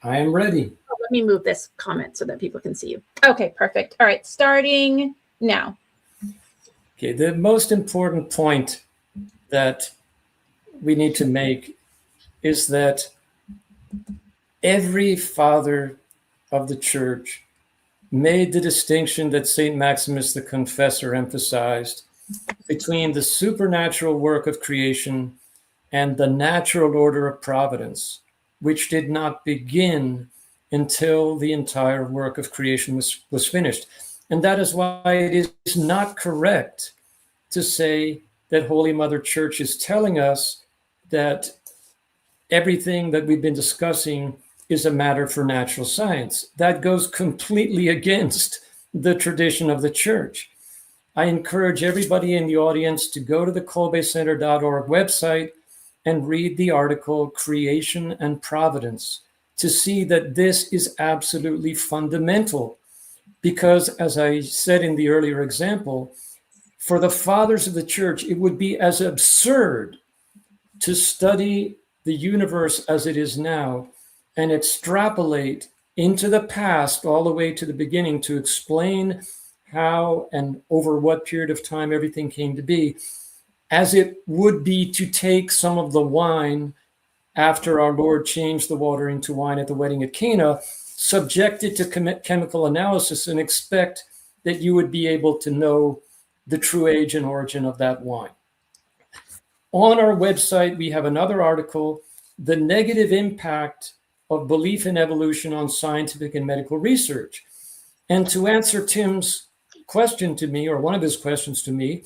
I am ready. Oh, let me move this comment so that people can see you. Okay, perfect. All right, starting now. Okay, the most important point that we need to make is that every father of the church made the distinction that St. Maximus the Confessor emphasized between the supernatural work of creation and the natural order of providence, which did not begin until the entire work of creation was finished. And that is why it is not correct to say that Holy Mother Church is telling us that everything that we've been discussing is a matter for natural science. That goes completely against the tradition of the church. I encourage everybody in the audience to go to the kolbecenter.org website and read the article Creation and Providence to see that this is absolutely fundamental. Because, as I said in the earlier example, for the fathers of the church, it would be as absurd to study the universe as it is now and extrapolate into the past all the way to the beginning to explain how and over what period of time everything came to be, as it would be to take some of the wine after our Lord changed the water into wine at the wedding at Cana, subject it to chemical analysis and expect that you would be able to know the true age and origin of that wine. On our website, we have another article, The Negative Impact of Belief in Evolution on Scientific and Medical Research. And to answer Tim's question to me, or one of his questions to me,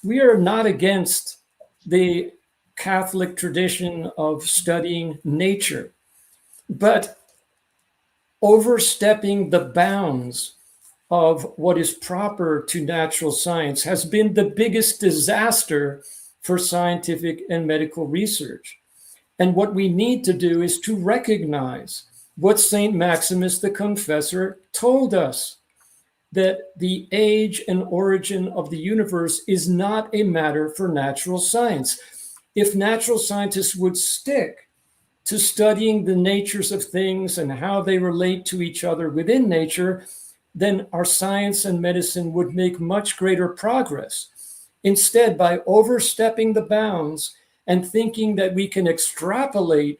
we are not against the Catholic tradition of studying nature, but overstepping the bounds of what is proper to natural science has been the biggest disaster for scientific and medical research. And what we need to do is to recognize what St. Maximus the Confessor told us, that the age and origin of the universe is not a matter for natural science. If natural scientists would stick to studying the natures of things and how they relate to each other within nature, then our science and medicine would make much greater progress. Instead, by overstepping the bounds and thinking that we can extrapolate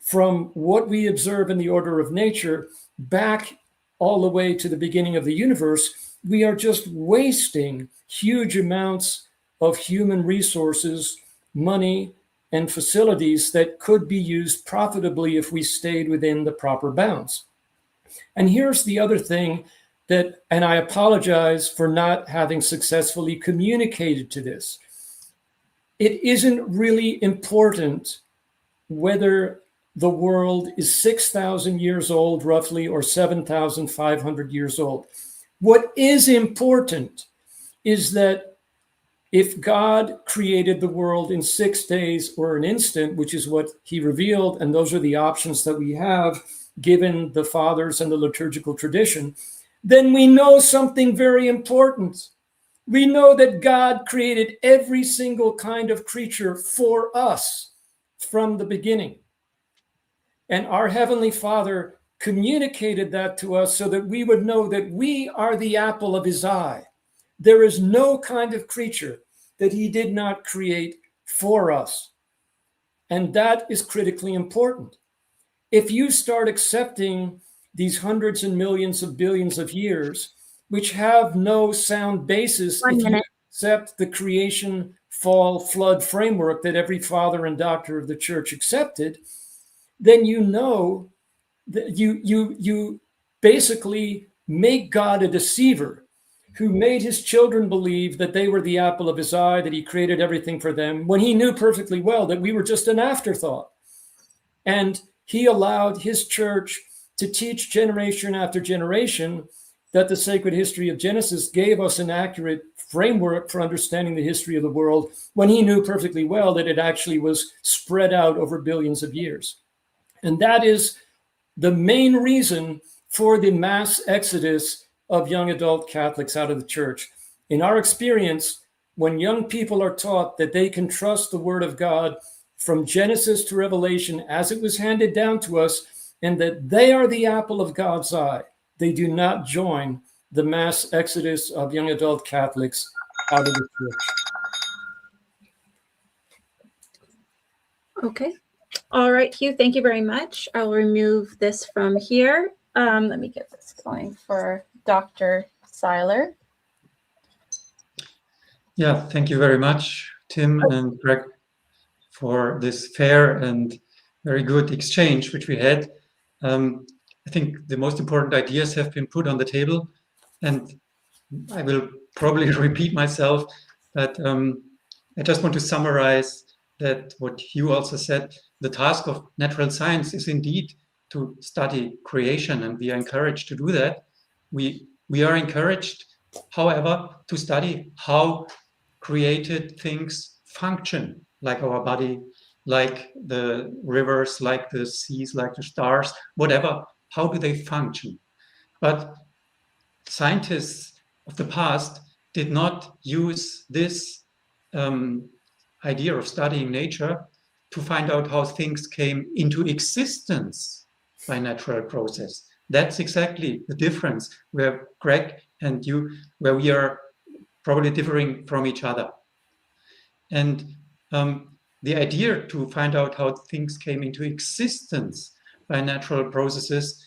from what we observe in the order of nature back all the way to the beginning of the universe, we are just wasting huge amounts of human resources, money, and facilities that could be used profitably if we stayed within the proper bounds. And here's the other thing that, and I apologize for not having successfully communicated to this. It isn't really important whether the world is 6,000 years old, roughly, or 7,500 years old. What is important is that if God created the world in 6 days or an instant, which is what he revealed, and those are the options that we have given the fathers and the liturgical tradition, then we know something very important. We know that God created every single kind of creature for us from the beginning. And our Heavenly Father communicated that to us so that we would know that we are the apple of his eye. There is no kind of creature that he did not create for us. And that is critically important. If you start accepting these hundreds and millions of billions of years, which have no sound basis, if you accept the creation, fall, flood framework that every father and doctor of the church accepted, then you know that you basically make God a deceiver who made his children believe that they were the apple of his eye, that he created everything for them, when he knew perfectly well that we were just an afterthought. And he allowed his church to teach generation after generation that the sacred history of Genesis gave us an accurate framework for understanding the history of the world, when he knew perfectly well that it actually was spread out over billions of years. And that is the main reason for the mass exodus of young adult Catholics out of the church. In our experience, when young people are taught that they can trust the word of God from Genesis to Revelation as it was handed down to us, and that they are the apple of God's eye. They do not join the mass exodus of young adult Catholics out of the church. Okay. All right, Hugh, thank you very much. I'll remove this from here. Let me get this going for Dr. Syler. Yeah, thank you very much, Tim and Greg, for this fair and very good exchange which we had. I think the most important ideas have been put on the table, and I will probably repeat myself, but I just want to summarize that what Hugh also said, the task of natural science is indeed to study creation, and we are encouraged to do that. We are encouraged, however, to study how created things function, like our body, like the rivers, like the seas, like the stars, whatever. How do they function? But scientists of the past did not use this idea of studying nature to find out how things came into existence by natural process. That's exactly the difference where Greg and you, where we are probably differing from each other. And the idea to find out how things came into existence by natural processes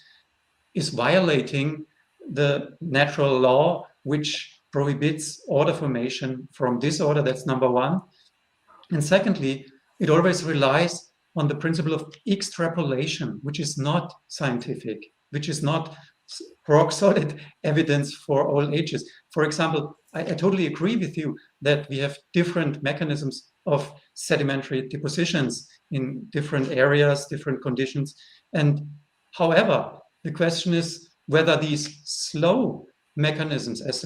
is violating the natural law, which prohibits order formation from disorder. That's number one. And secondly, it always relies on the principle of extrapolation, which is not scientific, which is not rock solid evidence for all ages. For example, I totally agree with you that we have different mechanisms of sedimentary depositions in different areas, different conditions. And however, the question is whether these slow mechanisms, as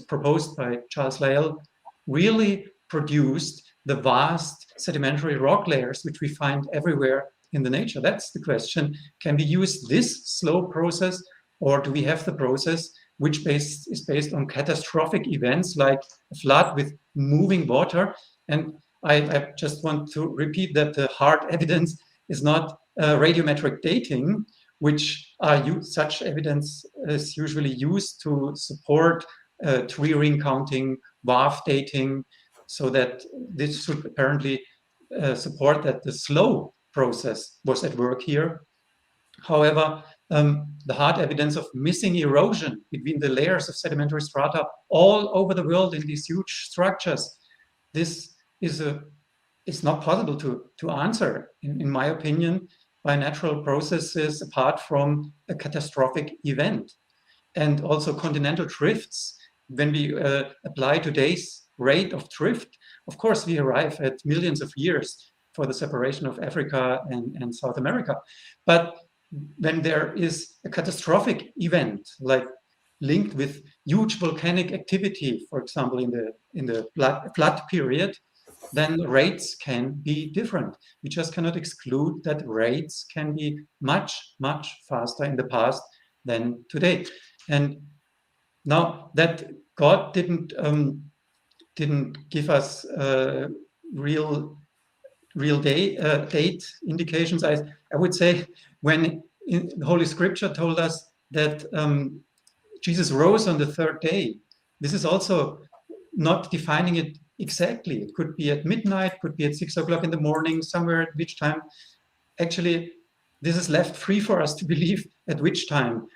proposed by Charles Lyell, really produced the vast sedimentary rock layers which we find everywhere in the nature. That's the question. Can we use this slow process, or do we have the process which is based on catastrophic events like a flood with moving water? And I just want to repeat that the hard evidence is not radiometric dating, which such evidence is usually used to support tree ring counting, WAF dating, so that this should apparently support that the slow process was at work here. However, the hard evidence of missing erosion between the layers of sedimentary strata all over the world in these huge structures, this is not possible to answer, in my opinion, by natural processes apart from a catastrophic event. And also continental drifts, when we apply today's rate of drift, of course we arrive at millions of years for the separation of Africa and South America. But when there is a catastrophic event, like linked with huge volcanic activity, for example, in the flood period, then rates can be different. We just cannot exclude that rates can be much, much faster in the past than today. And now that God didn't give us real date indications, I would say when the Holy Scripture told us that Jesus rose on the third day, this is also not defining it exactly. It could be at midnight, could be at 6 o'clock in the morning, somewhere at which time. Actually, this is left free for us to believe at which time.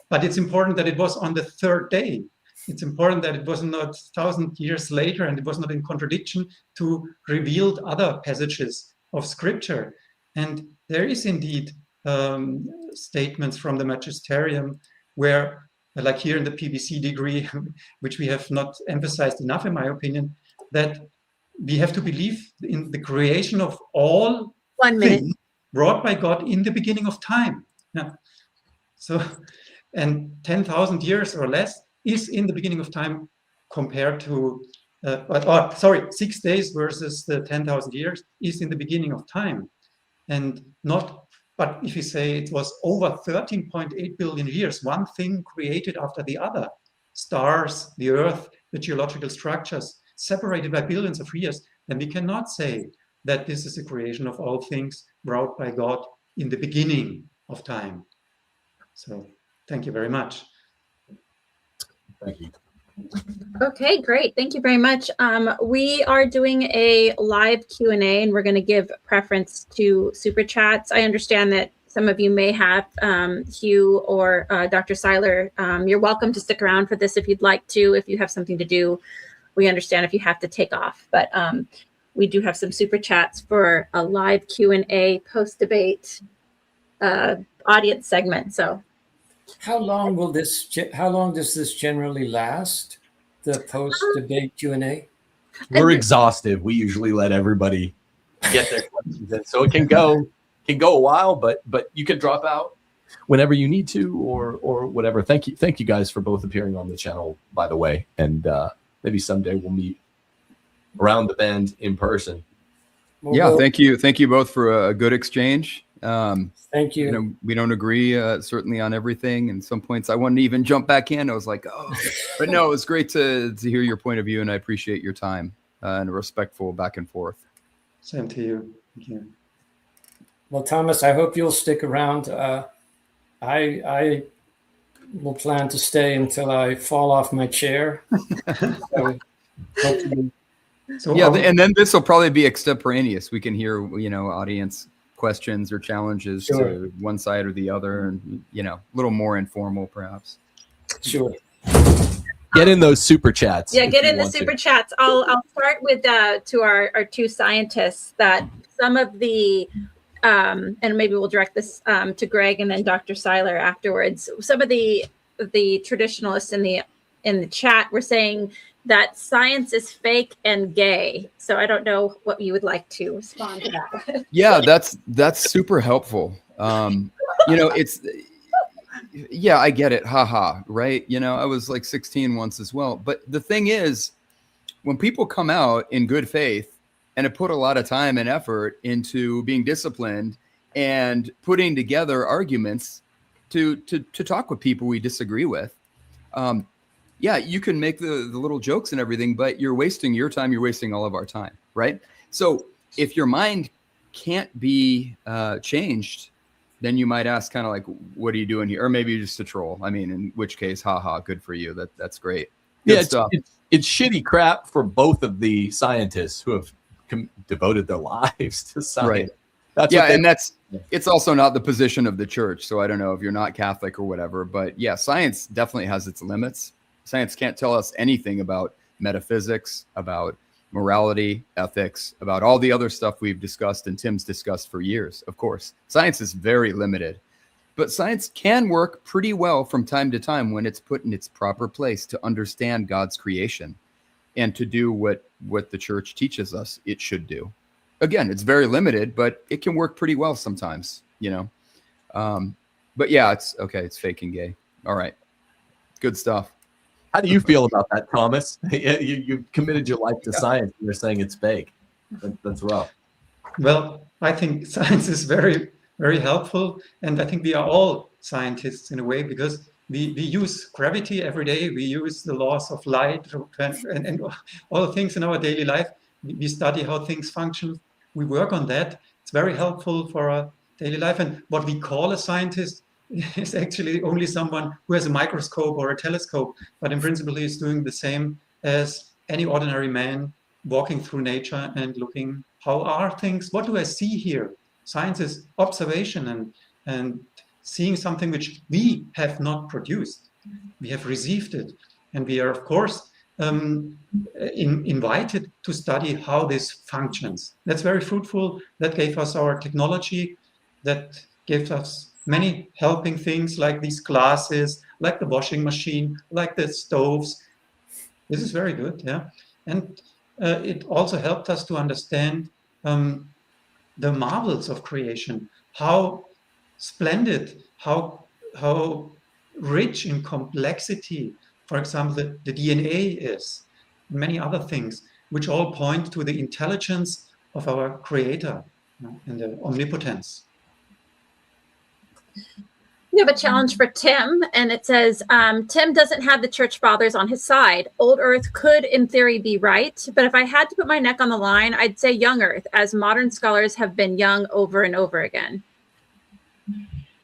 But it's important that it was on the third day. It's important that it was not 1,000 years later, and it was not in contradiction to revealed other passages of Scripture. And there is indeed statements from the Magisterium where, like here in the PBC degree, which we have not emphasized enough, in my opinion, that we have to believe in the creation of all things brought by God in the beginning of time. Yeah. So, and 10,000 years or less is in the beginning of time compared to, 6 days versus the 10,000 years is in the beginning of time. And not, but if you say it was over 13.8 billion years, one thing created after the other, stars, the earth, the geological structures, separated by billions of years, then we cannot say that this is a creation of all things wrought by God in the beginning of time. So thank you very much. Thank you. Okay, great. Thank you very much. We are doing a live Q&A, and we're going to give preference to super chats. I understand that some of you may have Hugh or Dr. Syler. You're welcome to stick around for this if you'd like to, if you have something to do. We understand if you have to take off, but we do have some super chats for a live Q&A post-debate audience segment. So How long does this generally last? The post-debate Q&A? We're exhaustive. We usually let everybody get their questions in, so it can go a while, but you can drop out whenever you need to, or whatever. Thank you guys for both appearing on the channel, by the way, and maybe someday we'll meet around the bend in person. Yeah, thank you both for a good exchange. Thank you. You know, we don't agree certainly on everything, and some points I wanted to even jump back in. I was like, oh, but no, it was great to hear your point of view, and I appreciate your time and a respectful back and forth. Same to you. Thank you. Well, Thomas, I hope you'll stick around. I will plan to stay until I fall off my chair. So, hopefully. So yeah, and then this will probably be extemporaneous. We can hear, you know, audience questions or challenges to one side or the other, and, you know, a little more informal, perhaps. Sure. Get in those super chats. yeah, get in the super chats. I'll start with to our two scientists, that some of the and maybe we'll direct this to Greg and then Dr. Syler afterwards. Some of the traditionalists in the chat were saying that science is fake and gay. So I don't know what you would like to respond to that. Yeah, that's super helpful. You know, yeah, I get it. Haha, right? You know, I was like 16 once as well. But the thing is, when people come out in good faith and have put a lot of time and effort into being disciplined and putting together arguments to talk with people we disagree with, yeah, you can make the little jokes and everything, but you're wasting your time. You're wasting all of our time, right? So if your mind can't be changed, then you might ask kind of like, what are you doing here? Or maybe you're just a troll. I mean, in which case, haha, good for you. That's great. Good stuff. It's shitty crap for both of the scientists who have devoted their lives to science. Right. It's also not the position of the church. So I don't know if you're not Catholic or whatever, but yeah, science definitely has its limits. Science can't tell us anything about metaphysics, about morality, ethics, about all the other stuff we've discussed and Tim's discussed for years. Of course, science is very limited, but science can work pretty well from time to time when it's put in its proper place to understand God's creation and to do what the church teaches us it should do. Again, it's very limited, but it can work pretty well sometimes, you know. But yeah, it's okay. It's fake and gay. All right. Good stuff. How do you feel about that, Thomas? You committed your life to science, and you're saying it's fake. That's rough. Well, I think science is very, very helpful. And I think we are all scientists in a way, because we use gravity every day. We use the laws of light and all the things in our daily life. We study how things function. We work on that. It's very helpful for our daily life. And what we call a scientist is actually only someone who has a microscope or a telescope, but in principle he is doing the same as any ordinary man walking through nature and looking, how are things, what do I see here? Science is observation and seeing something which we have not produced. We have received it, and we are of course invited to study how this functions. That's very fruitful. That gave us our technology, that gave us many helping things like these glasses, like the washing machine, like the stoves. This is very good, yeah. And it also helped us to understand the marvels of creation, how splendid, how rich in complexity, for example, the DNA is, and many other things, which all point to the intelligence of our Creator, and the omnipotence. We have a challenge for Tim, and it says, Tim doesn't have the church fathers on his side. Old Earth could, in theory, be right, but if I had to put my neck on the line, I'd say young Earth, as modern scholars have been young over and over again.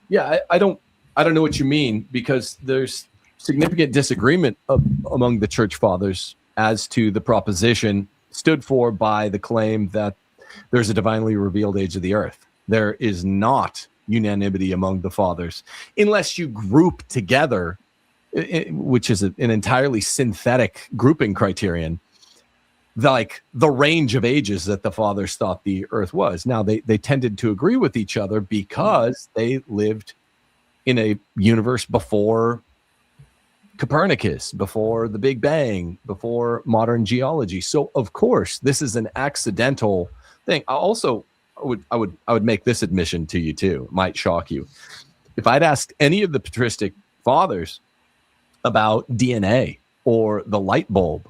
Yeah, I don't know what you mean, because there's significant disagreement among the church fathers as to the proposition stood for by the claim that there's a divinely revealed age of the earth. There is not unanimity among the fathers unless you group together, which is an entirely synthetic grouping criterion, the range of ages that the fathers thought the earth was. Now, they tended to agree with each other because they lived in a universe before Copernicus, before the Big Bang, before modern geology. So of course this is an accidental thing. I would make this admission to you too. It might shock you. If I'd asked any of the patristic fathers about DNA or the light bulb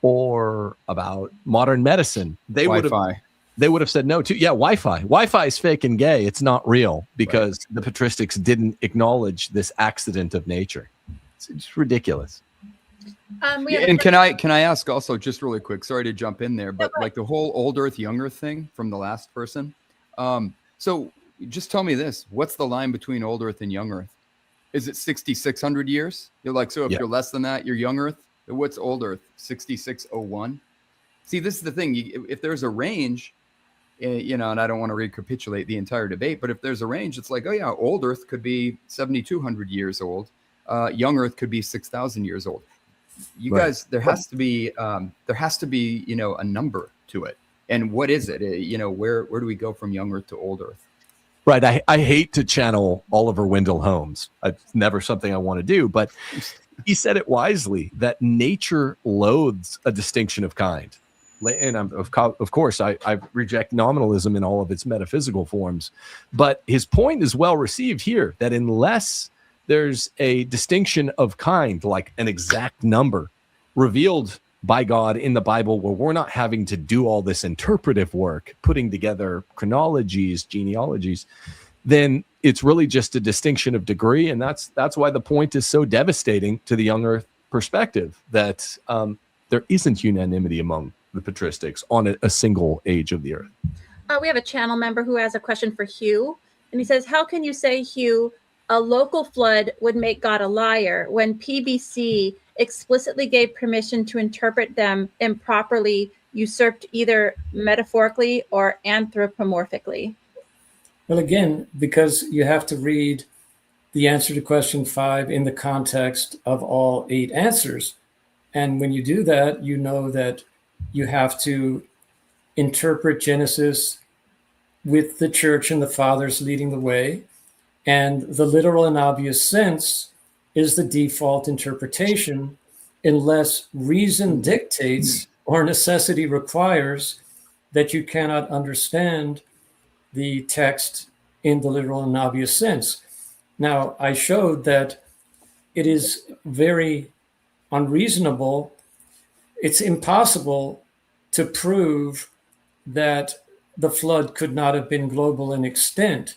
or about modern medicine, they would have said no too. Yeah, Wi-Fi is fake and gay. It's not real, because the patristics didn't acknowledge this accident of nature. It's ridiculous. And can I ask also, just really quick, sorry to jump in there, but like the whole old Earth, young Earth thing from the last person. So just tell me this: what's the line between old Earth and young Earth? Is it 6,600 years? You're like, so if you're less than that, you're young Earth. What's old Earth? 6,601. See, this is the thing. If there's a range, and I don't want to recapitulate the entire debate, but if there's a range, it's like, oh yeah, old Earth could be 7,200 years old. Young Earth could be 6,000 years old. You guys, there has to be a number to it. And what is it? Where do we go from young Earth to old Earth? Right. I hate to channel Oliver Wendell Holmes. It's never something I want to do, but he said it wisely, that nature loathes a distinction of kind. And of course, I reject nominalism in all of its metaphysical forms. But his point is well received here, that unless there's a distinction of kind, like an exact number revealed by God in the Bible, where we're not having to do all this interpretive work, putting together chronologies, genealogies, then it's really just a distinction of degree. And that's why the point is so devastating to the young Earth perspective, that there isn't unanimity among the patristics on a single age of the earth. We have a channel member who has a question for Hugh, and he says, how can you say, Hugh, a local flood would make God a liar when PBC explicitly gave permission to interpret them improperly, usurped either metaphorically or anthropomorphically? Well, again, because you have to read the answer to question 5 in the context of all 8 answers. And when you do that, you know that you have to interpret Genesis with the church and the fathers leading the way. And the literal and obvious sense is the default interpretation, unless reason dictates or necessity requires that you cannot understand the text in the literal and obvious sense. Now, I showed that it is very unreasonable. It's impossible to prove that the flood could not have been global in extent.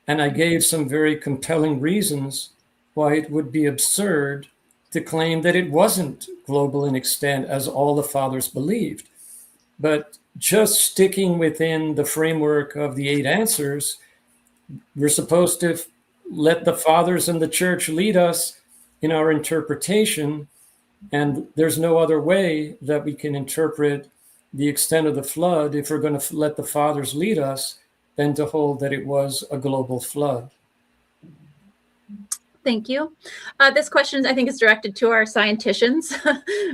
And I gave some very compelling reasons why it would be absurd to claim that it wasn't global in extent, as all the fathers believed. But just sticking within the framework of the 8 answers, we're supposed to let the fathers and the church lead us in our interpretation. And there's no other way that we can interpret the extent of the flood, if we're going to let the fathers lead us, than to hold that it was a global flood. Thank you. This question, I think, is directed to our scienticians.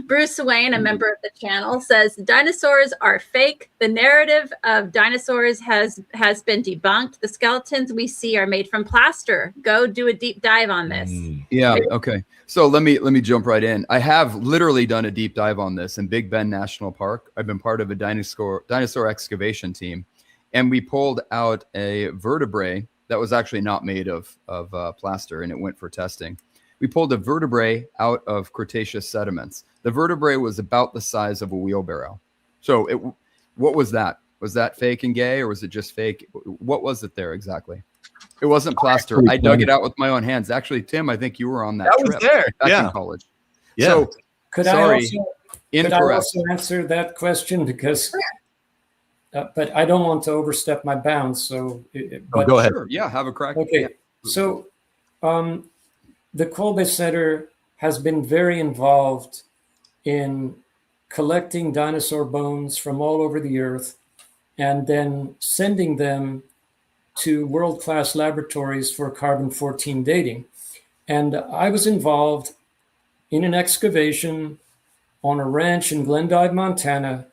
Bruce Wayne, a member of the channel, says, dinosaurs are fake. The narrative of dinosaurs has been debunked. The skeletons we see are made from plaster. Go do a deep dive on this. Yeah, okay. So let me jump right in. I have literally done a deep dive on this in Big Bend National Park. I've been part of a dinosaur excavation team, and we pulled out a vertebrae that was actually not made of plaster, and it went for testing. We pulled a vertebrae out of Cretaceous sediments. The vertebrae was about the size of a wheelbarrow. So what was that? Was that fake and gay, or was it just fake? What was it there exactly? It wasn't plaster. I dug it out with my own hands. Actually, Tim, I think you were on that trip was there. back in college. Yeah. So, Could sorry, I also answer that question? Because, but I don't want to overstep my bounds. So, go ahead. Sure. Yeah, have a crack. Okay. Yeah. So, the Kolbe Center has been very involved in collecting dinosaur bones from all over the earth and then sending them to world-class laboratories for carbon-14 dating. And I was involved in an excavation on a ranch in Glendive, Montana.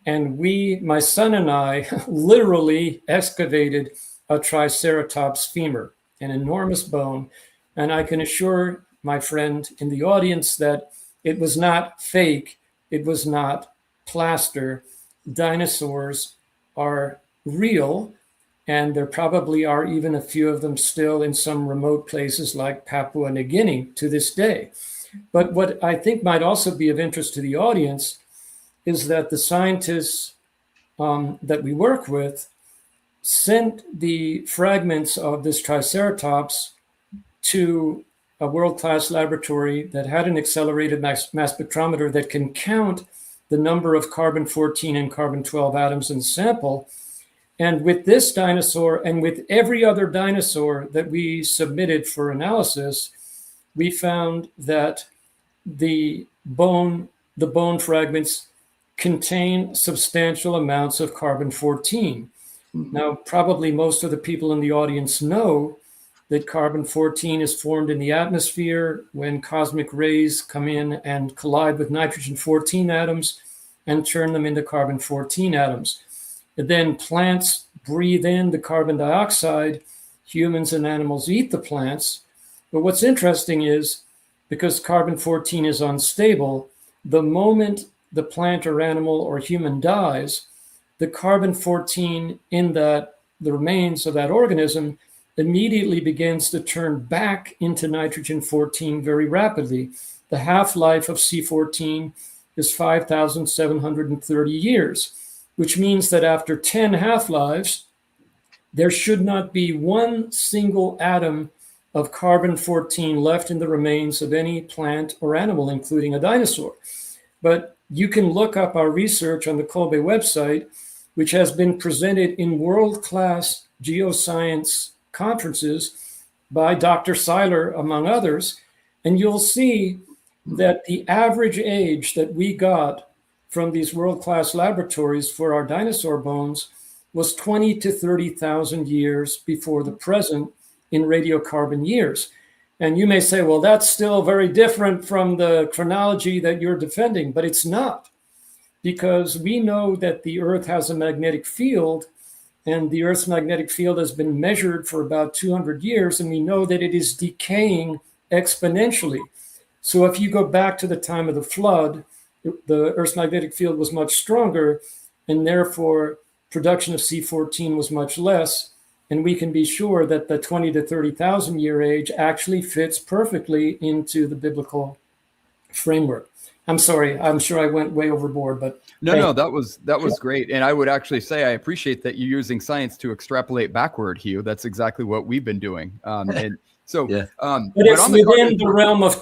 And my son and I, literally excavated a Triceratops femur, an enormous bone. And I can assure my friend in the audience that it was not fake. It was not plaster. Dinosaurs are real. And there probably are even a few of them still in some remote places like Papua New Guinea to this day. But what I think might also be of interest to the audience is that the scientists that we work with sent the fragments of this Triceratops to a world-class laboratory that had an accelerated mass spectrometer that can count the number of carbon-14 and carbon-12 atoms in the sample. And with this dinosaur and with every other dinosaur that we submitted for analysis, we found that the bone fragments contain substantial amounts of carbon-14. Now, probably most of the people in the audience know that carbon-14 is formed in the atmosphere when cosmic rays come in and collide with nitrogen-14 atoms and turn them into carbon-14 atoms. And then plants breathe in the carbon dioxide, humans and animals eat the plants. But what's interesting is, because carbon-14 is unstable, the moment the plant or animal or human dies, the carbon-14 in the remains of that organism immediately begins to turn back into nitrogen-14 very rapidly. The half-life of C14 is 5,730 years, which means that after 10 half-lives, there should not be one single atom of carbon-14 left in the remains of any plant or animal, including a dinosaur. But you can look up our research on the Kolbe website, which has been presented in world-class geoscience conferences by Dr. Syler, among others, and you'll see that the average age that we got from these world-class laboratories for our dinosaur bones was 20 to 30,000 years before the present in radiocarbon years. And you may say, well, that's still very different from the chronology that you're defending, but it's not, because we know that the Earth has a magnetic field, and the Earth's magnetic field has been measured for about 200 years, and we know that it is decaying exponentially. So if you go back to the time of the flood, the Earth's magnetic field was much stronger, and therefore production of C14 was much less. And we can be sure that the 20 to 30,000 year age actually fits perfectly into the biblical framework. I'm sorry, I'm sure I went way overboard, but no, that was great. And I would actually say I appreciate that you're using science to extrapolate backward, Hugh. That's exactly what we've been doing. And so, yeah. But it's within the realm of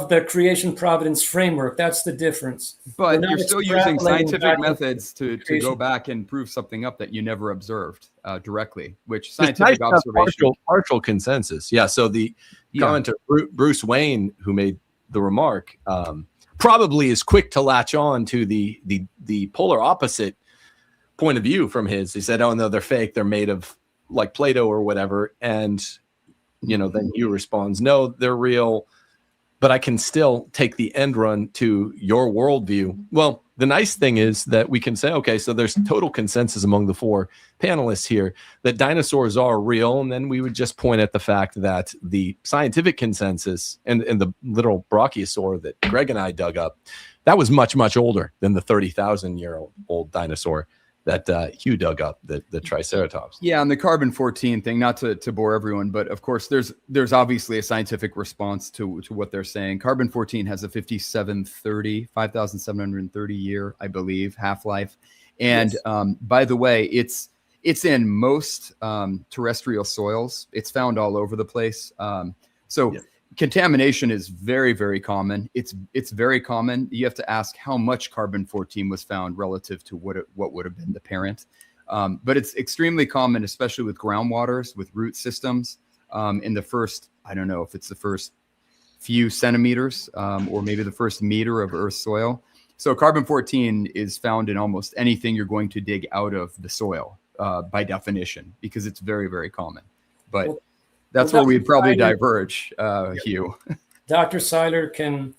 the creation providence framework. That's the difference. But you're still using scientific methods to go back and prove something up that you never observed directly, which scientific observation. Partial consensus. Yeah. So the commenter, Bruce Wayne, who made the remark, probably is quick to latch on to the polar opposite point of view from his. He said, oh, no, they're fake. They're made of like Play-Doh or whatever. And then Hugh responds, no, they're real, but I can still take the end run to your worldview. Well, the nice thing is that we can say, okay, so there's total consensus among the four panelists here that dinosaurs are real. And then we would just point at the fact that the scientific consensus and the literal brachiosaur that Greg and I dug up, that was much, much older than the 30,000-year-old dinosaur that Hugh dug up, the Triceratops. Yeah, and the carbon-14 thing, not to bore everyone, but of course there's obviously a scientific response to what they're saying. Carbon-14 has a 5,730 year, I believe, half-life. And yes. By the way, it's It's in most terrestrial soils. It's found all over the place. Contamination is very, very common. It's very common. You have to ask how much carbon-14 was found relative to what would have been the parent. But it's extremely common, especially with groundwaters, with root systems. In the first, I don't know if it's the first few centimeters or maybe the first meter of Earth's soil. So carbon-14 is found in almost anything you're going to dig out of the soil by definition, because it's very, very common. But that's where we'd probably diverge, Hugh. Dr. Syler can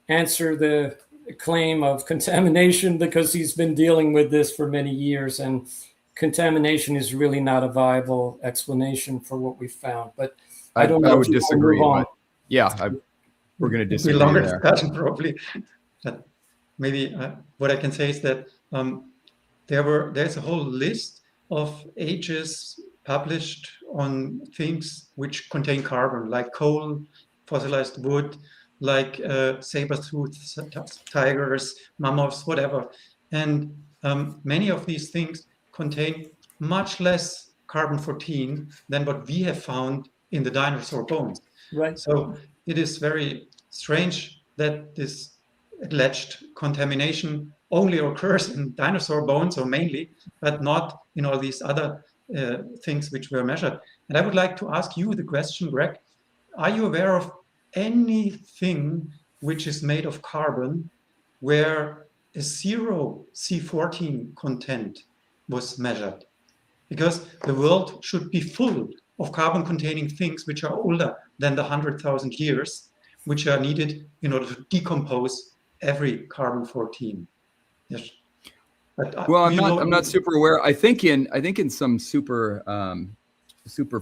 answer the claim of contamination because he's been dealing with this for many years, and contamination is really not a viable explanation for what we found. But I don't know. I would disagree. But yeah, we're going to disagree longer there. discussion probably. But maybe what I can say is that there's a whole list of ages published on things which contain carbon, like coal, fossilized wood, like saber-toothed tigers, mammoths, whatever. And many of these things contain much less carbon-14 than what we have found in the dinosaur bones. Right. So it is very strange that this alleged contamination only occurs in dinosaur bones, or mainly, but not in all these other things which were measured. And I would like to ask you the question, Greg, are you aware of anything which is made of carbon where a 0 C14 content was measured? Because the world should be full of carbon-containing things which are older than the 100,000 years, which are needed in order to decompose every carbon-14. Yes. But, well, I'm not super aware. I think in some super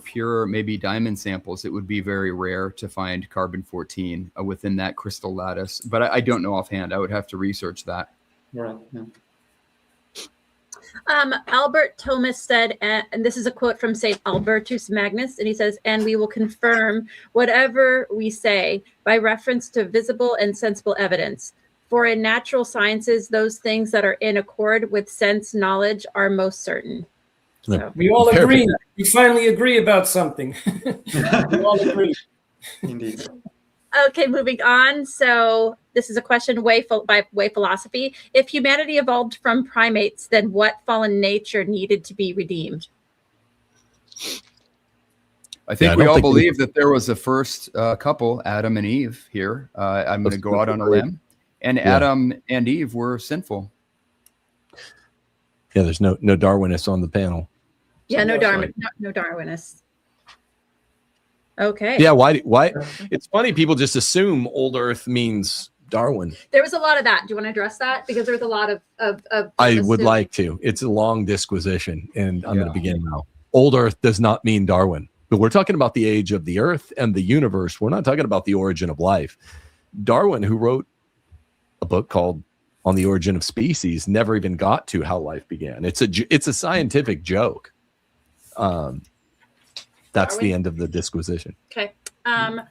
pure, maybe diamond samples, it would be very rare to find carbon-14 within that crystal lattice. But I don't know offhand. I would have to research that. Right. Yeah. Albert Thomas said, and this is a quote from St. Albertus Magnus, and he says, "And we will confirm whatever we say by reference to visible and sensible evidence. For in natural sciences, those things that are in accord with sense knowledge are most certain." So. We all agree. We finally agree about something. We all agree. Indeed. Okay, moving on. So this is a question by Way Philosophy. If humanity evolved from primates, then what fallen nature needed to be redeemed? I think we all believe that there was a first couple, Adam and Eve, here. I'm going to go out on a limb. And Adam and Eve were sinful. Yeah, there's no Darwinists on the panel. Yeah, no Darwinists. Okay. Yeah, why? It's funny, people just assume old Earth means Darwin. There was a lot of that. Do you want to address that? Because there was a lot of I would like to. It's a long disquisition, and I'm going to begin now. Old Earth does not mean Darwin, but we're talking about the age of the Earth and the universe. We're not talking about the origin of life. Darwin, who wrote a book called On the Origin of Species, never even got to how life began. It's a scientific joke. That's the end of the disquisition. Okay. I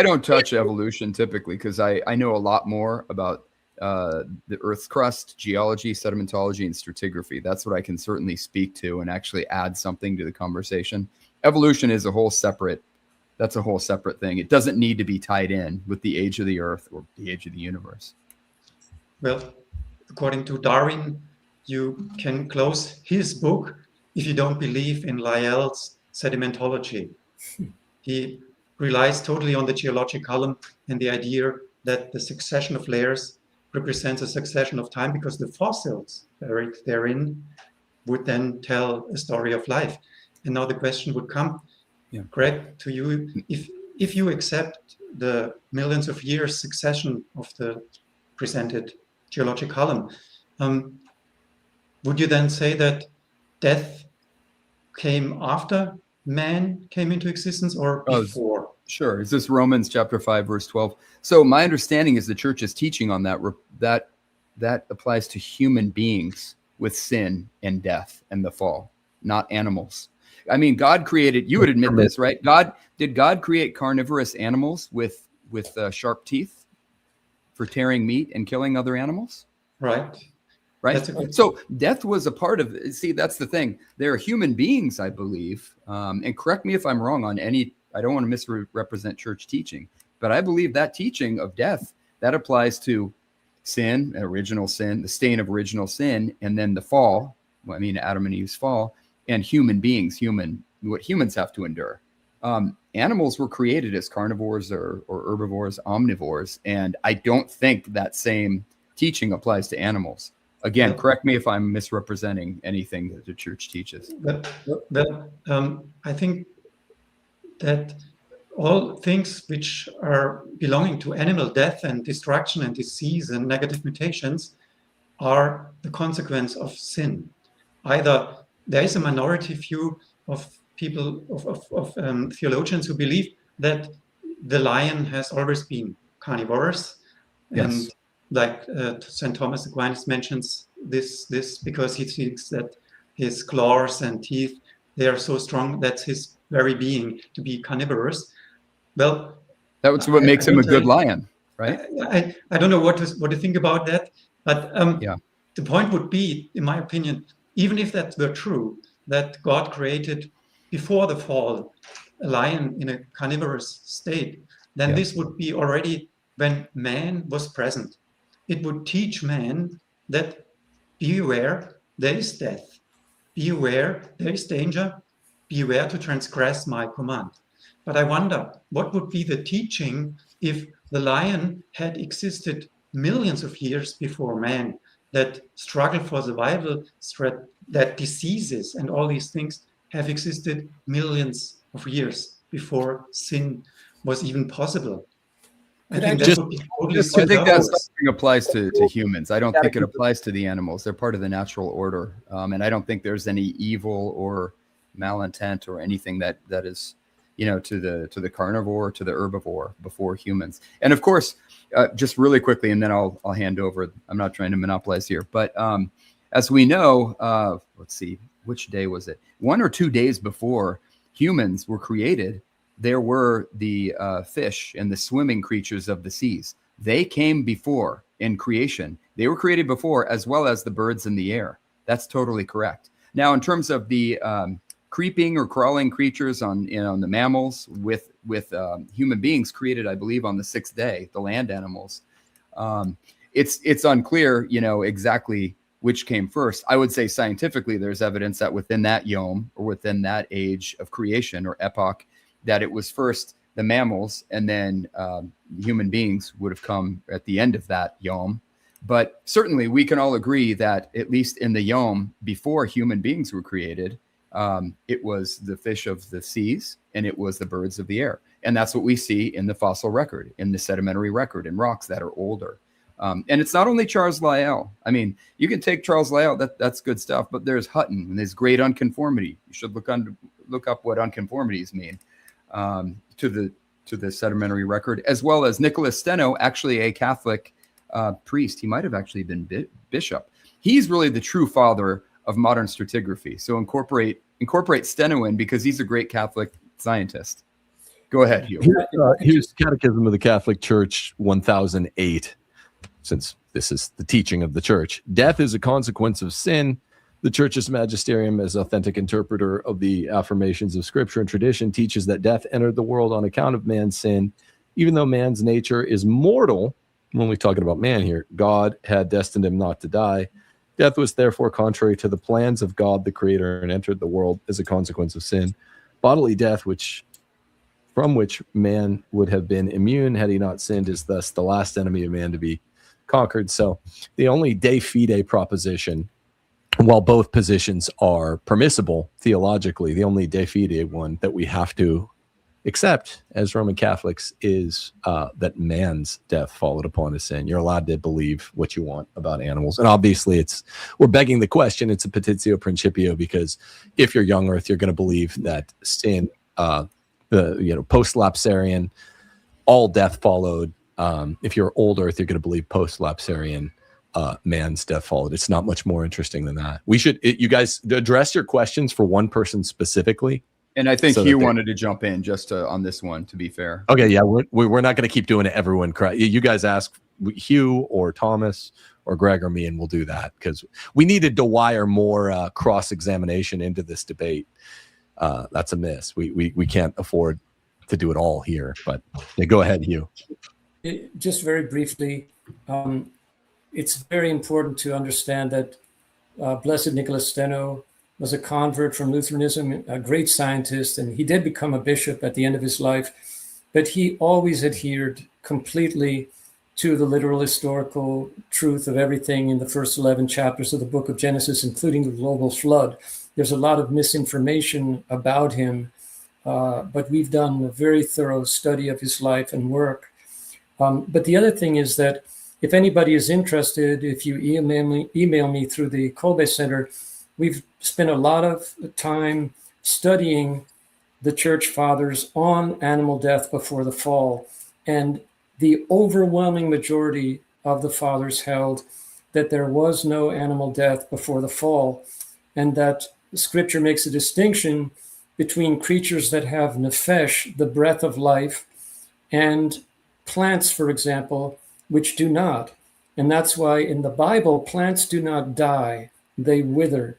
don't touch evolution typically because I know a lot more about the Earth's crust, geology, sedimentology, and stratigraphy. That's what I can certainly speak to and actually add something to the conversation. Evolution is a whole separate thing. It doesn't need to be tied in with the age of the Earth or the age of the universe. Well, according to Darwin, you can close his book if you don't believe in Lyell's sedimentology. He relies totally on the geological column and the idea that the succession of layers represents a succession of time, because the fossils buried therein would then tell a story of life. And now the question would come, Greg, to you, if you accept the millions of years succession of the presented geological column, would you then say that death came after man came into existence or before? Sure. Is this Romans chapter 5, verse 12? So my understanding is the church is teaching on that applies to human beings with sin and death and the fall, not animals. I mean, God created, you would admit this, right? Did God create carnivorous animals with sharp teeth for tearing meat and killing other animals? Right. right? So death was a part of, see, that's the thing. There are human beings, I believe, and correct me if I'm wrong on any, I don't want to misrepresent church teaching, but I believe that teaching of death, that applies to sin, original sin, the stain of original sin, and then the fall, I mean, Adam and Eve's fall, and human beings, what humans have to endure. Animals were created as carnivores or herbivores, omnivores, and I don't think that same teaching applies to animals. Again, correct me if I'm misrepresenting anything that the church teaches. I think that all things which are belonging to animal death and destruction and disease and negative mutations are the consequence of sin. Either there is a minority view of people, of theologians who believe that the lion has always been carnivorous, and like St. Thomas Aquinas mentions this because he thinks that his claws and teeth, they are so strong, that's his very being to be carnivorous. Well, that's what makes him a good lion, right? I don't know what to think about that, but the point would be, in my opinion, even if that were true, that God created before the fall a lion in a carnivorous state, then this would be already when man was present. It would teach man that be aware, there is death. Be aware, there is danger. Be aware to transgress my command. But I wonder, what would be the teaching if the lion had existed millions of years before man, that struggle for survival, that diseases and all these things have existed millions of years before sin was even possible? I think that something applies to humans. I don't think it applies to the animals. They're part of the natural order. And I don't think there's any evil or malintent or anything that is, to the carnivore, to the herbivore before humans. And of course, just really quickly, and then I'll hand over. I'm not trying to monopolize here, but as we know, let's see, which day was it? 1 or 2 days before humans were created, there were the fish and the swimming creatures of the seas. They came before in creation. They were created before, as well as the birds in the air. That's totally correct. Now, in terms of the creeping or crawling creatures on the mammals with human beings created, I believe, on the 6th day, the land animals, it's unclear, exactly which came first. I would say scientifically, there's evidence that within that yom, or within that age of creation or epoch, that it was first the mammals, and then human beings would have come at the end of that yom. But certainly we can all agree that at least in the yom before human beings were created, it was the fish of the seas and it was the birds of the air. And that's what we see in the fossil record, in the sedimentary record, in rocks that are older. And it's not only Charles Lyell. I mean, you can take Charles Lyell, that's good stuff, but there's Hutton and there's great unconformity. You should look up what unconformities mean to the sedimentary record, as well as Nicholas Steno, actually a Catholic priest. He might have actually been bishop. He's really the true father of modern stratigraphy. So incorporate Steno in, because he's a great Catholic scientist. Go ahead, Hugh. Here's Catechism of the Catholic Church 1008, since this is the teaching of the church. Death is a consequence of sin. The Church's Magisterium, as authentic interpreter of the affirmations of Scripture and tradition, teaches that death entered the world on account of man's sin. Even though man's nature is mortal, we're only talking about man here, God had destined him not to die. Death was therefore contrary to the plans of God, the Creator, and entered the world as a consequence of sin. Bodily death, from which man would have been immune had he not sinned, is thus the last enemy of man to be conquered. So the only de fide proposition, while both positions are permissible theologically, the only de fide one that we have to accept as Roman Catholics is that man's death followed upon his sin. You're allowed to believe what you want about animals. And obviously we're begging the question, it's a petitio principio, because if you're young earth, you're going to believe that sin, post-lapsarian, all death followed. If you're old earth, you're going to believe post-lapsarian, man's death followed. It's not much more interesting than that. You guys address your questions for one person specifically. And I think Hugh wanted to jump in just on this one, to be fair. Okay, yeah, we're not going to keep doing it. Everyone cry. You guys ask Hugh or Thomas or Greg or me, and we'll do that because we needed to wire more cross-examination into this debate. That's a miss. We can't afford to do it all here, but yeah, go ahead, Hugh. Just very briefly, it's very important to understand that Blessed Nicholas Steno was a convert from Lutheranism, a great scientist, and he did become a bishop at the end of his life, but he always adhered completely to the literal historical truth of everything in the first 11 chapters of the book of Genesis, including the global flood. There's a lot of misinformation about him, but we've done a very thorough study of his life and work. But the other thing is that if anybody is interested, if you email me through the Kolbe Center, we've spent a lot of time studying the church fathers on animal death before the fall. And the overwhelming majority of the fathers held that there was no animal death before the fall, and that Scripture makes a distinction between creatures that have nefesh, the breath of life, and plants, for example, which do not. And that's why in the Bible, plants do not die, they wither.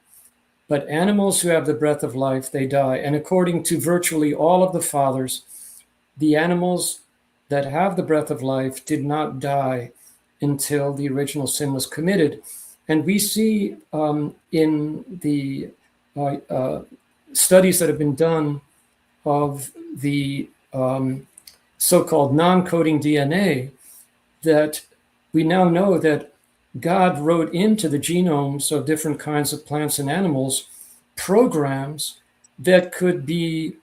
But animals who have the breath of life, they die. And according to virtually all of the fathers, the animals that have the breath of life did not die until the original sin was committed. And we see in the studies that have been done of the so-called non-coding DNA that we now know that God wrote into the genomes of different kinds of plants and animals programs that could be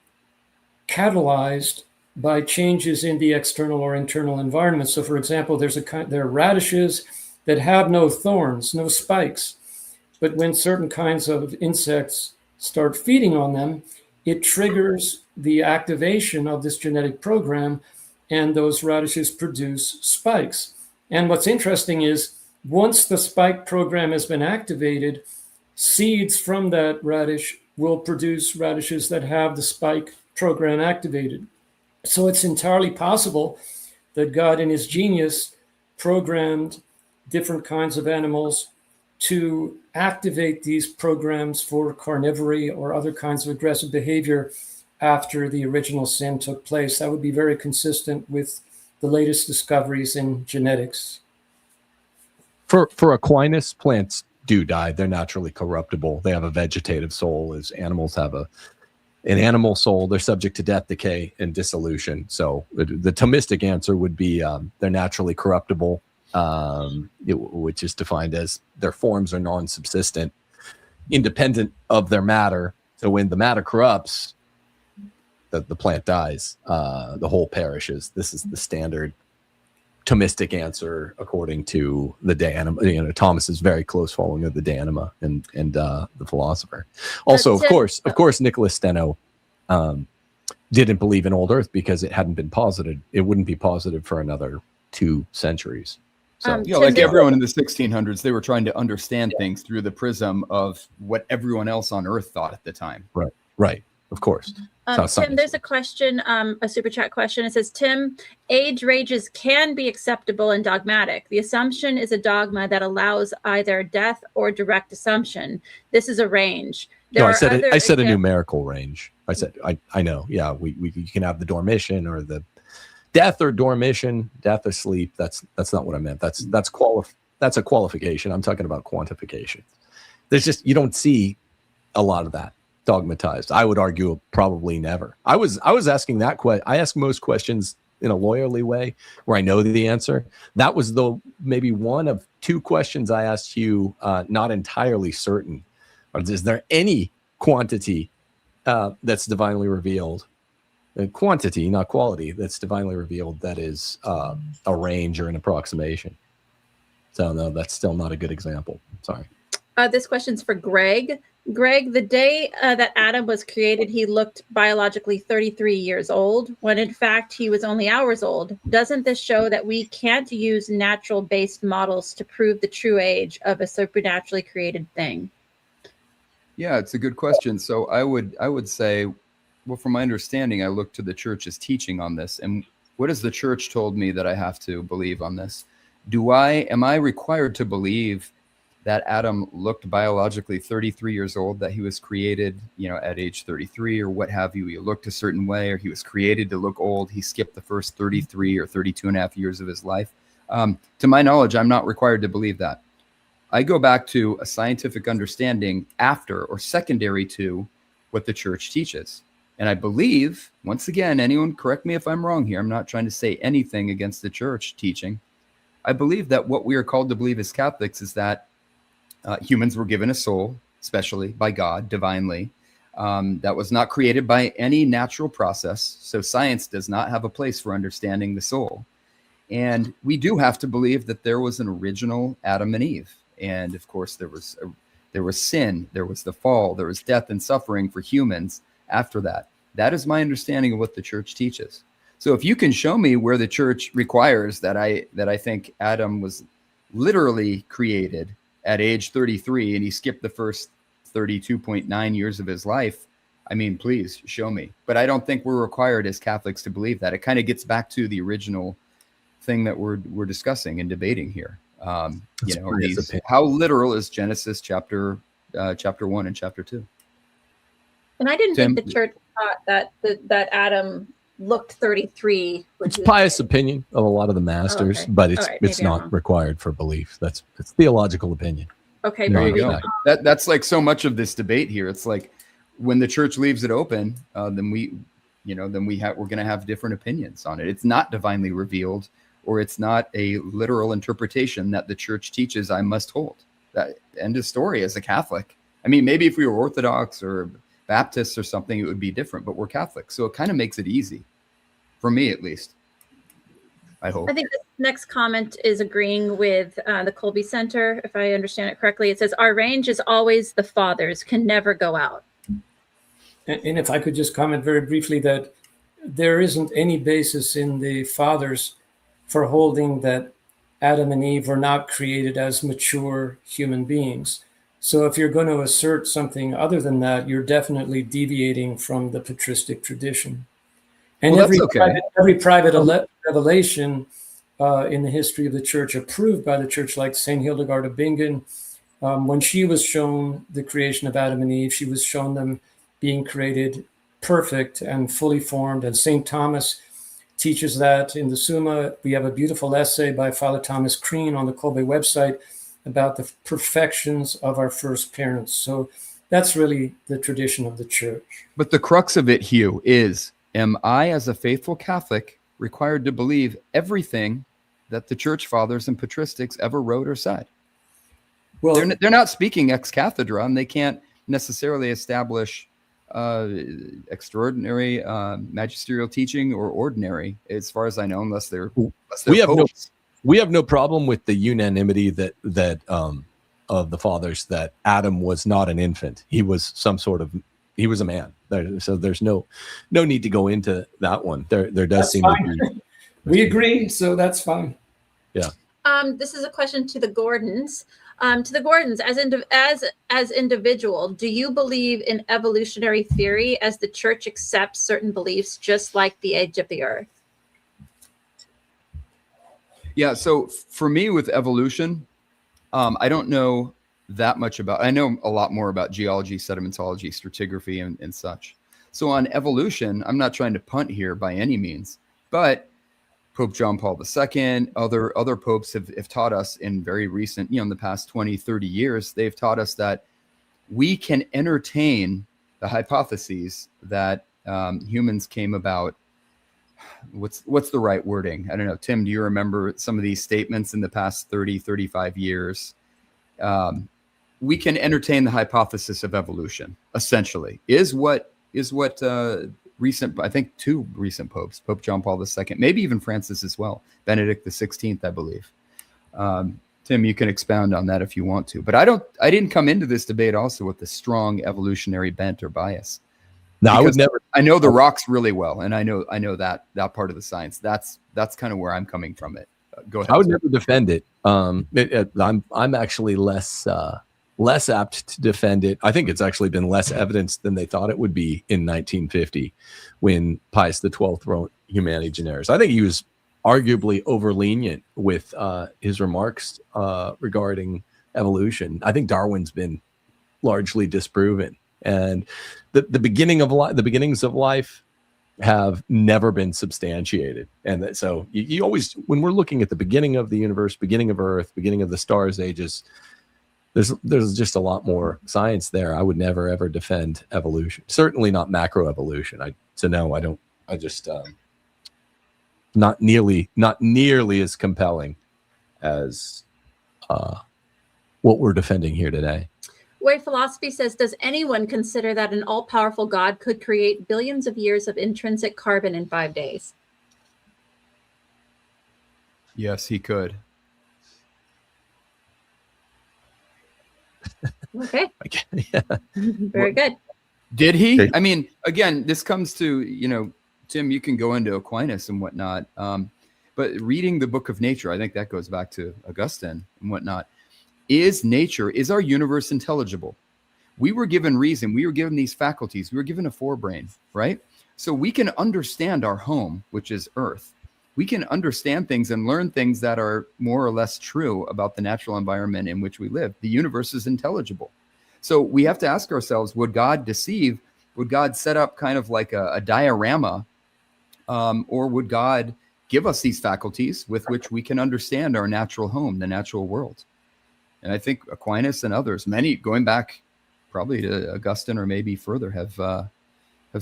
catalyzed by changes in the external or internal environment. So, for example, there are radishes that have no thorns, no spikes, but when certain kinds of insects start feeding on them, it triggers the activation of this genetic program, and those radishes produce spikes. And what's interesting is once the spike program has been activated, seeds from that radish will produce radishes that have the spike program activated. So it's entirely possible that God in his genius programmed different kinds of animals to activate these programs for carnivory or other kinds of aggressive behavior after the original sin took place. That would be very consistent with the latest discoveries in genetics. For Aquinas, plants do die. They're naturally corruptible. They have a vegetative soul, as animals have an animal soul. They're subject to death, decay, and dissolution. So the Thomistic answer would be they're naturally corruptible, which is defined as their forms are non-subsistent, independent of their matter. So when the matter corrupts, the plant dies, the whole perishes. This is the standard Thomistic answer according to the De Anima. Thomas's very close following of the De Anima and the philosopher. Also, of course, Nicholas Steno didn't believe in old Earth because it hadn't been posited. It wouldn't be posited for another 2 centuries. So yeah, like everyone in the 1600s, they were trying to understand things through the prism of what everyone else on Earth thought at the time. Right. Of course. Tim, there's a question, a super chat question. It says, Tim, age ranges can be acceptable and dogmatic. The assumption is a dogma that allows either death or direct assumption. This is a range. I said a numerical range. I said, I know. Yeah, you can have the dormition or the death or dormition, death or sleep. That's not what I meant. That's a qualification. I'm talking about quantification. There's just, you don't see a lot of that dogmatized. I would argue probably never. I was asking that question. I ask most questions in a lawyerly way where I know the answer. That was maybe one of 2 questions I asked you, not entirely certain. Is there any quantity that's divinely revealed? Quantity, not quality, that's divinely revealed that is a range or an approximation. So no, that's still not a good example. Sorry. This question's for Greg. Greg, the day that Adam was created, he looked biologically 33 years old, when in fact he was only hours old. Doesn't this show that we can't use natural-based models to prove the true age of a supernaturally created thing? Yeah, it's a good question. So I would say, well, from my understanding, I look to the church's teaching on this. And what has the church told me that I have to believe on this? am I required to believe that Adam looked biologically 33 years old, that he was created, at age 33 or what have you? He looked a certain way, or he was created to look old. He skipped the first 33 or 32 and a half years of his life. To my knowledge, I'm not required to believe that. I go back to a scientific understanding after or secondary to what the church teaches. And I believe, once again, anyone correct me if I'm wrong here, I'm not trying to say anything against the church teaching. I believe that what we are called to believe as Catholics is that humans were given a soul, especially by God, divinely, that was not created by any natural process. So science does not have a place for understanding the soul. And we do have to believe that there was an original Adam and Eve. And of course, there was sin, there was the fall, there was death and suffering for humans after that. That is my understanding of what the church teaches. So if you can show me where the church requires that I think Adam was literally created at age 33 and he skipped the first 32.9 years of his life, I mean, please show me. But I don't think we're required as Catholics to believe that. It kind of gets back to the original thing that we're discussing and debating here. How literal is Genesis chapter 1 and chapter 2? And I didn't Tim? think the church thought that Adam looked 33. It's pious opinion of a lot of the masters, but it's not required for belief. It's theological opinion. Okay, there you go. That's like so much of this debate here. It's like when the church leaves it open, then we're going to have different opinions on it. It's not divinely revealed, or it's not a literal interpretation that the church teaches I must hold. That end of story as a Catholic. I mean, maybe if we were Orthodox or Baptists or something, it would be different, but we're Catholic. So it kind of makes it easy, for me at least. I hope. I think the next comment is agreeing with the Colby Center, if I understand it correctly. It says, our range is always the fathers, can never go out. And if I could just comment very briefly that there isn't any basis in the fathers for holding that Adam and Eve were not created as mature human beings. So if you're going to assert something other than that, you're definitely deviating from the patristic tradition. And every private revelation in the history of the church approved by the church, like St. Hildegard of Bingen, when she was shown the creation of Adam and Eve, she was shown them being created perfect and fully formed. And St. Thomas teaches that in the Summa. We have a beautiful essay by Father Thomas Crean on the Kolbe website about the perfections of our first parents. So that's really the tradition of the church. But the crux of it, Hugh, is, am I, as a faithful Catholic, required to believe everything that the church fathers and patristics ever wrote or said? Well, they're not speaking ex cathedra, and they can't necessarily establish extraordinary magisterial teaching or ordinary, as far as I know, unless they're we have no problem with the unanimity that of the fathers that Adam was not an infant. He was he was a man. So there's no need to go into that one. There does that's seem fine. to be. We agree, so that's fine. Yeah. This is a question to the Gordons. As individual, do you believe in evolutionary theory as the church accepts certain beliefs, just like the age of the earth? Yeah, so for me with evolution, I don't know that much about, I know a lot more about geology, sedimentology, stratigraphy, and such. So on evolution, I'm not trying to punt here by any means, but Pope John Paul II, other popes have taught us in very recent, in the past 20, 30 years, they've taught us that we can entertain the hypotheses that humans came about. What's the right wording? I don't know. Tim, do you remember some of these statements in the past 30, 35 years? We can entertain the hypothesis of evolution, essentially, is what recent, I think 2 recent popes, Pope John Paul II, maybe even Francis as well, Benedict XVI, I believe. Tim, you can expound on that if you want to, but I didn't come into this debate also with a strong evolutionary bent or bias. No, I would never. I know the rocks really well, and I know that part of the science. That's kind of where I'm coming from it. Go ahead. I would never defend it. I'm actually less apt to defend it. I think it's actually been less evidence than they thought it would be in 1950 when Pius XII wrote Humani Generis. I think he was arguably over lenient with his remarks regarding evolution. I think Darwin's been largely disproven, and the beginnings of life have never been substantiated. And so you always, when we're looking at the beginning of the universe, beginning of Earth, beginning of the stars ages, there's just a lot more science there. I would never ever defend evolution, certainly not macroevolution. Not nearly as compelling as what we're defending here today. Way Philosophy says, does anyone consider that an all-powerful God could create billions of years of intrinsic carbon in 5 days? Yes, he could. Okay. Yeah. Very good. Did he? I mean, again, this comes to, Tim, you can go into Aquinas and whatnot. But reading the book of nature, I think that goes back to Augustine and whatnot. Is our universe intelligible? We were given reason. We were given these faculties. We were given a forebrain, right? So we can understand our home, which is Earth. We can understand things and learn things that are more or less true about the natural environment in which we live. The universe is intelligible. So we have to ask ourselves, would God deceive? Would God set up kind of like a diorama? Or would God give us these faculties with which we can understand our natural home, the natural world? And I think Aquinas and others, many going back probably to Augustine or maybe further, have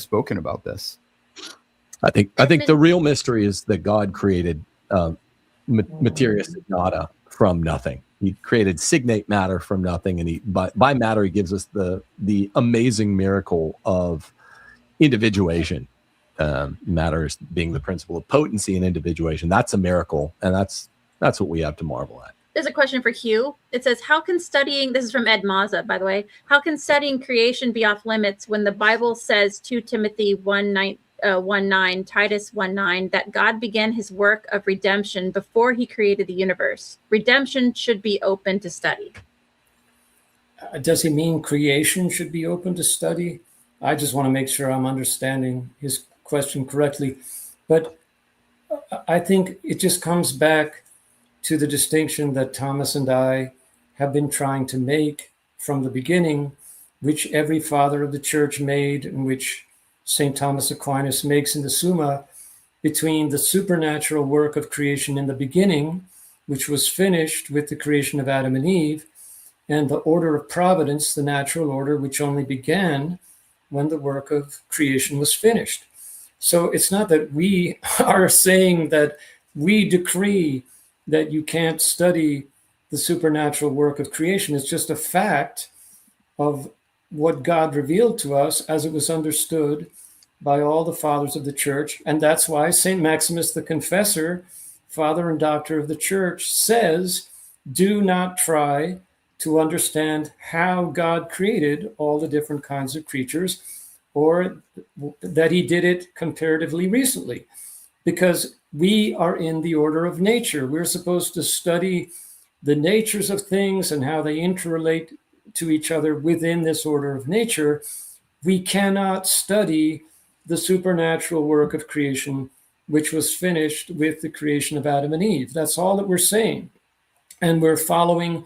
spoken about this. I think the real mystery is that God created materia signata from nothing. He created signate matter from nothing, and by matter he gives us the amazing miracle of individuation. Matter is being the principle of potency and individuation. That's a miracle, and that's what we have to marvel at. There's a question for Hugh. It says, how can studying, this is from Ed Maza, by the way, how can studying creation be off limits when the Bible says 2 Timothy 1:9, Titus 1:9, that God began his work of redemption before he created the universe? Redemption should be open to study. Does he mean creation should be open to study? I just want to make sure I'm understanding his question correctly. But I think it just comes back to the distinction that Thomas and I have been trying to make from the beginning, which every father of the church made, and which St. Thomas Aquinas makes in the Summa, between the supernatural work of creation in the beginning, which was finished with the creation of Adam and Eve, and the order of providence, the natural order, which only began when the work of creation was finished. So it's not that we are saying that we decree that you can't study the supernatural work of creation. It's just a fact of what God revealed to us as it was understood by all the fathers of the church. And that's why St. Maximus the Confessor, father and doctor of the church, says, do not try to understand how God created all the different kinds of creatures, or that he did it comparatively recently, because we are in the order of nature. We're supposed to study the natures of things and how they interrelate to each other within this order of nature. We cannot study the supernatural work of creation, which was finished with the creation of Adam and Eve. That's all that we're saying. And we're following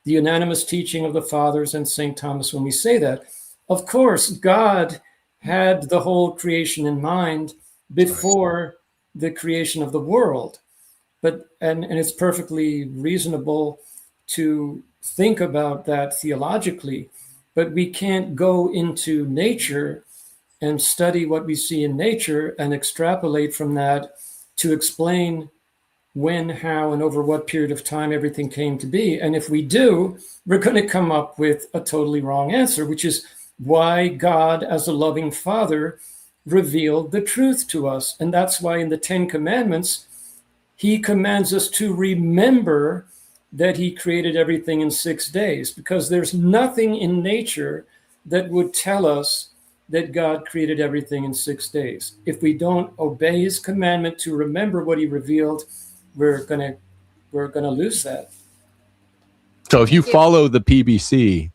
the unanimous teaching of the fathers and St. Thomas when we say that. Of course, God had the whole creation in mind before the creation of the world. But and it's perfectly reasonable to think about that theologically, but we can't go into nature and study what we see in nature and extrapolate from that to explain when, how, and over what period of time everything came to be. And if we do, we're going to come up with a totally wrong answer, which is why God, as a loving father, revealed the truth to us. And that's why in the 10 Commandments, he commands us to remember that he created everything in 6 days, because there's nothing in nature that would tell us that God created everything in 6 days. If we don't obey his commandment to remember what he revealed, we're gonna lose that. So if you follow the PBC,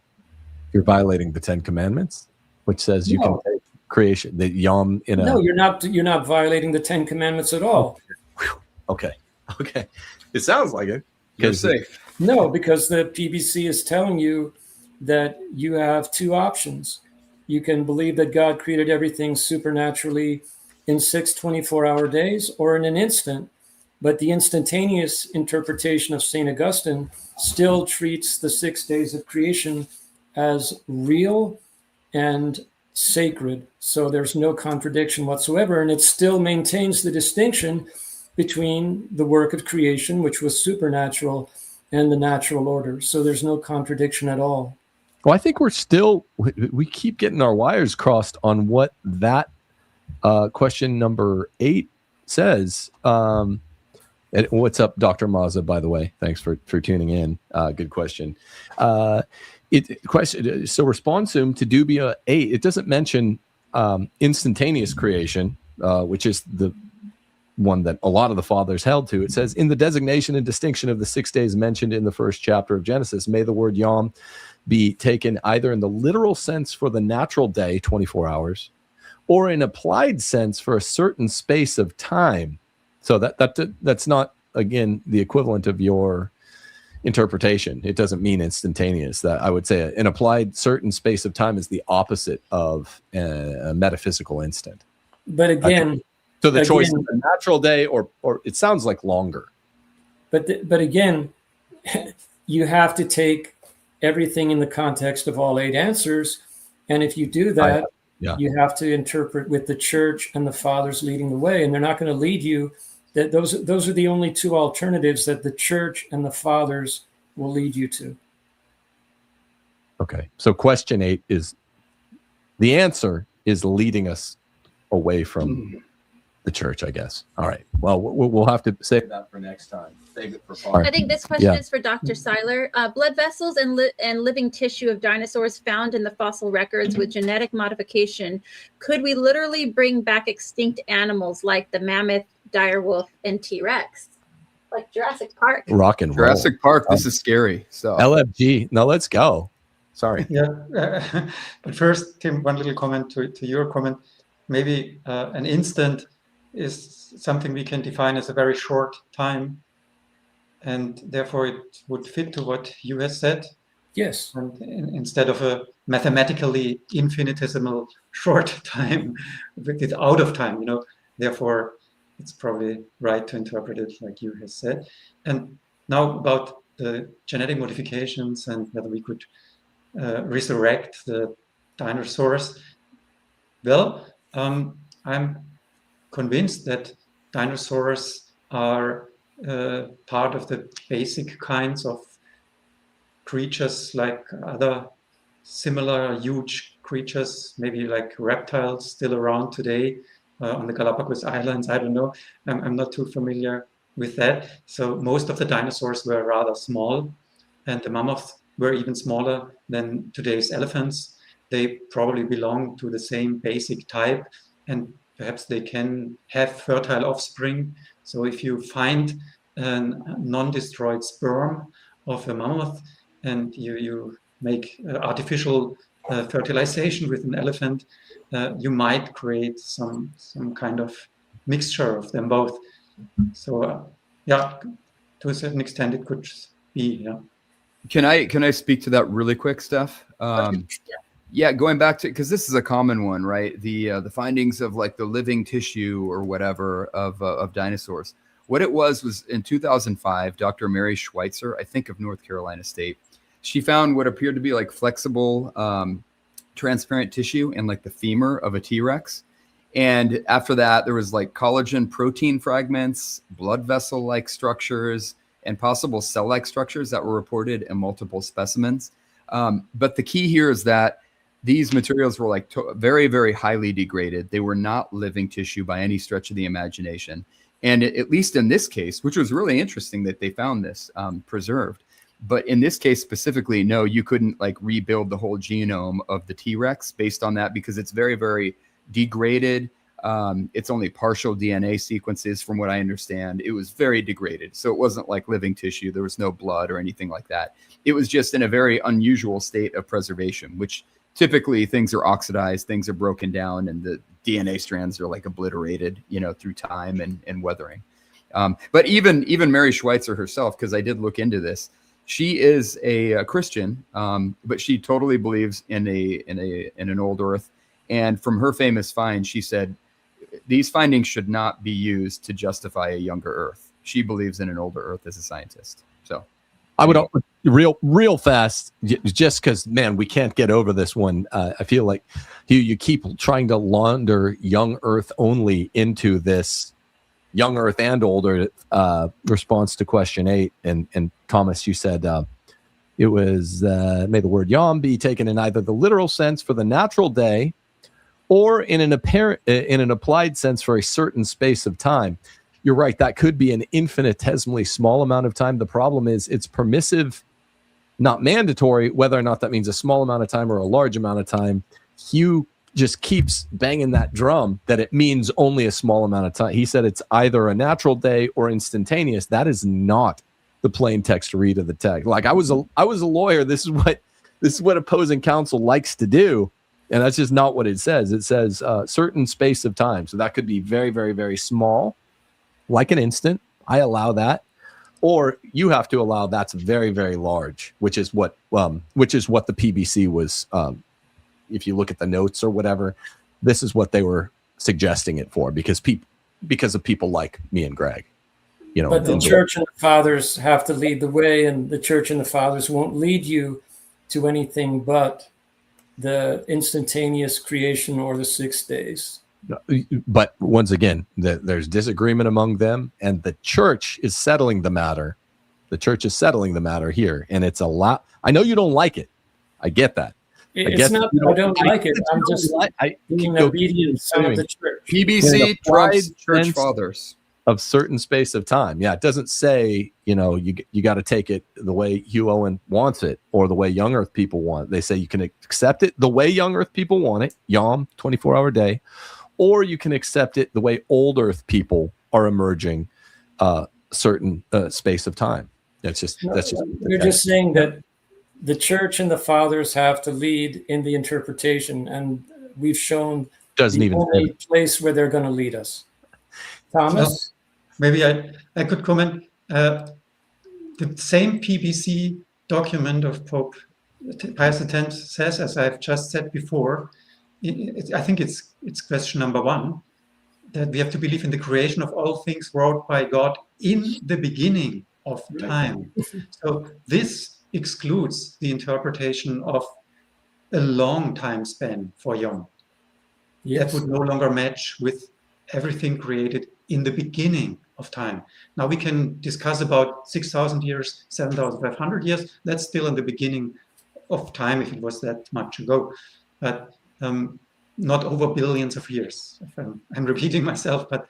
you're violating the 10 Commandments, which says you can take creation, the yom in a... No, you're not violating the 10 Commandments at all. Okay. Okay. It sounds like it. You're safe. No, because the PBC is telling you that you have two options. You can believe that God created everything supernaturally in 6 24-hour days or in an instant, but the instantaneous interpretation of St. Augustine still treats the 6 days of creation as real and sacred. So there's no contradiction whatsoever, and it still maintains the distinction between the work of creation, which was supernatural, and the natural order. So there's no contradiction at all. Well, I think we keep getting our wires crossed on what that question number 8 says. And what's up, Dr. Maza, by the way? Thanks for tuning in. Good question. So responsum to dubia 8, it doesn't mention instantaneous creation, which is the one that a lot of the fathers held to. It says, in the designation and distinction of the 6 days mentioned in the first chapter of Genesis, may the word yom be taken either in the literal sense for the natural day, 24 hours, or in applied sense for a certain space of time. So that's not, again, the equivalent of your interpretation. It doesn't mean instantaneous. That I would say an applied certain space of time is the opposite of a metaphysical instant. But again, so the choice is a natural day, or it sounds like longer. But again, you have to take everything in the context of all 8 answers, and if you do that, you have to interpret with the church and the fathers leading the way, and they're not going to lead you. That those are the only 2 alternatives that the church and the fathers will lead you to. Okay, so question 8 is the answer is leading us away from the church, I guess. All right. Well, we'll have to save that for next time. Save it for Paul. I think this question is for Dr. Syler. Blood vessels and living tissue of dinosaurs found in the fossil records with genetic modification. Could we literally bring back extinct animals like the mammoth, direwolf, and T-Rex? Like Jurassic Park. Rock and roll. Jurassic Park. This is scary. So LFG. No, let's go. Sorry. Yeah. But first, Tim, one little comment to your comment. Maybe an instant is something we can define as a very short time, and therefore it would fit to what you have said. Yes. And instead of a mathematically infinitesimal short time, it's out of time, therefore it's probably right to interpret it like you have said. And now about the genetic modifications and whether we could resurrect the dinosaurs. Well, I'm convinced that dinosaurs are part of the basic kinds of creatures like other similar huge creatures, maybe like reptiles still around today on the Galapagos Islands. I don't know. I'm not too familiar with that. So most of the dinosaurs were rather small, and the mammoths were even smaller than today's elephants. They probably belong to the same basic type, and perhaps they can have fertile offspring. So if you find a non-destroyed sperm of a mammoth and you make artificial fertilization with an elephant, you might create some kind of mixture of them both. So to a certain extent it could be. Can I speak to that really quick, Steph? Yeah, going back to, because this is a common one, right? The findings of like the living tissue or whatever of dinosaurs. What it was in 2005, Dr. Mary Schweitzer, I think of North Carolina State, she found what appeared to be like flexible, transparent tissue in like the femur of a T-Rex. And after that, there was like collagen protein fragments, blood vessel-like structures, and possible cell-like structures that were reported in multiple specimens. But the key here is that these materials were like very, very highly degraded. They were not living tissue by any stretch of the imagination. And at least in this case, which was really interesting that they found this preserved. But in this case specifically, no, you couldn't like rebuild the whole genome of the T-Rex based on that because it's very, very degraded. It's only partial DNA sequences from what I understand. It was very degraded. So it wasn't like living tissue. There was no blood or anything like that. It was just in a very unusual state of preservation, which typically things are oxidized, things are broken down, and the DNA strands are like obliterated, through time and weathering. But even Mary Schweitzer herself, because I did look into this, she is a Christian, but she totally believes in an old Earth. And from her famous find, she said these findings should not be used to justify a younger Earth. She believes in an older Earth as a scientist. So I would real fast, just because, man, we can't get over this one. I feel like you keep trying to launder young Earth only into this young Earth and older response to question 8. And Thomas, you said it was may the word yom be taken in either the literal sense for the natural day or in an applied sense for a certain space of time. You're right. That could be an infinitesimally small amount of time. The problem is it's permissive, not mandatory, whether or not that means a small amount of time or a large amount of time. Hugh just keeps banging that drum that it means only a small amount of time. He said it's either a natural day or instantaneous. That is not the plain text read of the text. Like I was a lawyer. This is what opposing counsel likes to do. And that's just not what it says. It says certain space of time. So that could be very, very, very small, like an instant. I allow that. Or you have to allow that's very, very large, which is what the PBC was. If you look at the notes or whatever, this is what they were suggesting it for, because of people like me and Greg. You know, but the church and the fathers have to lead the way, and the church and the fathers won't lead you to anything but the instantaneous creation or the 6 days. But once again, there's disagreement among them, and the church is settling the matter. The church is settling the matter here, and it's a lot. I know you don't like it. I get that. It's not that I don't like it. I'm just being obedient to the church. PBC tried church fathers of certain space of time. Yeah, it doesn't say, you got to take it the way Hugh Owen wants it or the way young Earth people want it. They say you can accept it the way young Earth people want it, yom, 24-hour day, or you can accept it the way old Earth people are emerging certain space of time. You're just saying that the church and the fathers have to lead in the interpretation, and we've shown the only place where they're going to lead us. Thomas? Maybe I could comment. The same PBC document of Pope Pius X says, as I've just said before, I think it's question number 1, that we have to believe in the creation of all things wrought by God in the beginning of time. So this excludes the interpretation of a long time span for Yom. That would no longer match with everything created in the beginning of time. Now we can discuss about 6,000 years, 7,500 years. That's still in the beginning of time, if it was that much ago, but not over billions of years. I'm repeating myself, but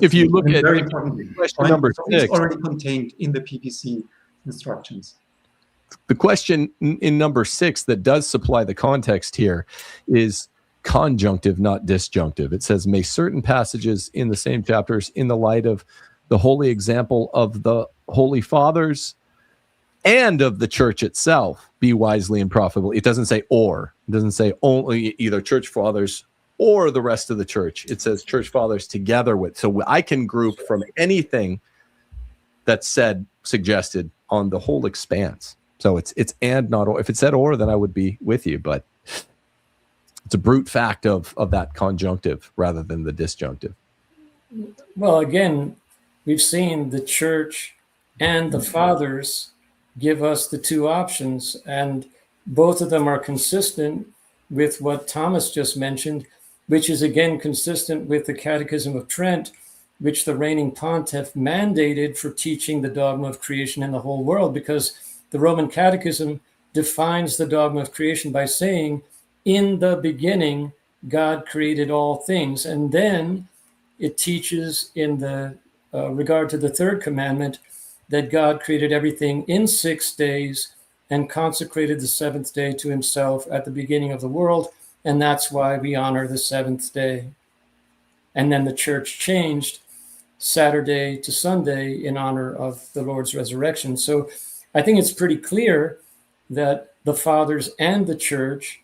if you look at very important question number 6, it's already contained in the PBC instructions. The question in number 6 that does supply the context here is conjunctive, not disjunctive. It says, may certain passages in the same chapters, in the light of the holy example of the Holy Fathers and of the church itself, be wisely and profitably. It doesn't say or. It doesn't say only either church fathers or the rest of the church. It says church fathers together with. So I can group from anything that's suggested on the whole expanse. So it's and not or. If it said or, then I would be with you, but it's a brute fact of that conjunctive rather than the disjunctive. Well, again, we've seen the church and the fathers give us the 2 options, and both of them are consistent with what Thomas just mentioned, which is again consistent with the Catechism of Trent, which the reigning pontiff mandated for teaching the dogma of creation in the whole world, because the Roman Catechism defines the dogma of creation by saying, in the beginning, God created all things. And then it teaches in the regard to the 3rd commandment that God created everything in 6 days and consecrated the 7th day to himself at the beginning of the world. And that's why we honor the 7th day. And then the church changed Saturday to Sunday in honor of the Lord's resurrection. So I think it's pretty clear that the fathers and the church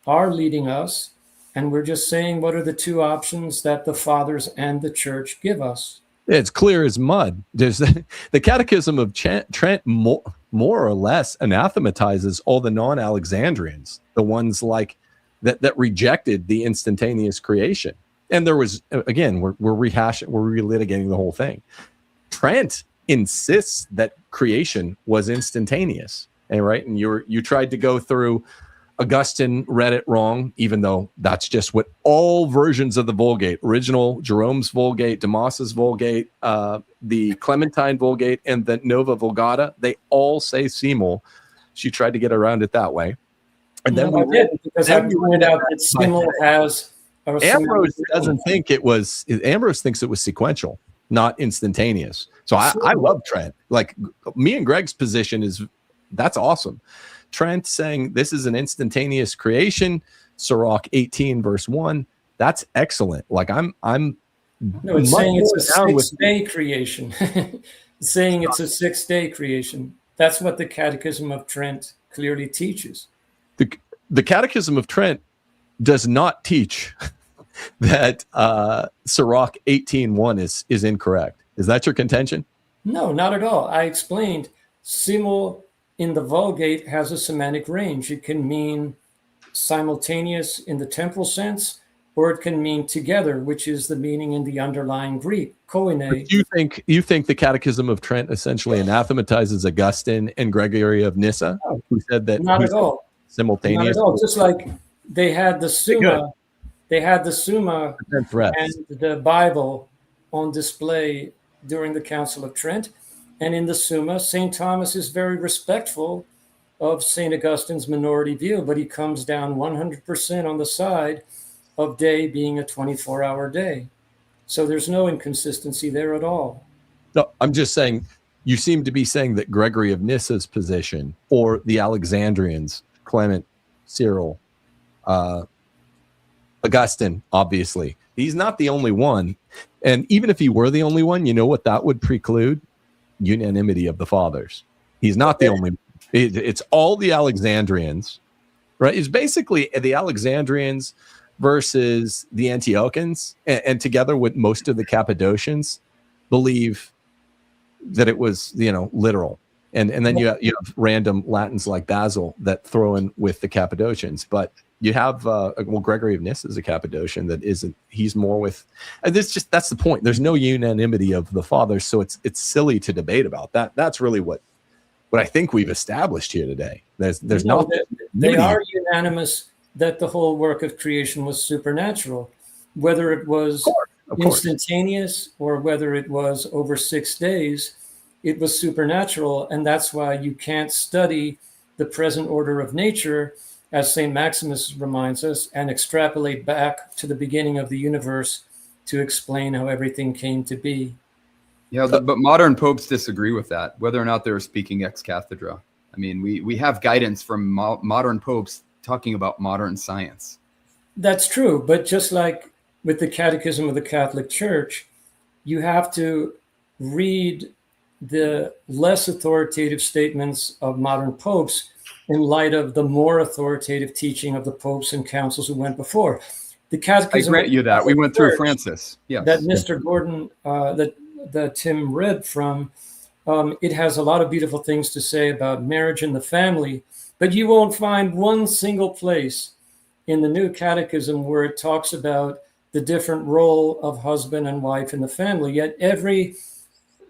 are leading us, and we're just saying what are the 2 options that the fathers and the church give us. It's clear as mud. There's the Catechism of Trent more or less anathematizes all the non-Alexandrians, the ones like that rejected the instantaneous creation. And there was, again, we're relitigating the whole thing. Trent insists that creation was instantaneous, right? And you tried to go through. Augustine read it wrong, even though that's just what all versions of the Vulgate, original Jerome's Vulgate, Damas's Vulgate, the Clementine Vulgate, and the Nova Vulgata, they all say simul. She tried to get around it that way. And then I did, because I pointed out that simul has... Ambrose doesn't think it was... Ambrose thinks it was sequential, not instantaneous. So I love Trent. Like, me and Greg's position is, that's awesome. Trent saying this is an instantaneous creation, Sirach 18 verse 1. That's excellent. Like no, it's saying it's a 6-day creation. It's saying it's a 6-day creation. That's what the Catechism of Trent clearly teaches. The Catechism of Trent does not teach that Sirach 18:1 is incorrect. Is that your contention? No, not at all. I explained simul in the Vulgate has a semantic range. It can mean simultaneous in the temporal sense, or it can mean together, which is the meaning in the underlying Greek, koine. You think the Catechism of Trent essentially anathematizes Augustine and Gregory of Nyssa, who said that not at all simultaneous? Not at all. Just like they had the Summa, and the Bible on display during the Council of Trent. And in the Summa, St. Thomas is very respectful of St. Augustine's minority view, but he comes down 100% on the side of day being a 24-hour day. So there's no inconsistency there at all. No, I'm just saying, you seem to be saying that Gregory of Nyssa's position, or the Alexandrians, Clement, Cyril, Augustine, obviously, he's not the only one. And even if he were the only one, you know what that would preclude? Unanimity of the fathers. He's not the only. It's all the Alexandrians, right? It's basically the Alexandrians versus the Antiochans, and together with most of the Cappadocians, believe that it was, literal. And then you have random Latins like Basil that throw in with the Cappadocians, but you have Gregory of Nyssa is a Cappadocian that isn't. He's more with. And that's the point. There's no unanimity of the fathers, so it's silly to debate about that. That's really what I think we've established here today. There's not. They are unanimous that the whole work of creation was supernatural, whether it was instantaneous or whether it was over 6 days. It was supernatural, and that's why you can't study the present order of nature, as St. Maximus reminds us, and extrapolate back to the beginning of the universe to explain how everything came to be. Yeah, but modern popes disagree with that, whether or not they're speaking ex cathedra. I mean, we have guidance from modern popes talking about modern science. That's true, but just like with the Catechism of the Catholic Church, you have to read the less authoritative statements of modern popes in light of the more authoritative teaching of the popes and councils who went before. The Catechism. I grant you that. We went through Francis. Yes. That Mr. Gordon, that Tim read from, it has a lot of beautiful things to say about marriage and the family, but you won't find one single place in the New Catechism where it talks about the different role of husband and wife in the family. Yet every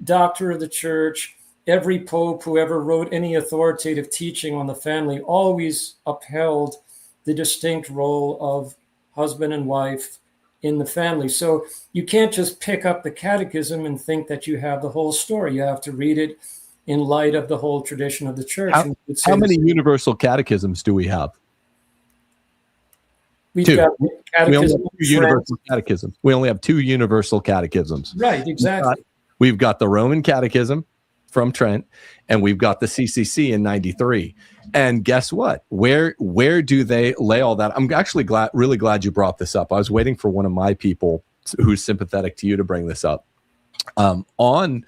doctor of the church, every pope who ever wrote any authoritative teaching on the family always upheld the distinct role of husband and wife in the family. So you can't just pick up the catechism and think that you have the whole story. You have to read it in light of the whole tradition of the church. How many universal catechisms do we have? We've got we only have two universal catechisms. We only have two universal catechisms. Right, exactly. We've got the Roman Catechism from Trent, and we've got the CCC in 93. And guess what? Where do they lay all that? I'm actually really glad you brought this up. I was waiting for one of my people who's sympathetic to you to bring this up. On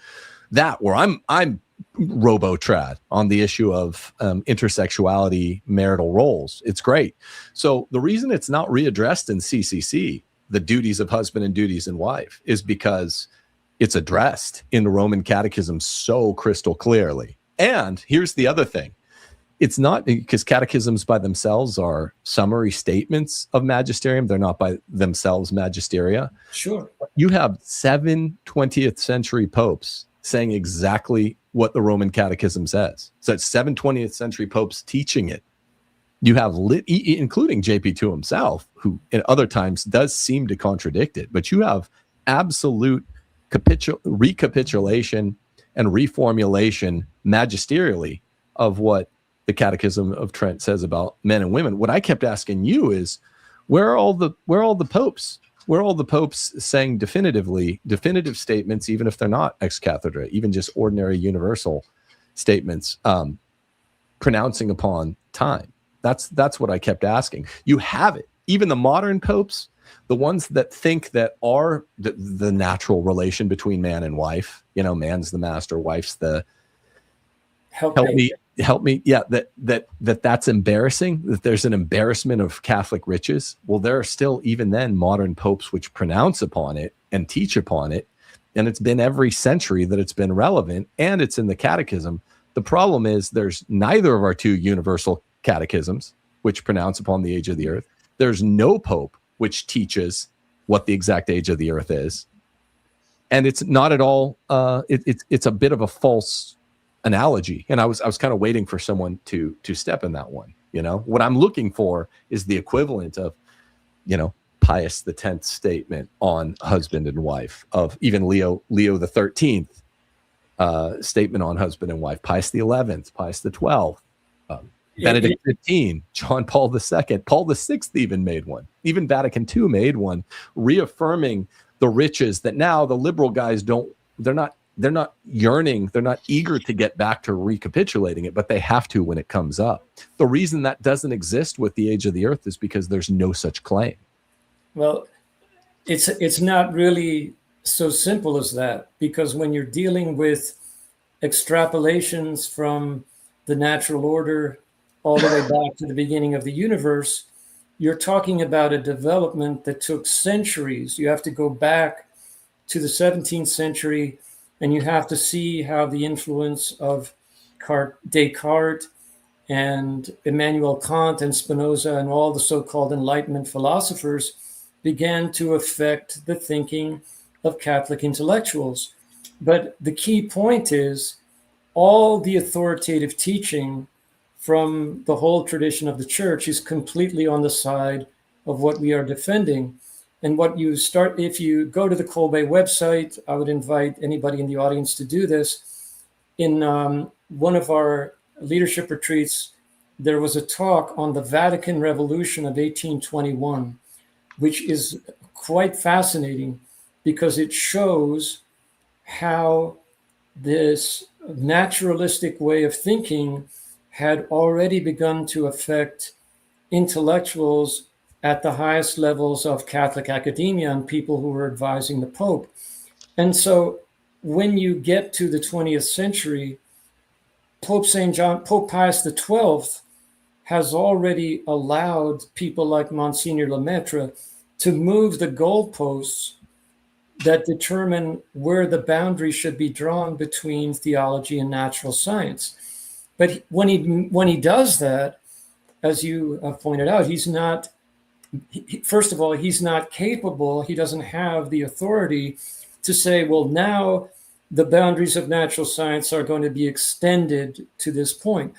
that, where I'm robo-trad on the issue of intersexuality, marital roles. It's great. So the reason it's not readdressed in CCC, the duties of husband and duties and wife, is because it's addressed in the Roman Catechism so crystal clearly. And here's the other thing. It's not because catechisms by themselves are summary statements of magisterium. They're not by themselves magisteria. Sure. You have 7 20th century popes saying exactly what the Roman Catechism says. So it's 7 20th century popes teaching it. You have including JP2 himself, who in other times does seem to contradict it, but you have absolute recapitulation and reformulation magisterially of what the Catechism of Trent says about men and women. What I kept asking you is, where are all the popes? Where are all the popes saying definitive statements, even if they're not ex cathedra, even just ordinary universal statements, pronouncing upon time? That's what I kept asking. You have it. Even the modern popes, the ones that think that are the natural relation between man and wife, man's the master, wife's the help me. Yeah, that's embarrassing, that there's an embarrassment of Catholic riches. Well, there are still, even then, modern popes which pronounce upon it and teach upon it. And it's been every century that it's been relevant, and it's in the catechism. The problem is there's neither of our 2 universal catechisms which pronounce upon the age of the earth. There's no pope which teaches what the exact age of the earth is. And it's not at all, it's a bit of a false analogy. And I was kind of waiting for someone to step in that one. What I'm looking for is the equivalent of, Pius X statement on husband and wife, of even Leo the 13th statement on husband and wife, Pius XI, Pius XII, Benedict XV, John Paul II, Paul VI even made one. Even Vatican II made one, reaffirming the riches that now the liberal guys they're not yearning, they're not eager to get back to recapitulating it, but they have to when it comes up. The reason that doesn't exist with the age of the earth is because there's no such claim. Well, it's not really so simple as that, because when you're dealing with extrapolations from the natural order all the way back to the beginning of the universe, you're talking about a development that took centuries. You have to go back to the 17th century, and you have to see how the influence of Descartes and Immanuel Kant and Spinoza and all the so-called Enlightenment philosophers began to affect the thinking of Catholic intellectuals. But the key point is, all the authoritative teaching from the whole tradition of the church is completely on the side of what we are defending. And if you go to the Kolbe website, I would invite anybody in the audience to do this. In one of our leadership retreats, there was a talk on the Vatican Revolution of 1821, which is quite fascinating because it shows how this naturalistic way of thinking had already begun to affect intellectuals at the highest levels of Catholic academia and people who were advising the Pope. And so when you get to the 20th century, Pope Pius XII has already allowed people like Monsignor Lemaitre to move the goalposts that determine where the boundary should be drawn between theology and natural science. But when he does that, as you pointed out, first of all, he's not capable, he doesn't have the authority to say, well, now the boundaries of natural science are going to be extended to this point.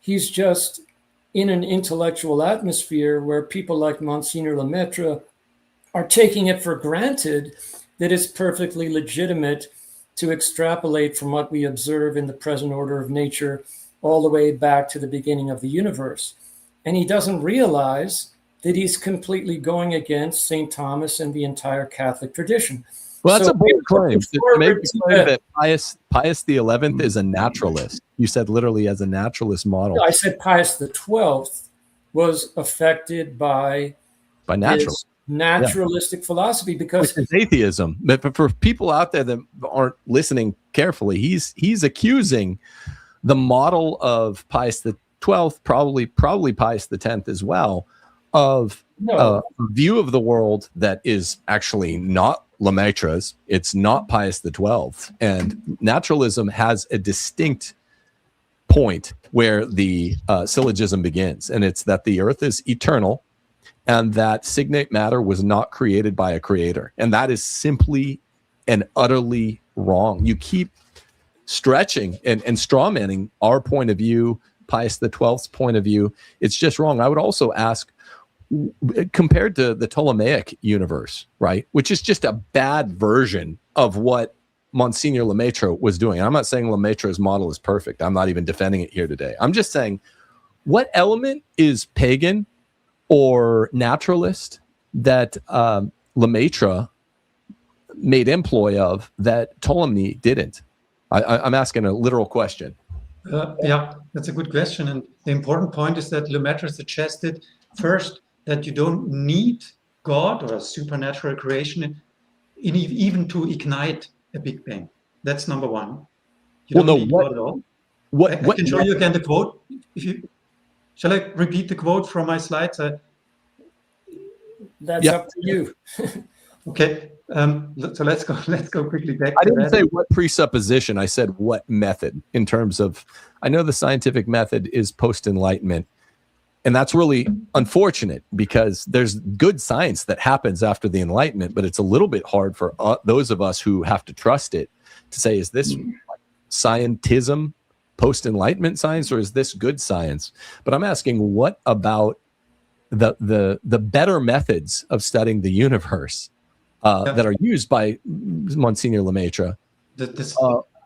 He's just in an intellectual atmosphere where people like Monsignor Lemaitre are taking it for granted that it's perfectly legitimate to extrapolate from what we observe in the present order of nature all the way back to the beginning of the universe. And he doesn't realize that he's completely going against St. Thomas and the entire Catholic tradition. Well, that's a bold claim. To make the claim that Pius XI is a naturalist. You said literally as a naturalist model. I said Pius XII was affected by natural. Naturalistic philosophy, because it's atheism. But for people out there that aren't listening carefully, he's accusing the model of Pius XII, probably Pius X as well, of a view of the world that is actually not Lemaitre's. It's not Pius XII. And naturalism has a distinct point where the syllogism begins, and it's that the earth is eternal and that signate matter was not created by a creator. And that is simply and utterly wrong. You keep stretching and strawmanning our point of view, Pius XII's point of view. It's just wrong. I would also ask, compared to the Ptolemaic universe, right, which is just a bad version of what Monsignor Lemaitre was doing. I'm not saying Lemaitre's model is perfect. I'm not even defending it here today. I'm just saying, what element is pagan or naturalist that Lemaitre made employ of that Ptolemy didn't? I'm asking a literal question. Yeah, that's a good question. And the important point is that Lemaitre suggested first that you don't need God or a supernatural creation even to ignite a Big Bang. That's number one. You don't need God at all. I can show you again the quote. Shall I repeat the quote from my slides? That's up to you. Okay. So let's go quickly back. I didn't say what presupposition. I said what method, in terms of, I know the scientific method is post-Enlightenment, and that's really unfortunate because there's good science that happens after the Enlightenment, but it's a little bit hard for those of us who have to trust it to say, is this scientism, post-Enlightenment science, or is this good science? But I'm asking, what about the better methods of studying the universe that are used by Monsignor Lemaitre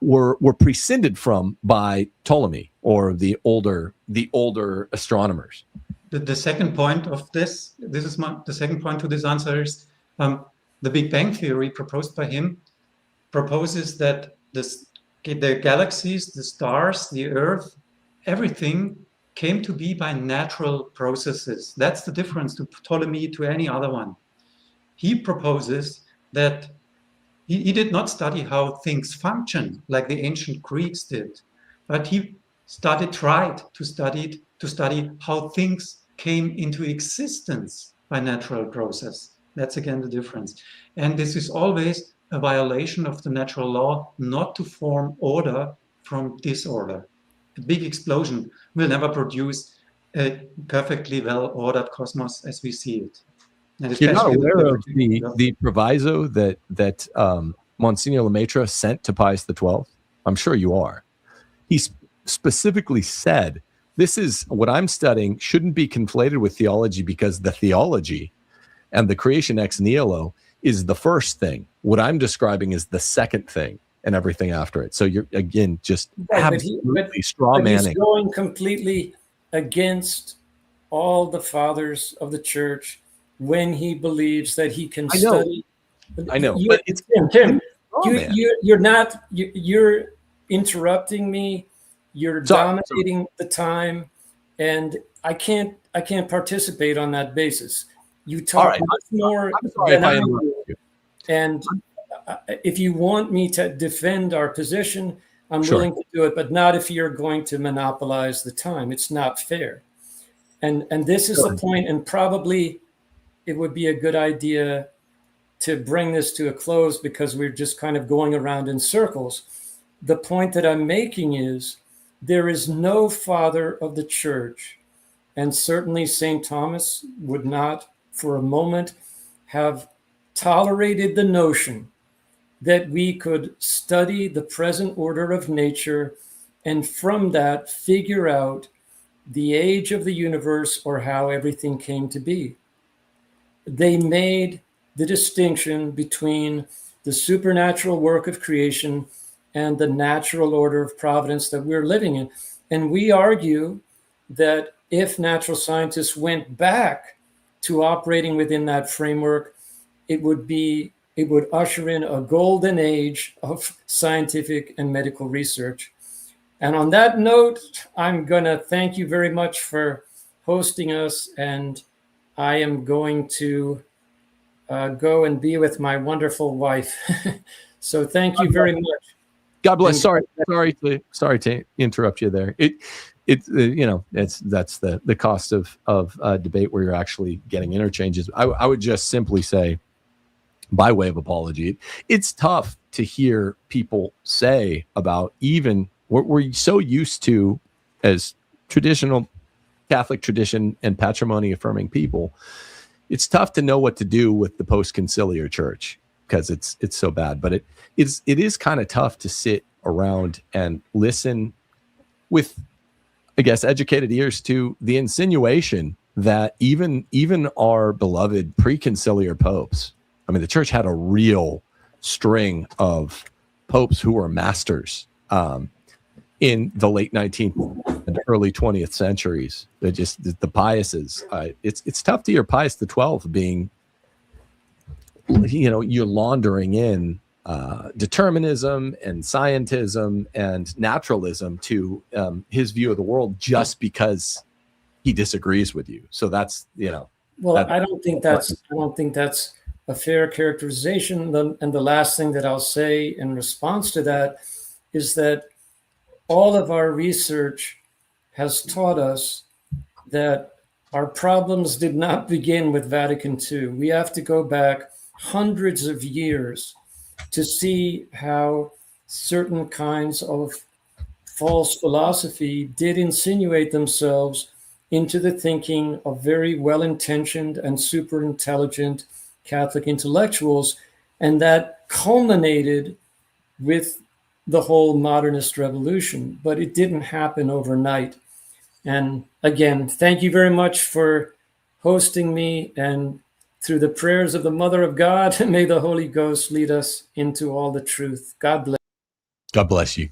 were prescinded from by Ptolemy or the older astronomers? The second point of this is the second point to this answer is the Big Bang theory proposed by him proposes that the galaxies, the stars, the Earth, everything came to be by natural processes. That's the difference to Ptolemy, to any other one. He proposes that he did not study how things function like the ancient Greeks did, but he tried to study how things came into existence by natural process. That's again the difference. And this is always a violation of the natural law not to form order from disorder. A big explosion will never produce a perfectly well-ordered cosmos as we see it. And you're not aware of the proviso that Monsignor Lemaitre sent to Pius XII? I'm sure you are. He specifically said, this is what I'm studying shouldn't be conflated with theology, because the theology and the creation ex nihilo is the first thing. What I'm describing is the second thing and everything after it. So you're, again, just absolutely straw manning. He's going completely against all the fathers of the church when he believes that he can study. I know, but it's Tim. You're interrupting me. You're dominating the time, and I can't participate on that basis. You talk much more than I do. And if you want me to defend our position, I'm willing to do it, but not if you're going to monopolize the time. It's not fair. And this is the point, and probably it would be a good idea to bring this to a close because we're just kind of going around in circles. The point that I'm making is there is no father of the church, and certainly St. Thomas would not for a moment have tolerated the notion that we could study the present order of nature and from that figure out the age of the universe or how everything came to be. They made the distinction between the supernatural work of creation and the natural order of providence that we're living in. And we argue that if natural scientists went back to operating within that framework, it would usher in a golden age of scientific and medical research. And on that note, I'm going to thank you very much for hosting us, and I am going to go and be with my wonderful wife. So thank you very much. God bless. Sorry to interrupt you there. That's the cost of debate where you're actually getting interchanges. I would just simply say, by way of apology. It's tough to hear people say about even what we're so used to as traditional Catholic tradition and patrimony affirming people. It's tough to know what to do with the post-conciliar church because it's so bad. But it is kind of tough to sit around and listen with, I guess, educated ears to the insinuation that even our beloved pre-conciliar popes, I mean, the church had a real string of popes who were masters in the late 19th and early 20th centuries. They're just the Piuses. It's tough to hear Pius XII being, you're laundering in determinism and scientism and naturalism to his view of the world just because he disagrees with you. So that's, Well, I don't think that's a fair characterization. And the last thing that I'll say in response to that is that all of our research has taught us that our problems did not begin with Vatican II. We have to go back hundreds of years to see how certain kinds of false philosophy did insinuate themselves into the thinking of very well-intentioned and super intelligent Catholic intellectuals, and that culminated with the whole modernist revolution. But it didn't happen overnight. And again, thank you very much for hosting me, and through the prayers of the Mother of God, may the Holy Ghost lead us into all the truth. God bless. God bless you.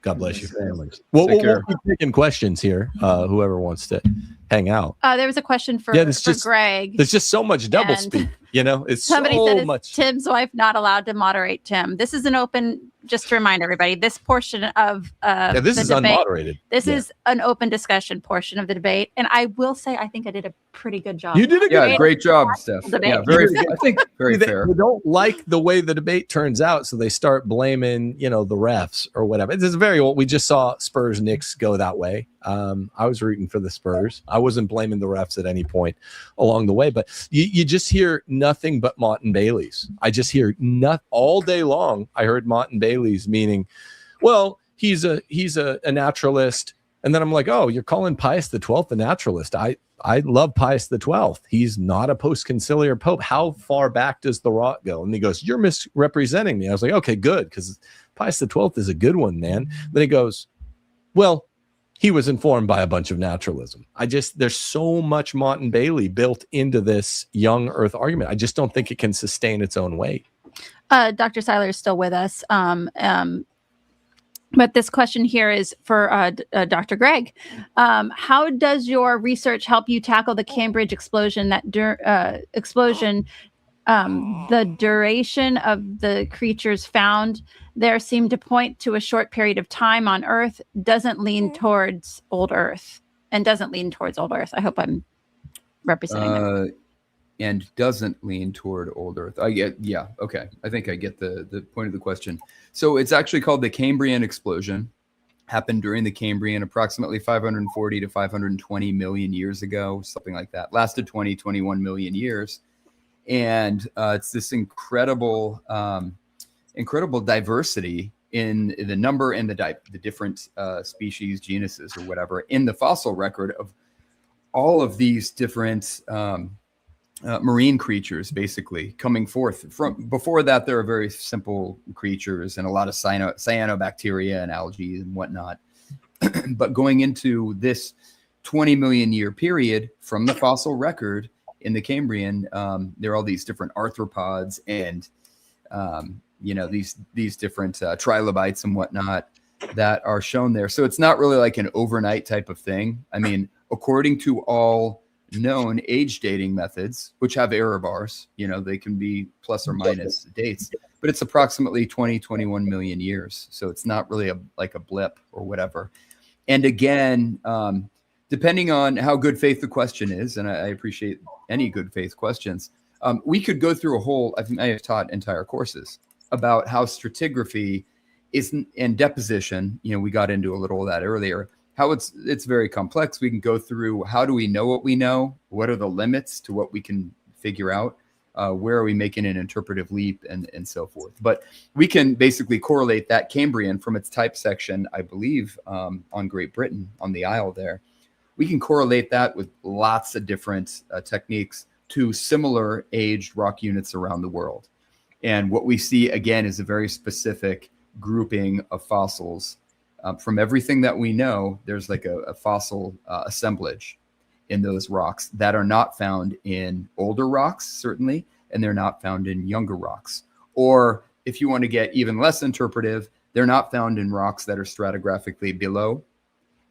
God bless you, families. We'll keep taking questions here. Whoever wants to hang out. There was a question for Greg. There's just so much double speak. It's somebody so said, much. Is Tim's wife not allowed to moderate Tim? This is an open. Just to remind everybody, this portion of this is debate, unmoderated. This is an open discussion portion of the debate, and I will say I think I did a pretty good job. You did a great job, Steph. Yeah, I think very fair. They don't like the way the debate turns out, so they start blaming the refs or whatever. It's very old. We just saw Spurs Knicks go that way. I was rooting for the Spurs. I wasn't blaming the refs at any point along the way, but you just hear nothing but Mott and Bailey's. I just hear all day long. I heard Mott and Bailey's, meaning, well, he's a naturalist, and then I'm like, oh, you're calling Pius XII a naturalist? I love Pius XII. He's not a post-conciliar pope. How far back does the rot go? And he goes, you're misrepresenting me. I was like, okay, good, because Pius XII is a good one, man. Then he goes, well, he was informed by a bunch of naturalism. There's so much Mott and Bailey built into this young earth argument. I just don't think it can sustain its own weight. Dr. Syler is still with us. But this question here is for Dr. Greg. How does your research help you tackle the Cambridge explosion? The duration of the creatures found there seemed to point to a short period of time on Earth, doesn't lean towards old Earth. I hope I'm representing that. And doesn't lean toward old Earth. Okay. I think I get the point of the question. So it's actually called the Cambrian explosion. Happened during the Cambrian, approximately 540 to 520 million years ago, something like that. Lasted 21 million years. And it's this incredible diversity in the number and the different species, genuses, or whatever, in the fossil record of all of these different marine creatures, basically coming forth from. Before that, there are very simple creatures and a lot of cyanobacteria and algae and whatnot. But going into this 20 million year period from the fossil record in the Cambrian, there are all these different arthropods and these different trilobites and whatnot that are shown there. So it's not really like an overnight type of thing. I mean, according to all known age dating methods, which have error bars, they can be plus or minus dates, but it's approximately 21 million years. So it's not really like a blip or whatever. And again, depending on how good faith the question is, and I appreciate any good faith questions, we could go through a whole, I have taught entire courses about how stratigraphy is, and deposition, we got into a little of that earlier, how it's very complex. We can go through, how do we know what we know? What are the limits to what we can figure out? Where are we making an interpretive leap, and so forth. But we can basically correlate that Cambrian from its type section, I believe, on Great Britain, on the Isle there. We can correlate that with lots of different techniques to similar aged rock units around the world. And what we see, again, is a very specific grouping of fossils. From everything that we know, there's like a fossil assemblage in those rocks that are not found in older rocks, certainly, and they're not found in younger rocks. Or if you want to get even less interpretive, they're not found in rocks that are stratigraphically below,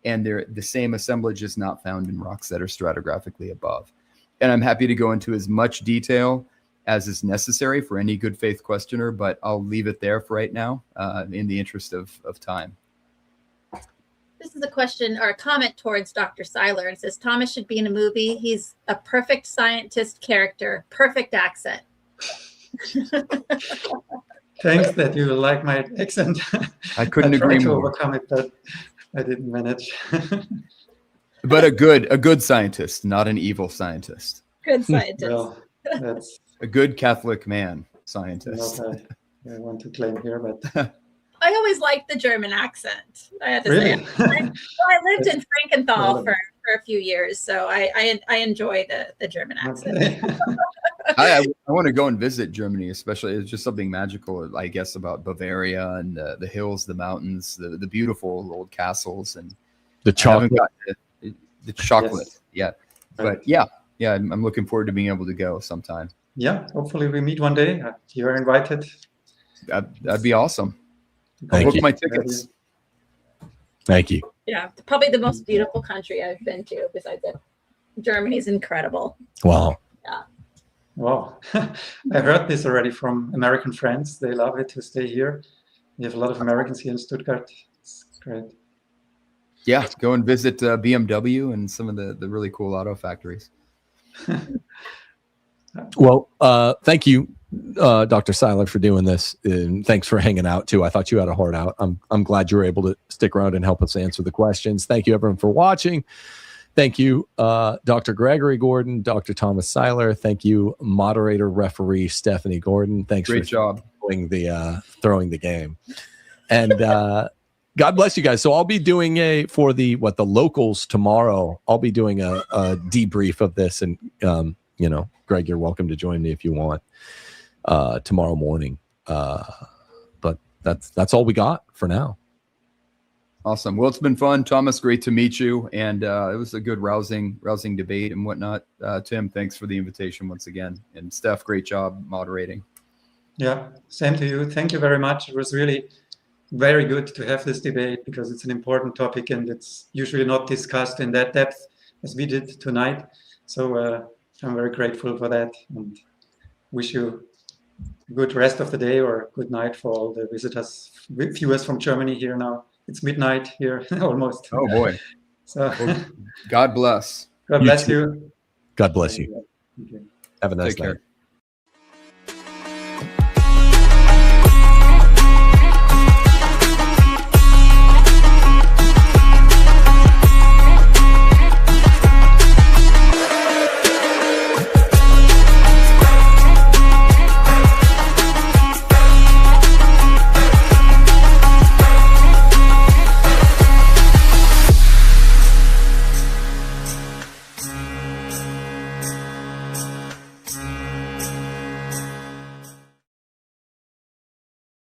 and the same assemblage is not found in rocks that are stratigraphically above. And I'm happy to go into as much detail as is necessary for any good faith questioner, but I'll leave it there for right now in the interest of time. This is a question or a comment towards Dr. Syler. It says, Thomas should be in a movie. He's a perfect scientist character, perfect accent. Thanks that you like my accent. I couldn't I agree tried to more. overcome it, but I didn't manage. But a good scientist, not an evil scientist. Good scientist. Well, that's A good Catholic man not scientist. I want to claim here, but I always liked the German accent. I had to really, say. I lived in Frankenthal for a few years, so I enjoy the German accent. okay. I want to go and visit Germany, especially. It's just something magical, I guess, about Bavaria and the hills, the mountains, the beautiful old castles, and The chocolate. the chocolate. Yes. Yeah, but yeah, I'm looking forward to being able to go sometime. Yeah, hopefully we meet one day. You're invited. That'd be awesome. Thank I'll book you. my tickets. Thank you. Yeah, probably the most beautiful country I've been to besides it. Germany's incredible. Wow. Wow. I heard this already from American friends. They love it to stay here. We have a lot of Americans here in Stuttgart. It's great. Yeah, go and visit BMW and some of the really cool auto factories. Well, thank you, Dr. Syler, for doing this, and thanks for hanging out too. I thought you had a heart out. I'm glad you were able to stick around and help us answer the questions. Thank you, everyone, for watching. Thank you, Dr. Gregory Gordon, Dr. Thomas Syler. Thank you, moderator referee Stephanie Gordon. Thanks Great for job. throwing the game. And God bless you guys. So I'll be doing for the locals tomorrow. I'll be doing a debrief of this, and Greg, you're welcome to join me if you want tomorrow morning. But that's all we got for now. Awesome. Well, it's been fun, Thomas. Great to meet you, and it was a good, rousing debate and whatnot. Tim, thanks for the invitation once again, and Steph, great job moderating. Yeah, same to you. Thank you very much. It was really very good to have this debate because it's an important topic and it's usually not discussed in that depth as we did tonight. So I'm very grateful for that and wish you a good rest of the day or good night for all the visitors, viewers from Germany here now. It's midnight here almost. Oh boy. So Well, God bless. God bless you. God bless you. Okay. Have a nice Take care. night.